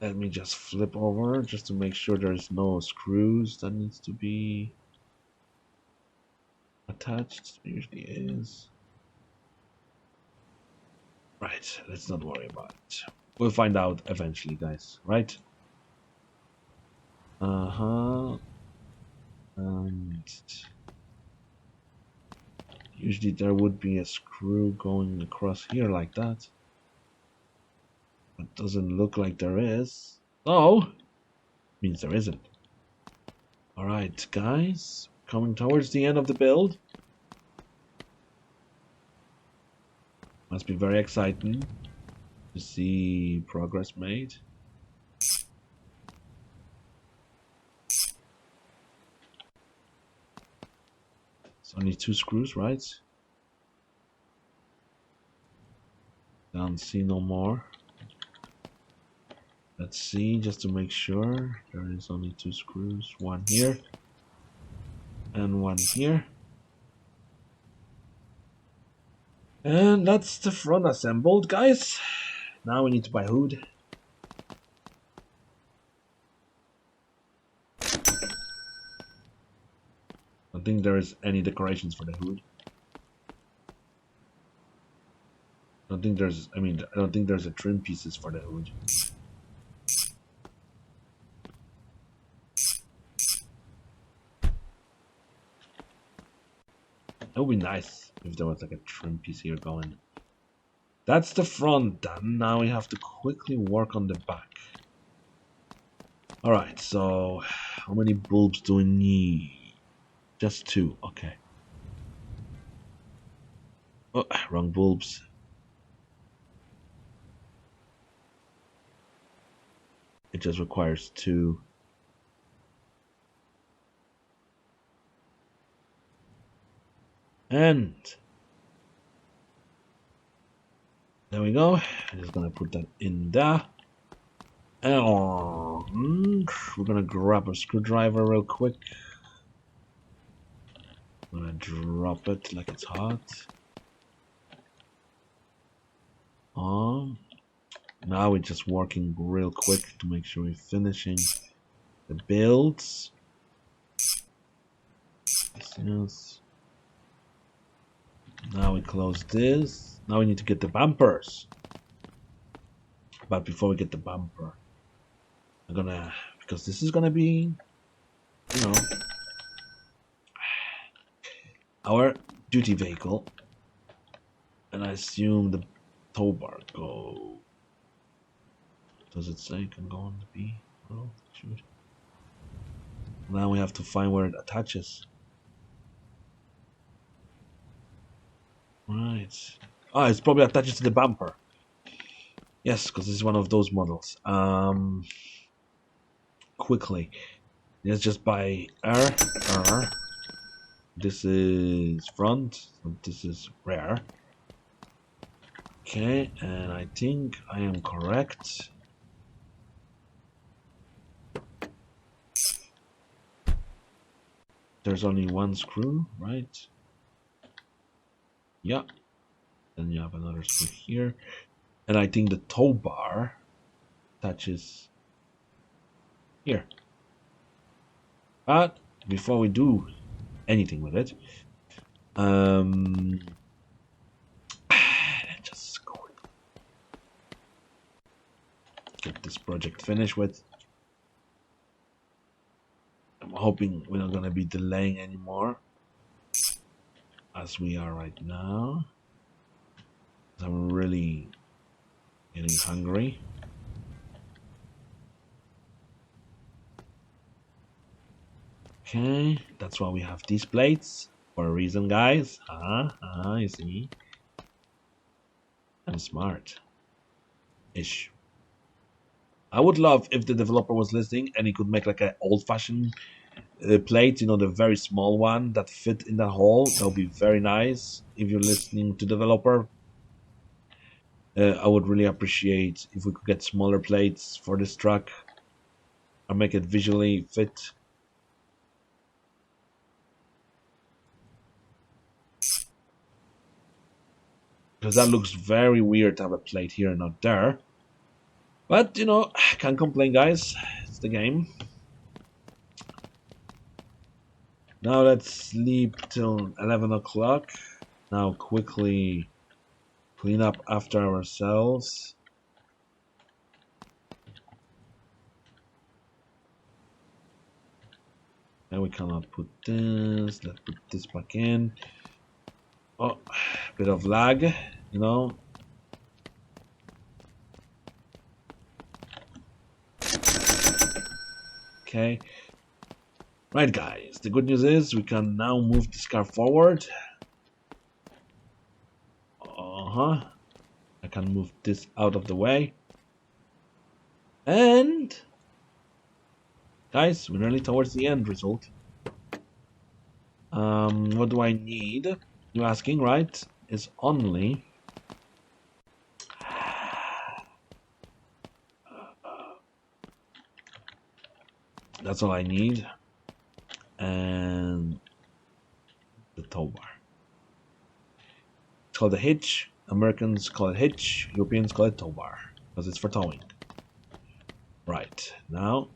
Let me just flip over just to make sure there's no screws that needs to be attached. There usually is. Right, let's not worry about it. We'll find out eventually, guys, right? And usually there would be a screw going across here like that. But doesn't look like there is. So, means there isn't. Alright, guys, coming towards the end of the build. Must be very exciting to see progress made. It's only 2 screws, right? Don't see no more. Let's see, just to make sure. There is only 2 screws. 1 here. And 1 here. And that's the front assembled, guys. Now we need to buy hood. I don't think there is any decorations for the hood. I don't think there's a trim pieces for the hood. That would be nice if there was like a trim piece here going. That's the front done. Now we have to quickly work on the back. Alright, so how many bulbs do we need? Just 2, okay. Oh, wrong bulbs. It just requires 2. And there we go. I'm just gonna put that in there. And we're gonna grab a screwdriver real quick. I'm gonna drop it like it's hot. Now we're just working real quick to make sure we're finishing the builds. Yes. Now we close this. Now we need to get the bumpers. But before we get the bumper, I'm gonna, because this is gonna be, you know, our duty vehicle. And I assume the tow bar go. Does it say it can go on the B? Oh, shoot. Now we have to find where it attaches. Right. Oh, it's probably attaches to the bumper. Yes, because this is one of those models. Quickly, let's just buy R. This is front, so this is rear. Okay, and I think I am correct. There's only one screw, right? Yeah. Then you have another screw here. And I think the tow bar touches here. But before we do anything with it, let's just go get this project finished with. I'm hoping we're not gonna be delaying anymore as we are right now. I'm really getting hungry. Okay, that's why we have these plates for a reason, guys. You see, I'm smart ish. I would love if the developer was listening and he could make like an old-fashioned plate, you know, the very small one that fit in that hole. That would be very nice. If you're listening to developer, I would really appreciate if we could get smaller plates for this truck and make it visually fit. Because that looks very weird to have a plate here and not there. But, you know, can't complain, guys. It's the game. Now let's sleep till 11 o'clock. Now quickly clean up after ourselves. And we cannot put this. Let's put this back in. Oh, bit of lag, you know. Okay. Right, guys. The good news is we can now move this car forward. I can move this out of the way. And guys, we're nearly towards the end result. What do I need? You're asking, right? Is only that's all I need. And the tow bar. It's called a hitch. Americans call it hitch. Europeans call it tow bar because it's for towing. Right, now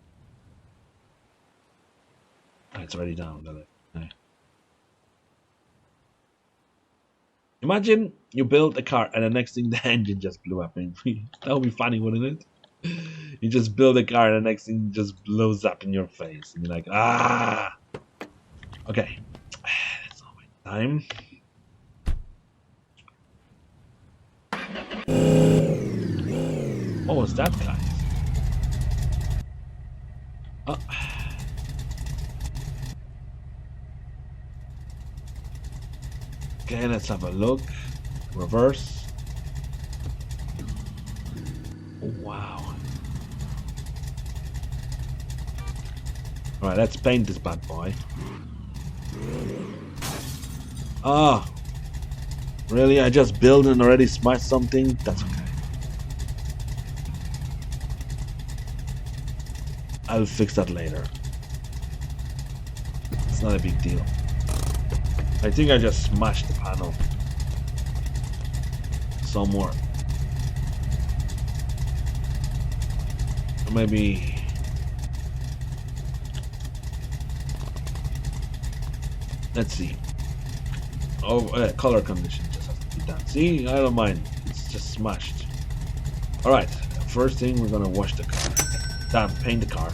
it's already down. Okay. Imagine you build a car and the next thing the engine just blew up. That would be funny, wouldn't it? You just build a car and the next thing just blows up in your face. And you're like, ah! Okay. That's all my time. What was that, guys? Oh. Okay, let's have a look. Reverse. Oh, wow. Alright, let's paint this bad boy. Ah! Really? I just built and already smashed something? That's okay. I'll fix that later. It's not a big deal. I think I just smashed the panel. Some more. Or maybe... Let's see. Oh, color condition just has to be done. See, I don't mind. It's just smashed. Alright, first thing we're gonna wash the car. Done, paint the car.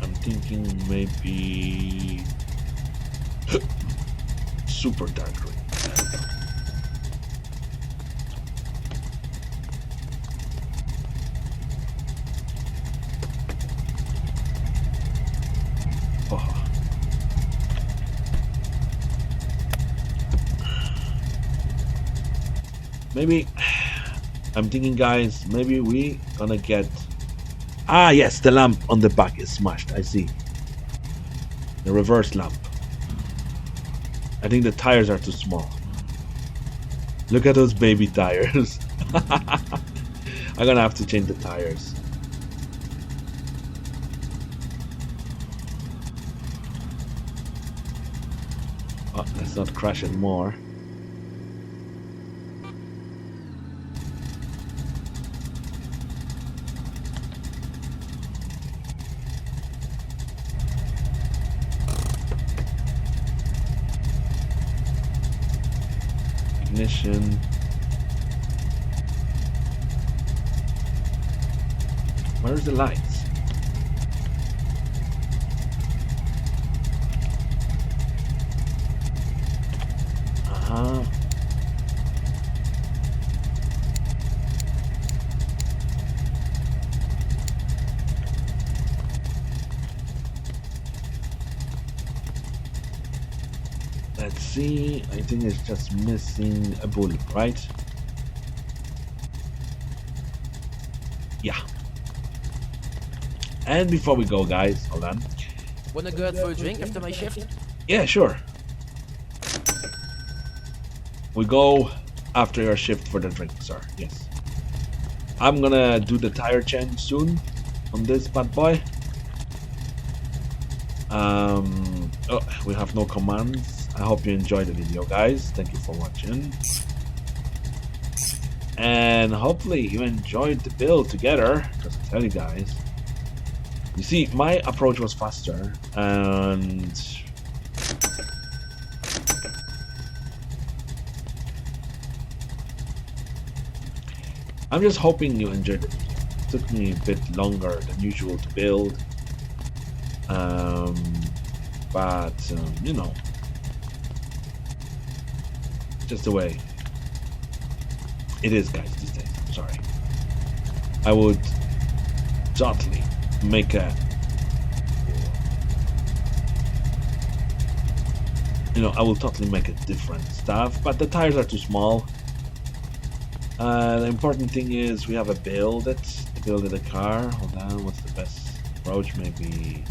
I'm thinking maybe... super dark green. Oh. Maybe I'm thinking, guys, maybe we gonna get. Ah, yes, the lamp on the back is smashed. I see. The reverse lamp. I think the tires are too small. Look at those baby tires. I'm gonna have to change the tires. Oh, let's not crash it more. Ignition. Where's the lights? Uh-huh. Let's see. I think it's just missing a bulb, right? Yeah. And before we go, guys, hold on. Wanna go out for a drink after my shift? Yeah, sure. We go after your shift for the drink, sir. Yes. I'm gonna do the tire change soon on this bad boy. Oh, we have no commands. I hope you enjoyed the video, guys. Thank you for watching. And hopefully you enjoyed the build together. Because I tell you guys, you see, my approach was faster, and I'm just hoping you enjoyed it. It took me a bit longer than usual to build, but you know, just the way it is, guys, these days. I'm sorry. I would totally make a, you know, I will totally make a different stuff, but the tires are too small. The important thing is we have a build it, to build the car. Hold on, what's the best approach? Maybe.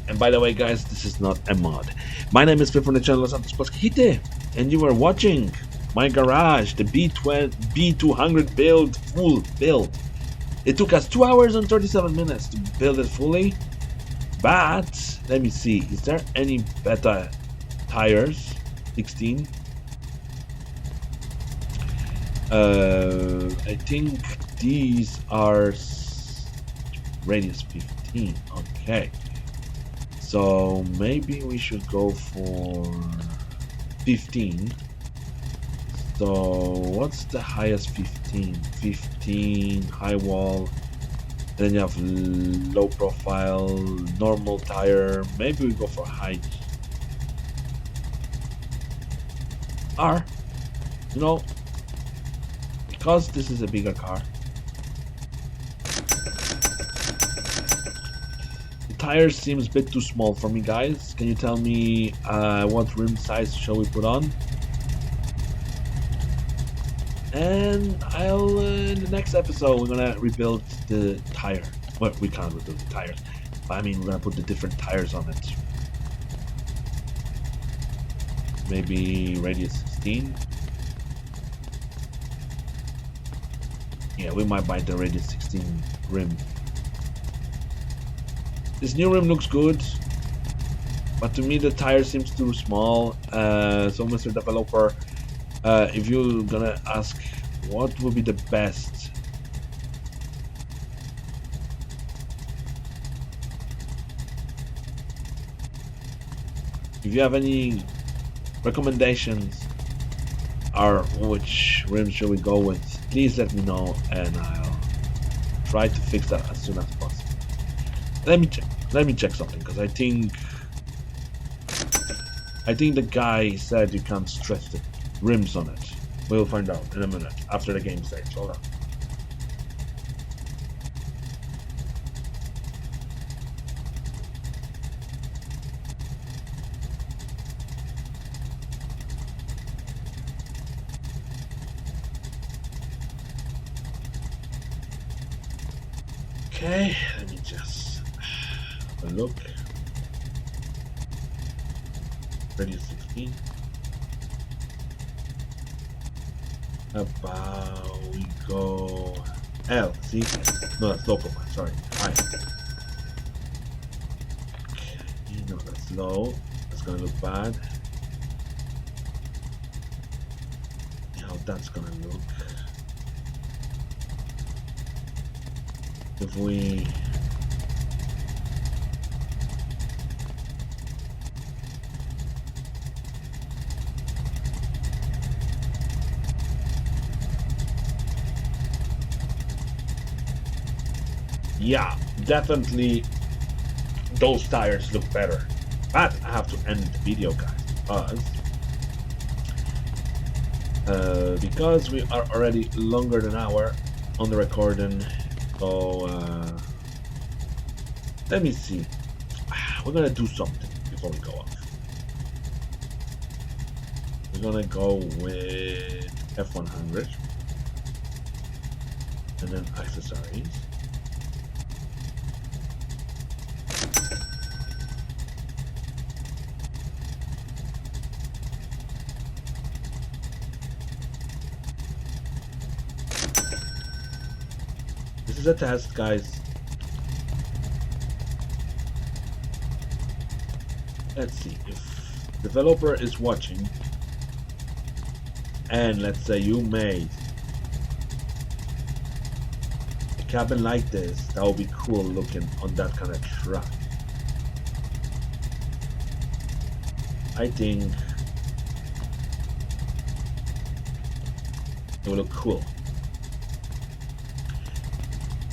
And by the way, guys, this is not a mod. My name is Phil from the channel Los Santos Posquite, and you are watching my garage, the B200 build, full build. It took us 2 hours and 37 minutes to build it fully, but let me see, is there any better tires? 16. I think these are radius 15. Okay, so maybe we should go for 15. So what's the highest? 15. 15 high wall, then you have low profile, normal tire. Maybe we go for height R, you know, because this is a bigger car. The tires seems a bit too small for me, guys. Can you tell me what rim size shall we put on? And I'll in the next episode we're gonna rebuild the tire. Well, we can't rebuild the tires, but I mean we're gonna put the different tires on it. Maybe radius 16. Yeah, we might buy the radius 16 rim. This new rim looks good, but to me the tire seems too small. So Mr. Developer, if you're gonna ask what would be the best, if you have any recommendations or which rim should we go with, please let me know and I'll try to fix that as soon as possible. Let me check something, because I think the guy said you can't stretch the rims on it. We'll find out in a minute after the game stage. Hold on. Okay, let me just have a look. Radius 16. About we go L, see? No, that's local one, sorry. I. Okay, no, that's low. That's gonna look bad. How that's gonna look. If we yeah, definitely those tires look better. But I have to end the video, guys, because we are already longer than an hour on the recording. So let me see. We're gonna do something before we go off. We're gonna go with F100 and then accessories. This is a test, guys. Let's see if developer is watching, and let's say you made a cabin like this. That would be cool looking on that kind of truck. I think it will look cool.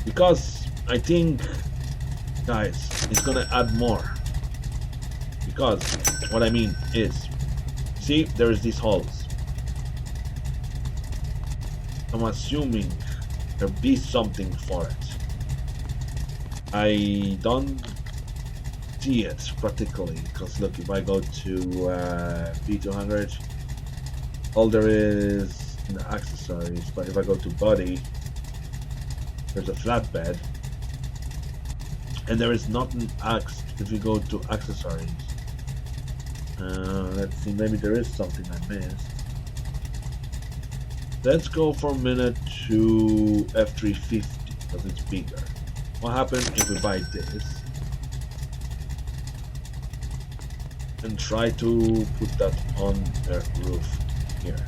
Because I think, guys, it's gonna add more. Because what I mean is, see, there's these holes. I'm assuming there'll be something for it. I don't see it practically, because look, if I go to B200, all there is in the accessories, but if I go to body, there's a flatbed, and there is nothing axed if you go to accessories. Let's see, maybe there is something I missed. Let's go for a minute to F350 because it's bigger. What happens if we buy this and try to put that on the roof here?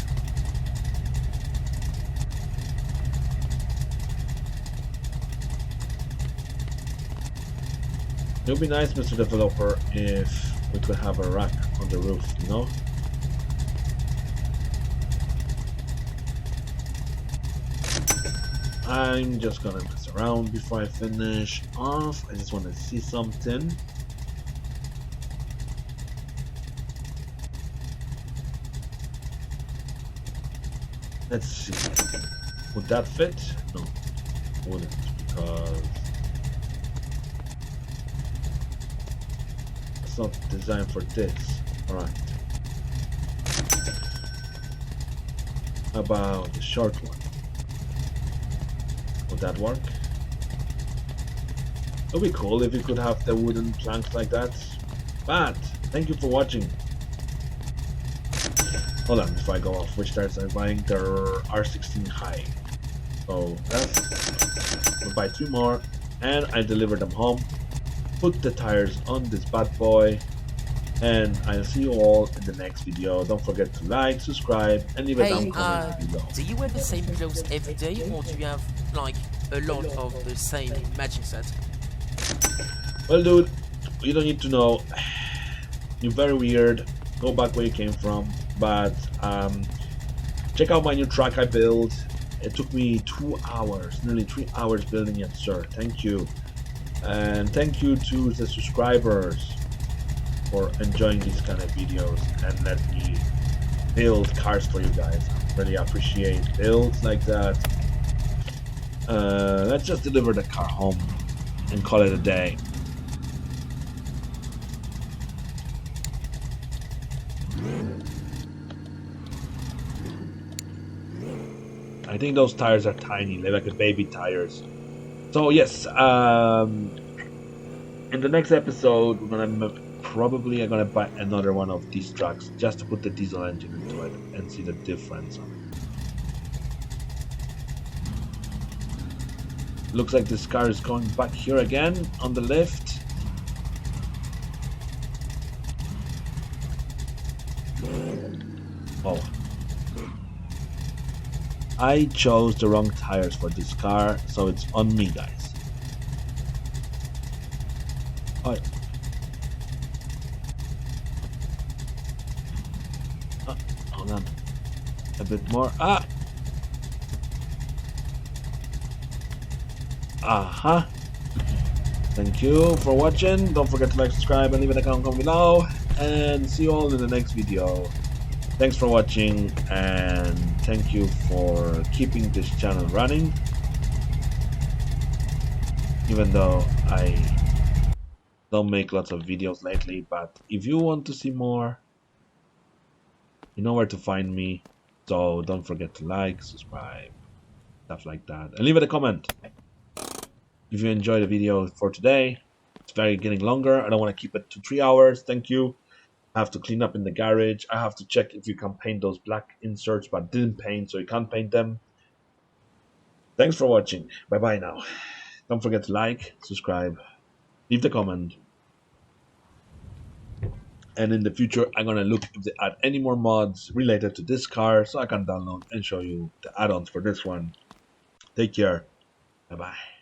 It would be nice, Mr. Developer, if we could have a rack on the roof, you know? I'm just gonna mess around before I finish off. I just want to see something. Let's see. Would that fit? No, wouldn't, because it's not designed for this. Alright. How about the short one? Would that work? It would be cool if you could have the wooden planks like that. But thank you for watching. Hold on, before I go off, which tires I'm buying? They're R16 high. So that's, we'll buy 2 more and I deliver them home. Put the tires on this bad boy, and I'll see you all in the next video. Don't forget to like, subscribe, and leave a down comment below. Do you wear the same clothes every day, or do you have like a lot of the same matching set? Well, dude, you don't need to know. You're very weird. Go back where you came from. But check out my new truck I built. It took me 2 hours, nearly 3 hours building it, sir. Thank you. And thank you to the subscribers for enjoying these kind of videos and let me build cars for you guys. I really appreciate builds like that. Let's just deliver the car home and call it a day. I think those tires are tiny, they're like a baby tires. So yes, in the next episode, I'm gonna buy another one of these trucks just to put the diesel engine into it and see the difference on it. Looks like this car is going back here again on the lift. Oh, I chose the wrong tires for this car, so it's on me, guys. Oh, hold on, a bit more. Aha. Thank you for watching. Don't forget to like, subscribe, and leave a comment below. And see you all in the next video. Thanks for watching, and thank you for keeping this channel running. Even though I don't make lots of videos lately, but if you want to see more, you know where to find me. So don't forget to like, subscribe, stuff like that, and leave it a comment if you enjoyed the video for today. It's getting longer. I don't want to keep it to 3 hours. Thank you. I have to clean up in the garage. I have to check if you can paint those black inserts, but didn't paint, so you can't paint them. Thanks for watching. Bye bye now. Don't forget to like, subscribe, leave the comment. And in the future, I'm gonna look if they add any more mods related to this car so I can download and show you the add-ons for this one. Take care. Bye bye.